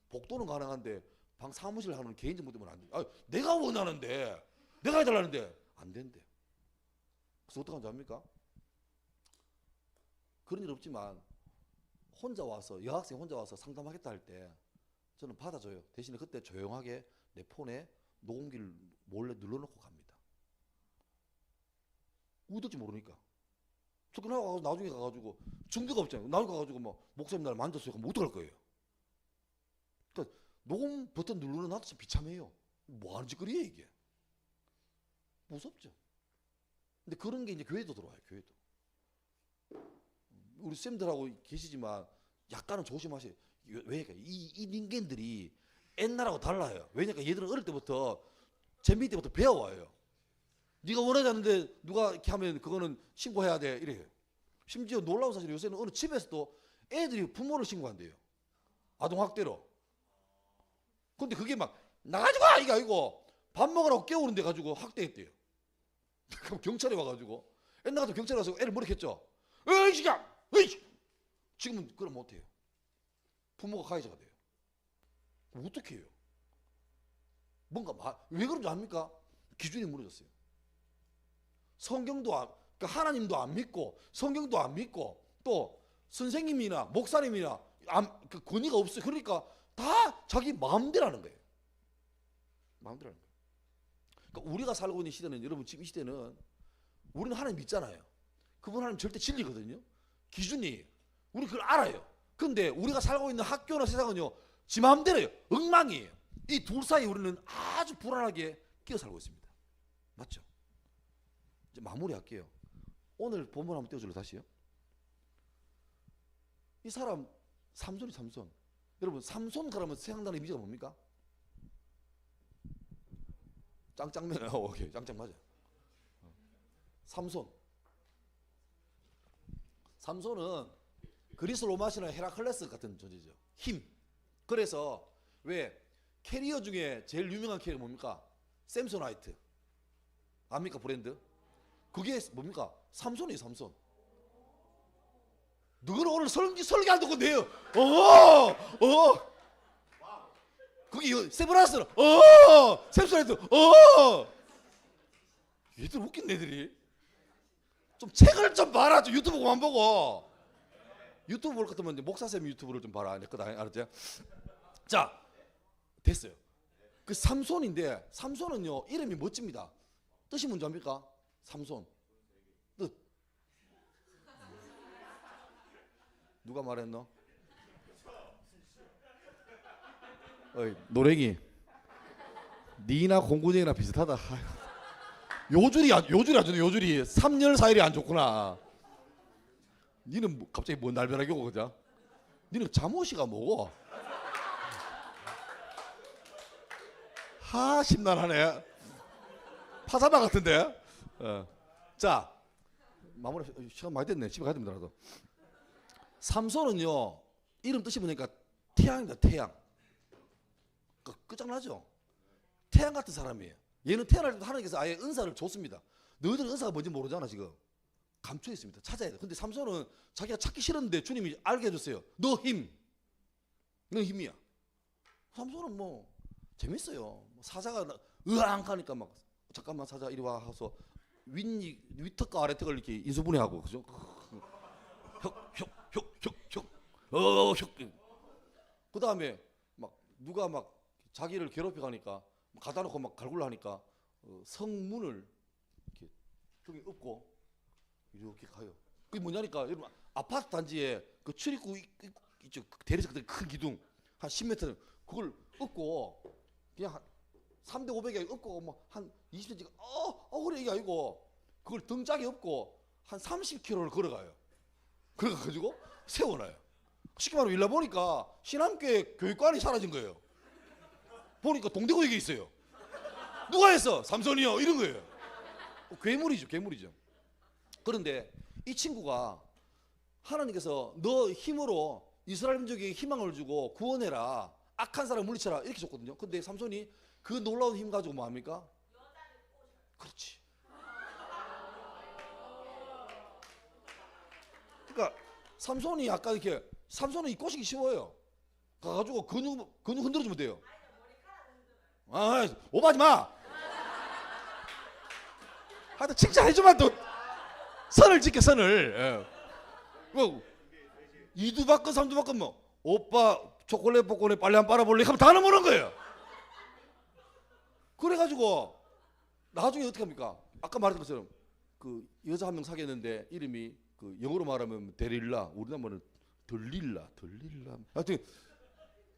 Speaker 1: 복도는 가능한데 방 사무실 하는 개인 정보 때문에 안 돼. 아, 내가 원하는데 내가 해달라는데 안 된대. 그래서 어떡하는지 압니까? 그런 일 없지만 혼자 와서 여학생 혼자 와서 상담하겠다 할 때 저는 받아줘요. 대신에 그때 조용하게 내 폰에 녹음기를 몰래 눌러놓고 갑니다. 어떨지 모르니까. 접근하고 나중에 가가지고 중계가 없잖아요. 나중에 가가지고 뭐 목사님 날 만졌어요. 그럼 어떡할 거예요? 그러니까 녹음 버튼 누르는 나도 참 비참해요. 뭐 하는 짓거리예요 이게? 무섭죠. 근데 그런 게 이제 교회도 들어와요. 교회도. 우리 쌤들하고 계시지만 약간은 조심하세요. 왜냐니까 이 인간들이 옛날하고 달라요. 왜냐니까 얘들은 어릴 때부터 재미 때부터 배워와요. 네가 원하지 않는데 누가 이렇게 하면 그거는 신고해야 돼 이래요. 심지어 놀라운 사실은 요새는 어느 집에서도 애들이 부모를 신고한대요. 아동학대로. 근데 그게 막 나가지고 이게 아니고 밥 먹으라고 깨우는데 가지고 학대했대요. 그럼 경찰이 와가지고 옛날 같은 경찰이 와서 애를 머리켰죠. 에이 지금 에이 지금은 그럼 못해요. 부모가 가해자가 돼요. 어떻게 해요? 뭔가 왜 그런지 압니까? 기준이 무너졌어요. 성경도 그러니까 하나님도 안 믿고 성경도 안 믿고 또 선생님이나 목사님이나 그 권위가 없어요. 그러니까 다 자기 마음대로 하는 거예요. 마음대로 하는 거예요. 그러니까 우리가 살고 있는 시대는 여러분 지금 이 시대는 우리는 하나님 믿잖아요. 그분 하나님 절대 진리거든요. 기준이 우리 그걸 알아요. 근데 우리가 살고 있는 학교나 세상은요 지 마음대로예요. 엉망이에요. 이 둘 사이 우리는 아주 불안하게 끼어 살고 있습니다. 맞죠? 이제 마무리할게요. 오늘 본문 한번 띄워줄래 다시요. 이 사람 삼손이 삼손. 여러분 삼손 그러면 생각나는 이미지가 뭡니까? 짱짱맨. 오케이 짱짱 맞아. 삼손. 삼손은 그리스 로마 신화 헤라클레스 같은 존재죠. 힘. 그래서 왜 캐리어 중에 제일 유명한 캐리어 뭡니까? 샘소나이트. 압니까 브랜드? 그게 뭡니까? 삼손이에요 삼손. 너는 오늘 설계 안 듣고 내요. 그게 세브라스는 샘소나이트. 얘들 웃긴 애들이. 좀 책을 좀 봐라. 좀 유튜브 그만 보고. 유튜브 볼 것 같으면 목사쌤 유튜브를 좀 봐라. 내 거 알았지? 자 됐어요. 그 삼손인데 삼손은요 이름이 멋집니다. 뜻이 뭔지 압니까? 삼손 뜻 누가 말했노? 어이 노랭이 니나 공군이나 비슷하다. 요줄이 아주 요줄이 3년 4일이 안 좋구나. 니는 뭐 갑자기 뭔 날벼락이 오고 그자? 니는 잠옷이가 뭐고? 하 심란하네. 파사마 같은데. 자 마무리 시간 많이 됐네. 집에 가야 됩니다. 나도. 삼손은요 이름 뜻이 뭐냐니까 태양입니다. 태양. 끝장나죠. 태양 같은 사람이에요. 얘는 태어날 때 하나님께서 아예 은사를 줬습니다. 너희들은 은사가 뭔지 모르잖아 지금. 감춰 있습니다. 찾아야 돼. 근데 삼손은 자기가 찾기 싫었는데 주님이 알게 해줬어요. 너 힘. 너 힘이야. 삼손은 뭐 재밌어요. 사자가 으앙하니까 막 잠깐만 사자 이리 와 하서 위턱과 아래턱을 이렇게 인수분해하고 그죠? 혁. 그 다음에 막 누가 막 자기를 괴롭혀 가니까 가다 놓고 막 갈굴러 하니까 성문을 이렇게 등에 엎고 이렇게 가요. 그게 뭐냐니까 여러분 아파트 단지에 그 출입구 이쪽 대리석 큰 기둥 한 10m 그걸 엎고 그냥 한 300, 500에 엎고 뭐 한 20cm 그래 이게 아니고 그걸 등짝에 엎고 한 30km를 걸어가요. 그래가지고 세워놔요. 쉽게 말하면 일나 보니까 신암교회 교육관이 사라진 거예요. 보니까 동대구역에 있어요. 누가 했어? 삼손이요. 이런 거예요. 괴물이죠. 그런데 이 친구가 하나님께서 너 힘으로 이스라엘 민족에게 희망을 주고 구원해라. 악한 사람 물리쳐라. 이렇게 줬거든요. 근데 삼손이 그 놀라운 힘 가지고 뭐 합니까? 그렇지. 그러니까 삼손이 약간 이렇게 삼손은 이 꼬시기 쉬워요. 가가지고 근육 흔들어주면 돼요. 아, 오버하지 마. 하여튼 칭찬해주면 또 선을 지켜 선을. 예. 뭐 이두 바꿔 삼두 바꿔 뭐 오빠 초콜릿 복권에 빨리 한 빨아볼래 하면 다 넘어오는 거예요. 그래가지고 나중에 어떻게 합니까? 아까 말했던 것처럼 그 여자 한 명 사귀었는데 이름이 그 영어로 말하면 데릴라, 우리나라 말은 들릴라. 하여튼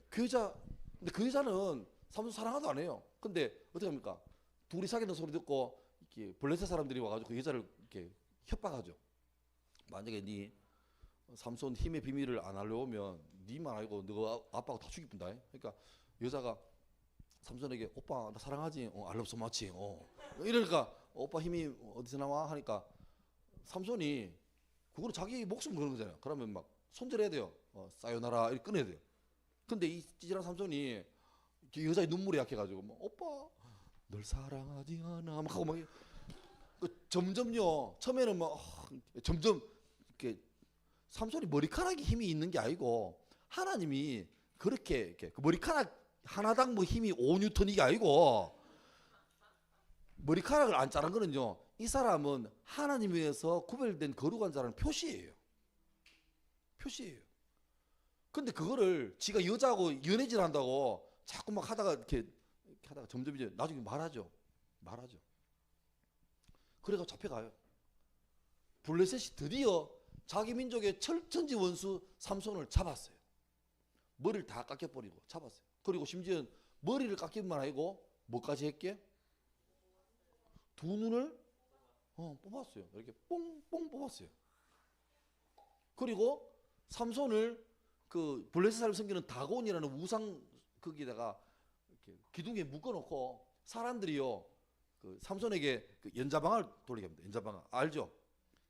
Speaker 1: 그 여자, 근데 그 여자는 삼손 사랑하도 안 해요. 근데 어떻게 합니까? 둘이 사귀는 소리 듣고 이렇게 블레셋 사람들이 와가지고 그 여자를 이렇게 협박하죠. 만약에 네 삼손 힘의 비밀을 안 알려오면 니만 알고 너 아빠가 다 죽이뿐다. 그러니까 여자가 삼손에게 오빠 나 사랑하지? I love so much. 이러니까 오빠 힘이 어디서 나와? 하니까 삼손이 그거는 자기 목숨 거는 거잖아요. 그러면 막 손절해야 돼요. 사요나라 이렇게 끊어야 돼요. 근데 이 찌질한 삼손이 여자의 눈물이 약해가지고 막, 오빠 널 사랑하지 않아 막 하고 막 점점요 처음에는 막 점점 이렇게 삼손이 머리카락에 힘이 있는 게 아니고 하나님이 그렇게 그 머리카락 하나당 뭐 힘이 5뉴턴 이게 아니고 머리카락을 안 자른 거는요 이 사람은 하나님에 의해서 구별된 거룩한 자라는 표시예요. 근데 그거를 지가 여자하고 연애질 한다고 자꾸 막 하다가 이렇게 하다가 점점 이제 나중에 말하죠. 그래서 잡혀가요. 블레셋이 드디어 자기 민족의 철천지 원수 삼손을 잡았어요. 머리를 다 깎여버리고 잡았어요. 그리고 심지어 머리를 깎기만 아니고 뭐까지 했게? 두 눈을 뽑았어요. 이렇게 뽕뽕 뽑았어요. 그리고 삼손을 그 블레셋을 섬기는 다곤이라는 우상 거기다가 이렇게 기둥에 묶어놓고 사람들이요 그 삼손에게 그 연자방을 돌리게 합니다. 연자방 알죠?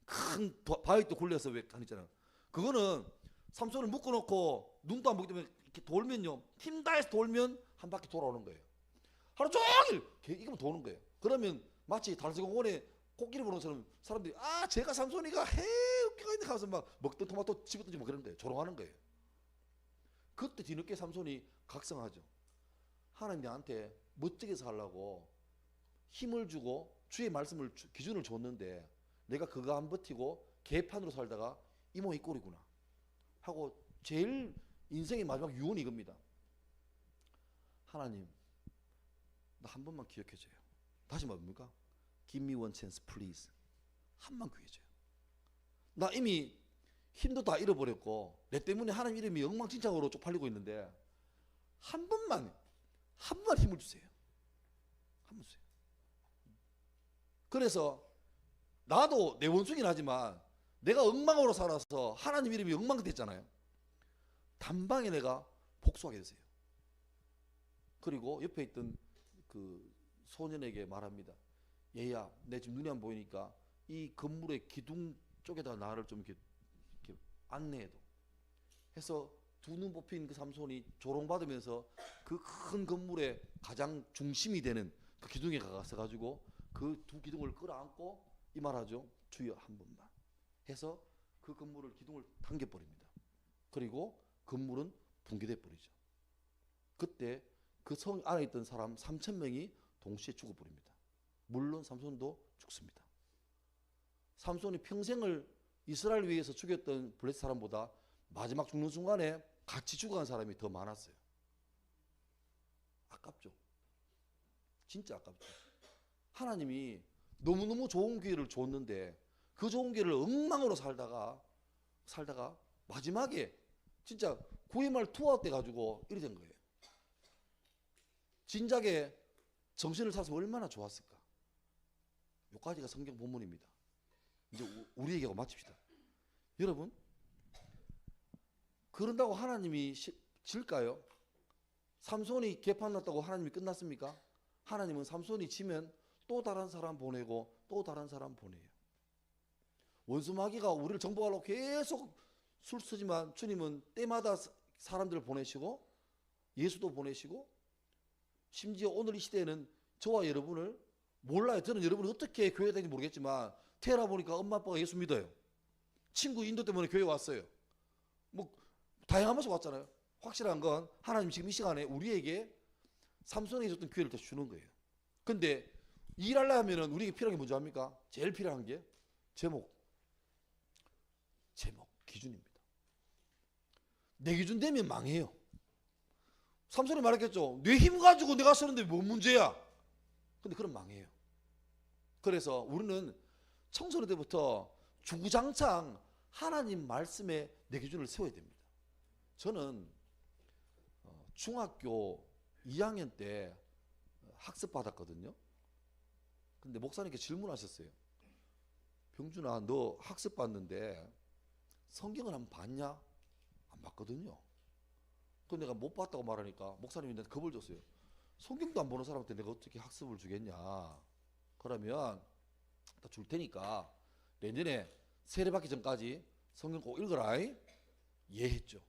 Speaker 1: 큰 바위도 굴려서 왜 하잖아요. 그거는 삼손을 묶어놓고 눈도 안 보기 때문에 이렇게 돌면요 힘 다해서 돌면 한 바퀴 돌아오는 거예요. 하루 종일 이거만 도는 거예요. 그러면 마치 달서공원에 코끼리 보는 것처럼 사람들이 아 제가 삼손이가 웃기가 있네 하면서 막 먹던 토마토 집었든지 뭐 그런 거예요. 조롱하는 거예요. 그때 뒤늦게 삼손이 각성하죠. 하나님 나한테 멋지게 살라고 힘을 주고 주의 말씀을 기준을 줬는데 내가 그거 안 버티고 개판으로 살다가 이 몸이 꼴이구나 하고 제일 인생의 마지막 유언이 이겁니다. 하나님 나 한 번만 기억해줘요. 다시 뭡니까? Give me one chance please. 한 번 구해줘요. 나 이미 힘도 다 잃어버렸고 내 때문에 하나님 이름이 엉망진창으로 쪽팔리고 있는데 한 번만 힘을 주세요. 한 번 주세요. 그래서 나도 내 원숭이는 하지만 내가 엉망으로 살아서 하나님 이름이 엉망됐잖아요. 단방에 내가 복수하게 되세요. 그리고 옆에 있던 그 소년에게 말합니다. 얘야 내 지금 눈이 안 보이니까 이 건물의 기둥 쪽에다가 나를 좀 이렇게 안내해도 해서 두 눈 뽑힌 그 삼손이 조롱받으면서 그 큰 건물의 가장 중심이 되는 그 기둥에 가서 가지고 그 두 기둥을 끌어안고 이 말하죠. 주여 한 번만 해서 그 건물을 기둥을 당겨버립니다. 그리고 건물은 붕괴돼 버리죠. 그때 그 성 안에 있던 사람 3,000명이 동시에 죽어버립니다. 물론 삼손도 죽습니다. 삼손이 평생을 이스라엘 위해서 죽였던 블레셋 사람보다 마지막 죽는 순간에 같이 죽어간 사람이 더 많았어요. 아깝죠. 진짜 아깝죠. 하나님이 너무너무 좋은 기회를 줬는데 그 좋은 기회를 엉망으로 살다가 마지막에 진짜 9회말 투아웃 돼가지고 이래 된 거예요. 진작에 정신을 차렸으면 얼마나 좋았을까. 여기까지가 성경 본문입니다. 이제 우리 얘기하고 마칩시다. 여러분 그런다고 하나님이 질까요? 삼손이 개판 났다고 하나님이 끝났습니까? 하나님은 삼손이 지면 또 다른 사람 보내고 또 다른 사람 보내요. 원수 마귀가 우리를 정복하려고 계속 술쓰지만 주님은 때마다 사람들을 보내시고 예수도 보내시고 심지어 오늘 이 시대에는 저와 여러분을 몰라요. 저는 여러분이 어떻게 교회 다니는지 모르겠지만 태어나 보니까 엄마 아빠가 예수 믿어요. 친구 인도 때문에 교회 왔어요. 뭐 다양하면서 왔잖아요. 확실한 건 하나님 지금 이 시간에 우리에게 삼손에게 줬던 기회를 더 주는 거예요. 근데 일하려면은 우리에게 필요한 게 뭔지 압니까? 제일 필요한 게 제목, 기준입니다. 내 기준 되면 망해요. 삼손이 말했겠죠. 내 힘 가지고 내가 쓰는데 뭔 문제야? 근데 그럼 망해요. 그래서 우리는 청소년 때부터 주구장창 하나님 말씀에 내 기준을 세워야 됩니다. 저는 중학교 2학년 때 학습 받았거든요. 근데 목사님께 질문하셨어요. 병준아, 너 학습 받는데 성경을 한번 봤냐? 안 봤거든요. 근데 내가 못 봤다고 말하니까 목사님이 나한테 겁을 줬어요. 성경도 안 보는 사람한테 내가 어떻게 학습을 주겠냐? 그러면 다 줄 테니까 내년에 세례 받기 전까지 성경 꼭 읽어라. 예 했죠.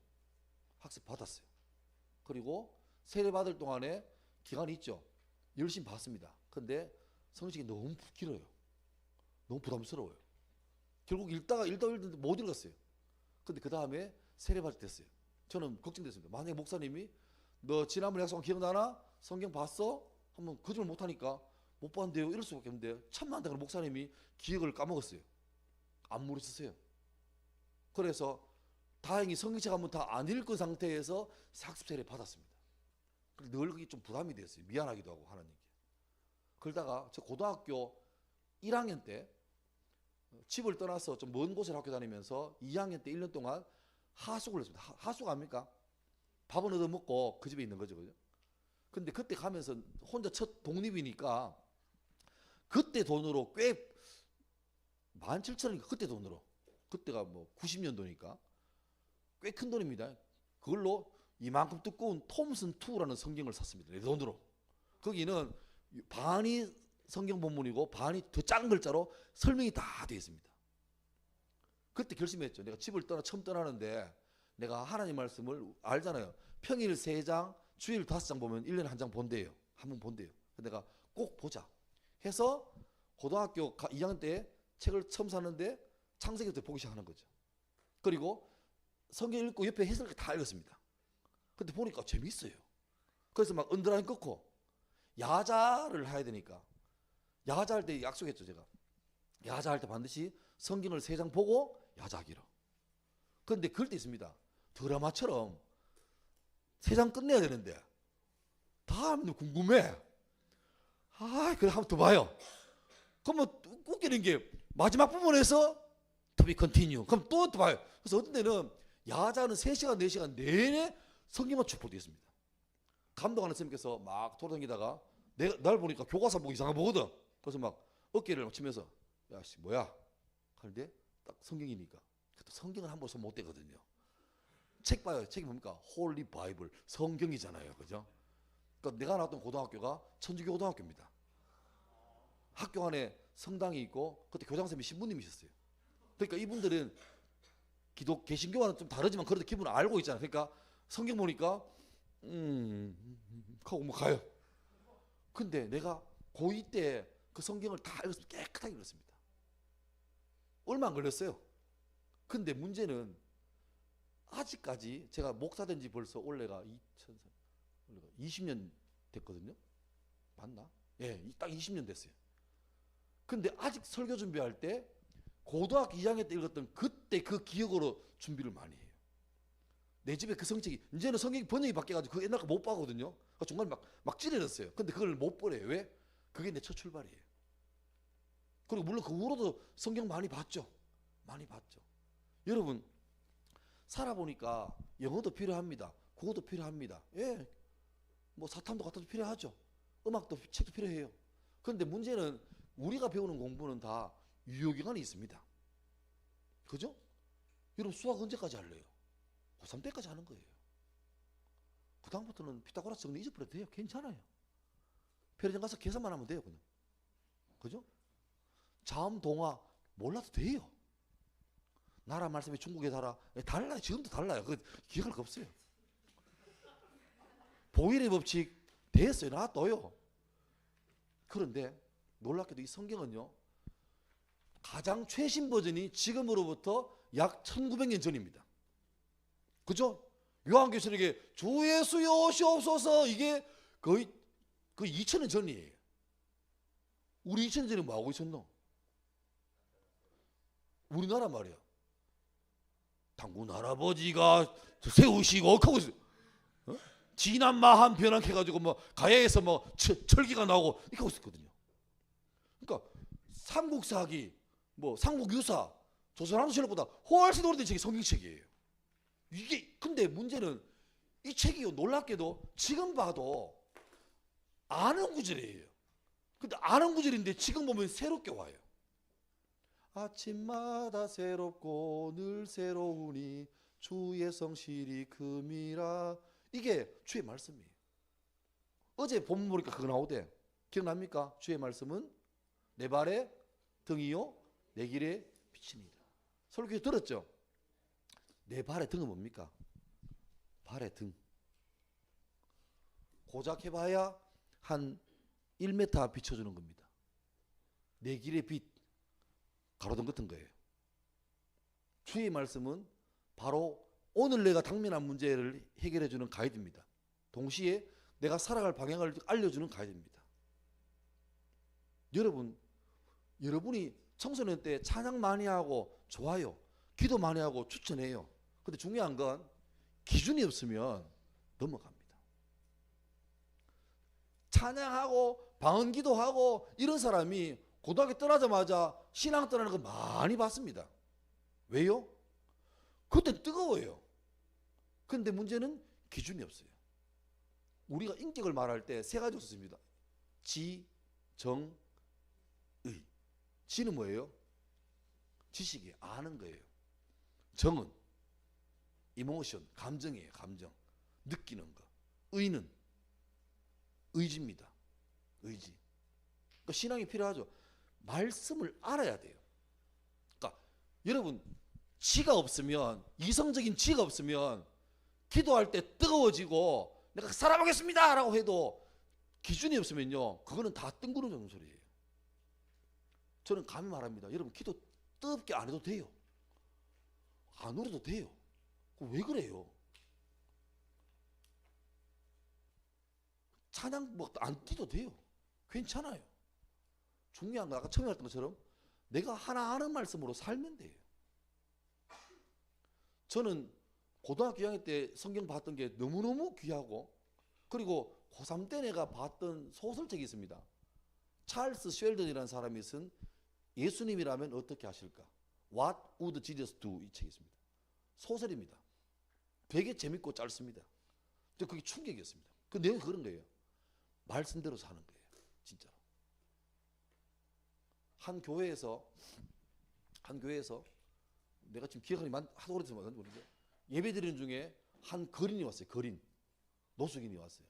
Speaker 1: 학습 받았어요. 그리고 세례 받을 동안에 기간이 있죠. 열심히 봤습니다. 근데 성경이 너무 길어요. 너무 부담스러워요. 결국 읽다가 읽는데 못 읽었어요. 근데 그 다음에 세례 받을 때 됐어요. 저는 걱정됐습니다. 만약에 목사님이 너 지난번에 약속한 기억나나? 성경 봤어? 한번 거짓말 못하니까 못 봤는데요. 이럴 수밖에 없는데 참난다. 그럼 목사님이 기억을 까먹었어요. 안 물으셨어요. 그래서 다행히 성경책 한번 다 안 읽은 상태에서 학습 세례 받았습니다. 늘 그게 좀 부담이 됐어요. 미안하기도 하고 하나님께. 그러다가 저 고등학교 1학년 때 집을 떠나서 좀 먼 곳에 학교 다니면서 2학년 때 1년 동안 하숙을 했습니다. 하숙 압니까? 밥은 얻어 먹고 그 집에 있는 거죠. 그죠? 근데 그때 가면서 혼자 첫 독립이니까 그때 돈으로 꽤 17,000원인가 그때 돈으로 그때가 뭐 90년도니까 꽤 큰 돈입니다. 그걸로 이만큼 두꺼운 톰슨 2라는 성경을 샀습니다. 내 돈으로. 거기는 반이 성경 본문이고 반이 더 작은 글자로 설명이 다 되어 있습니다. 그때 결심했죠. 내가 집을 처음 떠나는데 내가 하나님 말씀을 알잖아요. 평일 3장, 주일 5장 보면 1년에 1장 본대요. 한 번 본대요. 내가 꼭 보자 해서 고등학교 2학년 때 책을 처음 샀는데 창세기부터 보기 시작하는 거죠. 그리고 성경 읽고 옆에 해설을 다 읽었습니다. 근데 보니까 재미있어요. 그래서 막 언더라인 끊고 야자를 해야 되니까 야자할 때 약속했죠. 제가 야자할 때 반드시 성경을 3장 보고 야자하기로. 그런데 그럴 때 있습니다. 드라마처럼 3장 끝내야 되는데 다음도 궁금해. 그래 한번 더 봐요. 그러면 웃기는 게 마지막 부분에서 to be continue. 그럼 또 봐요. 그래서 어떤 때는 야자는 3시간 4시간 내내 성경만 쭉 보고 있습니다. 감독하는 선생님께서 막 돌아다니다가 날 보니까 교과서 보고 이상하게 보거든. 그래서 막 어깨를 치면서 야씨 뭐야 하는데 딱 성경이니까 성경을 한 번 손 못 대거든요. 책 봐요. 책이 뭡니까? 홀리 바이블 성경이잖아요. 그죠? 그러니까 내가 나왔던 고등학교가 천주교 고등학교입니다. 학교 안에 성당이 있고 그때 교장선생님이 신부님이셨어요. 그러니까 이분들은 개신교와는 좀 다르지만 그래도 기분을 알고 있잖아요. 그러니까 성경 보니까 하고 뭐 가요. 근데 내가 고2 때 그 성경을 다 읽었습니다. 깨끗하게 읽었습니다. 얼마 안 걸렸어요. 근데 문제는 아직까지 제가 목사 된 지 벌써 올해가 20년 됐거든요. 맞나? 예, 딱 20년 됐어요. 근데 아직 설교 준비할 때 고등학교 2학년 때 읽었던 그때 그 기억으로 준비를 많이 해요. 내 집에 그 성책이 이제는 성경이 번역이 바뀌어가지고 그 옛날 거 못 봐거든요. 그러니까 중간에 막 찌르렸어요. 근데 그걸 못 버려요. 왜? 그게 내 첫 출발이에요. 그리고 물론 그 후로도 성경 많이 봤죠. 많이 봤죠. 여러분 살아보니까 영어도 필요합니다. 국어도 필요합니다. 예, 뭐 사탐도 갖다도 필요하죠. 음악도 책도 필요해요. 그런데 문제는 우리가 배우는 공부는 다 유효기간이 있습니다. 그죠? 여러분 수학 언제까지 할래요? 고3 때까지 하는 거예요. 그 다음부터는 피타고라스 정리 잊어버려도 돼요. 괜찮아요. 편의점 가서 계산만 하면 돼요. 그냥. 그죠? 자음, 동화 몰라도 돼요. 나라 말씀이 중국에 달라요. 지금도 달라요. 그 기억할 거 없어요. 보일의 법칙 됐어요. 놔둬요. 그런데 놀랍게도 이 성경은요. 가장 최신 버전이 지금으로부터 약 1900년 전입니다. 그죠? 요한계시록에 주 예수여 오시옵소서, 이게 거의 2000년 전이에요. 우리 2000년 전에 뭐 하고 있었노? 우리나라 말이야. 당군 할아버지가 세우시고 하고 있어요. 어? 진한마한 변환해가지고 뭐 가야에서 뭐 철기가 나오고 이렇게 하고 있었거든요. 그러니까 삼국사기, 뭐 삼국유사, 조선왕조실록보다 훨씬 오래된 책이 성경책이에요. 이게 근데 문제는 이 책이 놀랍게도 지금 봐도 아는 구절이에요. 근데 아는 구절인데 지금 보면 새롭게 와요. 아침마다 새롭고 늘 새로우니 주의 성실이 금이라. 이게 주의 말씀이에요. 어제 본문 보니까 그거 나오대. 기억납니까? 주의 말씀은 내 발의 등이요 내 길의 빛이니라. 설교 들었죠? 내 발의 등은 뭡니까? 발의 등. 고작 해봐야 한 1m 비춰주는 겁니다. 내 길의 빛, 가로등 같은 거예요. 주의 말씀은 바로 오늘 내가 당면한 문제를 해결해주는 가이드입니다. 동시에 내가 살아갈 방향을 알려주는 가이드입니다. 여러분이 청소년 때 찬양 많이 하고 좋아요, 기도 많이 하고 추천해요. 근데 중요한 건 기준이 없으면 넘어갑니다. 찬양하고 방언기도하고 이런 사람이 고등학교 떠나자마자 신앙 떠나는 거 많이 봤습니다. 왜요? 그때 뜨거워요. 근데 문제는 기준이 없어요. 우리가 인격을 말할 때 세 가지 썼습니다. 지, 정, 의. 지는 뭐예요? 지식이에요. 아는 거예요. 정은 이모션, 감정이에요. 감정. 느끼는 거. 의는 의지입니다. 의지. 그러니까 신앙이 필요하죠. 말씀을 알아야 돼요. 그러니까 여러분, 지가 없으면, 이성적인 지가 없으면 기도할 때 뜨거워지고 내가 살아보겠습니다 라고 해도 기준이 없으면요, 그거는 다 뜬구름 소리예요. 저는 감히 말합니다. 여러분, 기도 뜨겁게 안 해도 돼요. 안 울어도 돼요. 왜 그래요? 찬양 뭐 안 뛰도 돼요. 괜찮아요. 중요한 건 아까 처음에 했던 것처럼 내가 하나 아는 말씀으로 살면 돼요. 저는 고등학교 2학년 때 성경 봤던 게 너무너무 귀하고, 그리고 고3 때 내가 봤던 소설책이 있습니다. 찰스 쉘던이라는 사람이 쓴 예수님이라면 어떻게 하실까? What would Jesus do? 이 책이 있습니다. 소설입니다. 되게 재밌고 짧습니다. 그게 충격이었습니다. 그 내용이 그런 거예요. 말씀대로 사는 거예요. 진짜로. 한 교회에서 내가 지금 기억하니 하도 오래돼서 모르는데 예배드리는 중에 한 거린이 왔어요. 거린. 노숙인이 왔어요.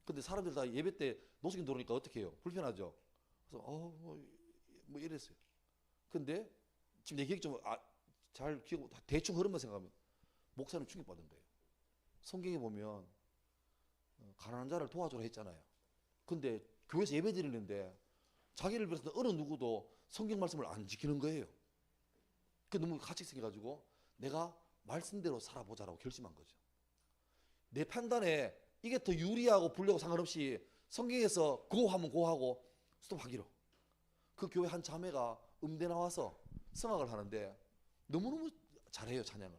Speaker 1: 근데 사람들 다 예배 때 노숙인 들어오니까 어떻게 해요? 불편하죠? 그래서 뭐 이랬어요. 근데 지금 내 기억 좀 잘 기억, 대충 흐름만 생각하면 목사는 충격받은 거예요. 성경에 보면 가난한 자를 도와주라 했잖아요. 근데 교회에서 예배 드리는데 자기를 비롯해서 어느 누구도 성경 말씀을 안 지키는 거예요. 그 너무 가치 생겨가지고 내가 말씀대로 살아보자라고 결심한 거죠. 내 판단에 이게 더 유리하고 불리하고 상관없이 성경에서 고하면 고하고 스톱하기로. 그 교회 한 자매가 음대 나와서 성악을 하는데 너무너무 잘해요, 찬양을.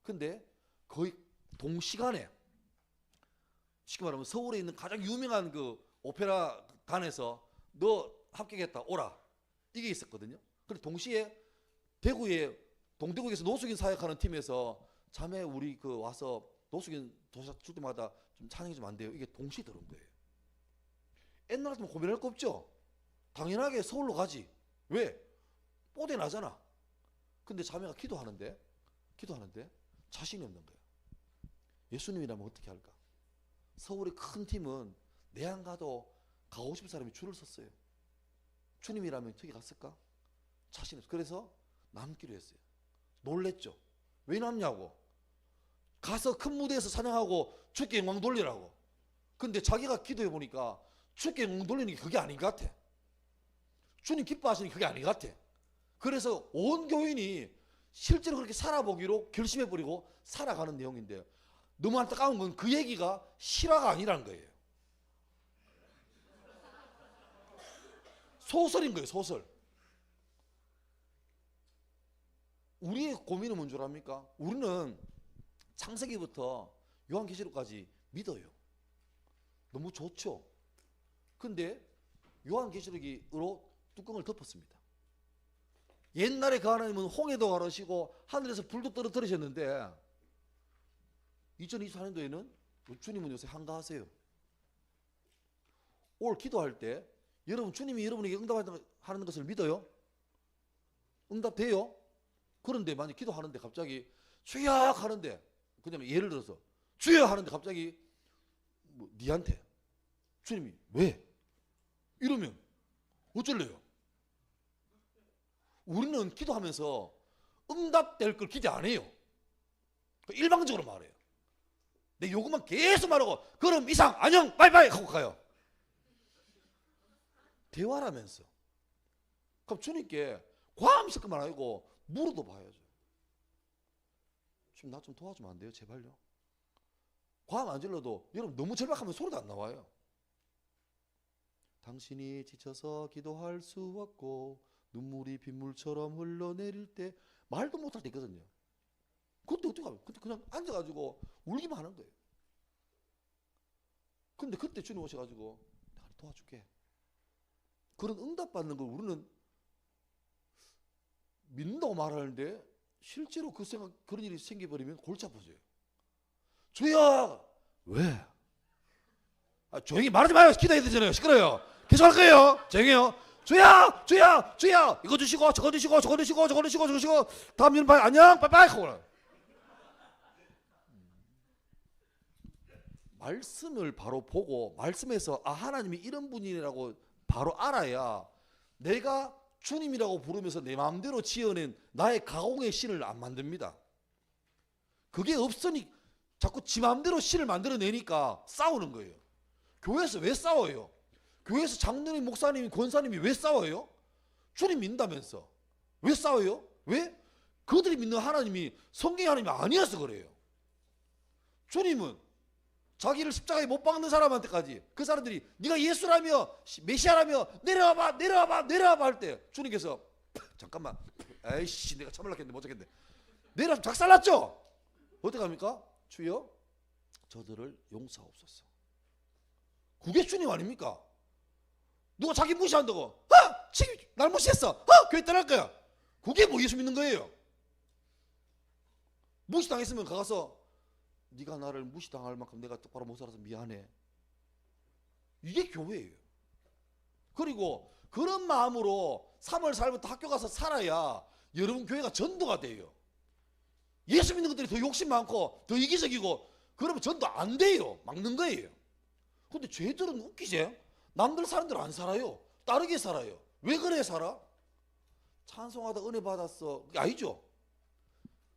Speaker 1: 근데 거의 동시간에, 쉽게 말하면 서울에 있는 가장 유명한 그 오페라단에서 너 합격했다 오라, 이게 있었거든요. 근데 동시에 대구에 동대구에서 노숙인 사역하는 팀에서 자매 우리 그 와서 노숙인 도시락 줄 때마다 좀 찬양이 좀 안 돼요. 이게 동시에 들어온 거예요. 옛날 같으면 고민할 거 없죠. 당연하게 서울로 가지. 왜? 뽀대 나잖아. 근데 자매가 기도하는데 자신이 없는 거예요. 예수님이라면 어떻게 할까? 서울의 큰 팀은 내안 가도 가고 싶은 사람이 줄을 섰어요. 주님이라면 저기 갔을까? 자신이 없어요. 그래서 남기로 했어요. 놀랬죠. 왜 남냐고. 가서 큰 무대에서 찬양하고 주께 영광 돌리라고. 근데 자기가 기도해 보니까 주께 영광 돌리는 게 그게 아닌 것 같아. 주님 기뻐하시는 게 그게 아닌 것 같아. 그래서 온 교인이
Speaker 2: 실제로 그렇게 살아보기로 결심해버리고 살아가는 내용인데, 너무 안타까운 건 그 얘기가 실화가 아니라는 거예요. 소설인 거예요, 소설. 우리의 고민은 뭔 줄 압니까? 우리는 창세기부터 요한계시록까지 믿어요. 너무 좋죠. 근데 요한계시록으로 뚜껑을 덮었습니다. 옛날에 그 하나님은 홍해도 가르시고 하늘에서 불도 떨어뜨리셨는데 2024년도에는 주님은 요새 한가하세요. 오늘 기도할 때 여러분, 주님이 여러분에게 응답하는 것을 믿어요? 응답돼요? 그런데 만약 기도하는데 갑자기 주여 하는데, 그냥 예를 들어서 주여 하는데 갑자기 뭐 니한테 주님이 왜? 이러면 어쩔래요? 우리는 기도하면서 응답될 걸 기대 안 해요. 일방적으로 말해요. 내 요구만 계속 말하고 그럼 이상 안녕 바이바이 하고 가요. 대화라면서. 그럼 주님께 과함스럽게만 아니고 물어도 봐야죠. 주님 나 좀 도와주면 안 돼요? 제발요. 과함 안 질러도 여러분 너무 절박하면 소리도 안 나와요. 당신이 지쳐서 기도할 수 없고 눈물이 빗물처럼 흘러내릴 때 말도 못할 때 있거든요. 그때 어떻게 하면? 그때 그냥 앉아가지고 울기만 하는 거예요. 근데 그때 주님 오셔가지고 내가 도와줄게. 그런 응답받는 걸 우리는 믿는다고 말하는데 실제로 그런 일이 생겨버리면 골치 아파져요. 주여! 왜? 조용히 말하지 마요. 기도해야 되잖아요. 시끄러워요. 계속 할 거예요. 조용히요. 주여! 주여! 주여! 이거 주시고 저거 주시고 저거 주시고 저거 주시고 저거 주시고 다음 일은 안녕 빠이빠이 하고. 말씀을 바로 보고 말씀에서 하나님이 이런 분이라고 바로 알아야 내가 주님이라고 부르면서 내 마음대로 지어낸 나의 가공의 신을 안 만듭니다. 그게 없으니 자꾸 지 마음대로 신을 만들어내니까 싸우는 거예요. 교회에서 왜 싸워요? 교회에서 장로님, 목사님이, 권사님이 왜 싸워요? 주님 믿는다면서. 왜 싸워요? 왜? 그들이 믿는 하나님이 성경의 하나님이 아니어서 그래요. 주님은 자기를 십자가에 못 박는 사람한테까지, 그 사람들이 네가 예수라며 메시아라며 내려와봐 내려와봐 내려와봐 할 때 주님께서 잠깐만 에이씨 내가 참으려고 했는데 못 참겠네 내려와서 작살났죠. 어떻게 합니까? 주여 저들을 용서하옵소서. 그게 주님 아닙니까? 누가 자기 무시한다고 날 무시했어 교회 떠날 거야. 그게 뭐 예수 믿는 거예요? 무시당했으면 가서 네가 나를 무시당할 만큼 내가 똑바로 못 살아서 미안해. 이게 교회예요. 그리고 그런 마음으로 3월 4일부터 학교 가서 살아야 여러분 교회가 전도가 돼요. 예수 믿는 것들이 더 욕심 많고 더 이기적이고 그러면 전도 안 돼요. 막는 거예요. 근데 죄들은 웃기지? 남들 사는 대로 안 살아요. 다르게 살아요. 왜 그래 살아? 찬송하다 은혜 받았어. 그게 아니죠.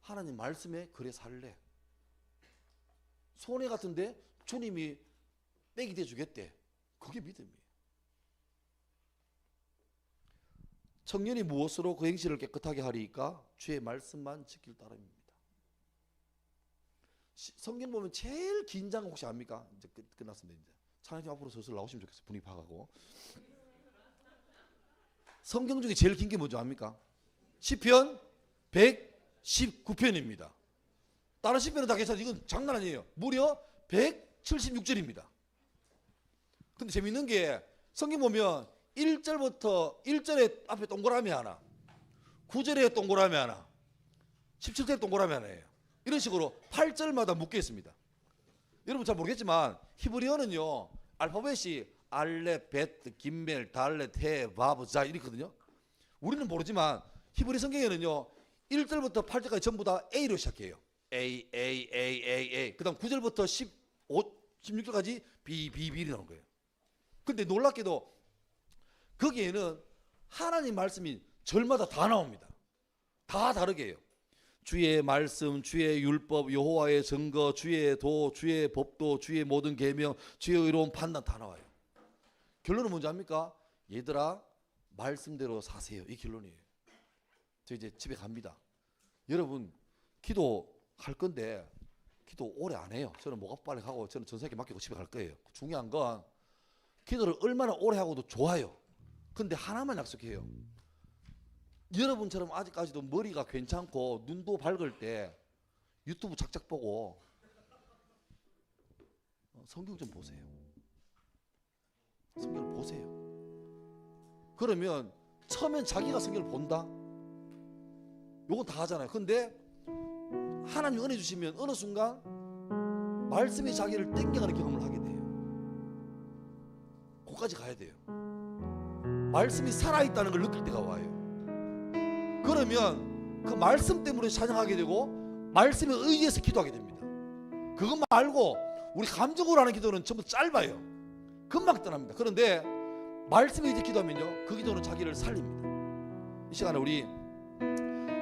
Speaker 2: 하나님 말씀에 그래 살래. 손해 같은데 주님이 빽이 대주겠대. 그게 믿음이에요. 청년이 무엇으로 그 행실을 깨끗하게 하리까? 주의 말씀만 지킬 따름입니다. 성경 보면 제일 긴 장 혹시 압니까? 이제 끝났습니다. 이제 찬양팀 앞으로 슬슬 나오시면 좋겠어요. 분위기 파악하고. 성경 중에 제일 긴 게 뭐죠? 압니까? 시편 119편입니다. 다른 시편은 다 괜찮아요. 이건 장난 아니에요. 무려 176절입니다. 근데 재밌는 게 성경 보면 1절에 앞에 동그라미 하나, 9절에 동그라미 하나, 17절에 동그라미 하나예요. 이런 식으로 8절마다 묶여 있습니다. 여러분 잘 모르겠지만 히브리어는요 알파벳이 알레, 베트, 김멜, 달렛, 해, 바브, 자 이렇거든요. 우리는 모르지만 히브리 성경에는요 1절부터 8절까지 전부 다 A로 시작해요. A. 그 다음 9절부터 16절까지 B 나오는 거예요. 근데 놀랍게도 거기에는 하나님 말씀이 절마다 다 나옵니다. 다 다르게 해요. 주의 말씀, 주의 율법, 여호와의 증거, 주의 도, 주의 법도, 주의 모든 계명, 주의 의로운 판단 다 나와요. 결론은 뭔지 압니까? 얘들아 말씀대로 사세요. 이 결론이에요. 저 이제 집에 갑니다. 여러분 기도할 건데 기도 오래 안 해요. 저는 목 아파 빨리 하고 저는 전사에게 맡기고 집에 갈 거예요. 중요한 건 기도를 얼마나 오래 하고도 좋아요. 근데 하나만 약속해요. 여러분처럼 아직까지도 머리가 괜찮고 눈도 밝을 때 유튜브 작작 보고 성경 좀 보세요. 성경을 보세요. 그러면 처음엔 자기가 성경을 본다. 요건 다 하잖아요. 근데 하나님 은혜 주시면 어느 순간 말씀이 자기를 땡겨가는 경험을 하게 돼요. 거기까지 가야 돼요. 말씀이 살아있다는 걸 느낄 때가 와요. 그러면 그 말씀 때문에 찬양하게 되고 말씀에 의지해서 기도하게 됩니다. 그것 말고 우리 감정으로 하는 기도는 전부 짧아요. 금방 떠납니다. 그런데 말씀에 의지 기도하면요, 그 기도는 자기를 살립니다. 이 시간에 우리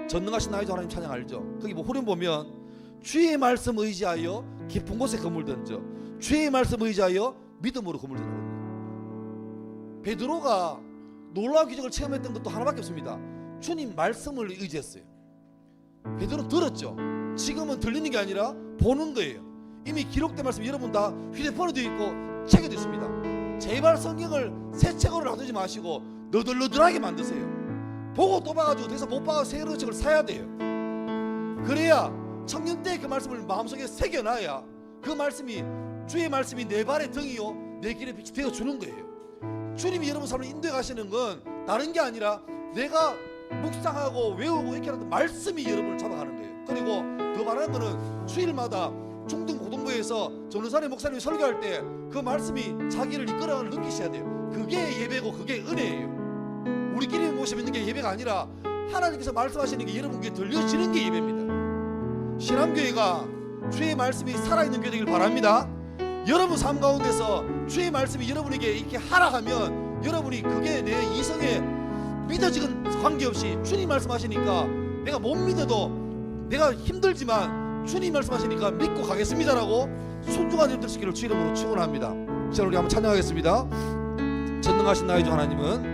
Speaker 2: 전능하신 나의 주 하나님 찬양 알죠? 거기 뭐 후렴 보면 주의 말씀 의지하여 깊은 곳에 그물 던져 주의 말씀 의지하여 믿음으로 그물 던거든요. 베드로가 놀라운 기적을 체험했던 것도 하나밖에 없습니다. 주님 말씀을 의지했어요. 베드로는 들었죠. 지금은 들리는 게 아니라 보는 거예요. 이미 기록된 말씀 여러분 다 휴대폰에도 있고 책에도 있습니다. 제발 성경을 새 책으로 놔두지 마시고 너덜너덜하게 만드세요. 보고 또 봐가지고 더 이상 못 봐서 새로운 책을 사야 돼요. 그래야 청년 때 그 말씀을 마음속에 새겨놔야 그 말씀이 주의 말씀이 내 발의 등이요 내 길의 빛이 되어주는 거예요. 주님이 여러분 삶을 인도해 가시는 건 다른 게 아니라 내가 묵상하고 외우고 이렇게 하는 말씀이 여러분을 잡아가는 거예요. 그리고 더 바라는 거는 주일마다 중등 고등부에서 전우산의 목사님이 설교할 때 그 말씀이 자기를 이끌어가는 느끼셔야 돼요. 그게 예배고 그게 은혜예요. 우리끼리 모시고 있는 게 예배가 아니라 하나님께서 말씀하시는 게 여러분께 들려지는 게 예배입니다. 신앙교회가 주의 말씀이 살아있는 교회 되길 바랍니다. 여러분 삶 가운데서 주의 말씀이 여러분에게 이렇게 하락하면 여러분이 그게 내 이성에 믿어지는 관계없이 주님 말씀하시니까 내가 못 믿어도 내가 힘들지만 주님 말씀하시니까 믿고 가겠습니다라고 순종한 일들 되시기를 주 이름으로 축원합니다. 자, 우리 한번 찬양하겠습니다. 전능하신 나의 주 하나님은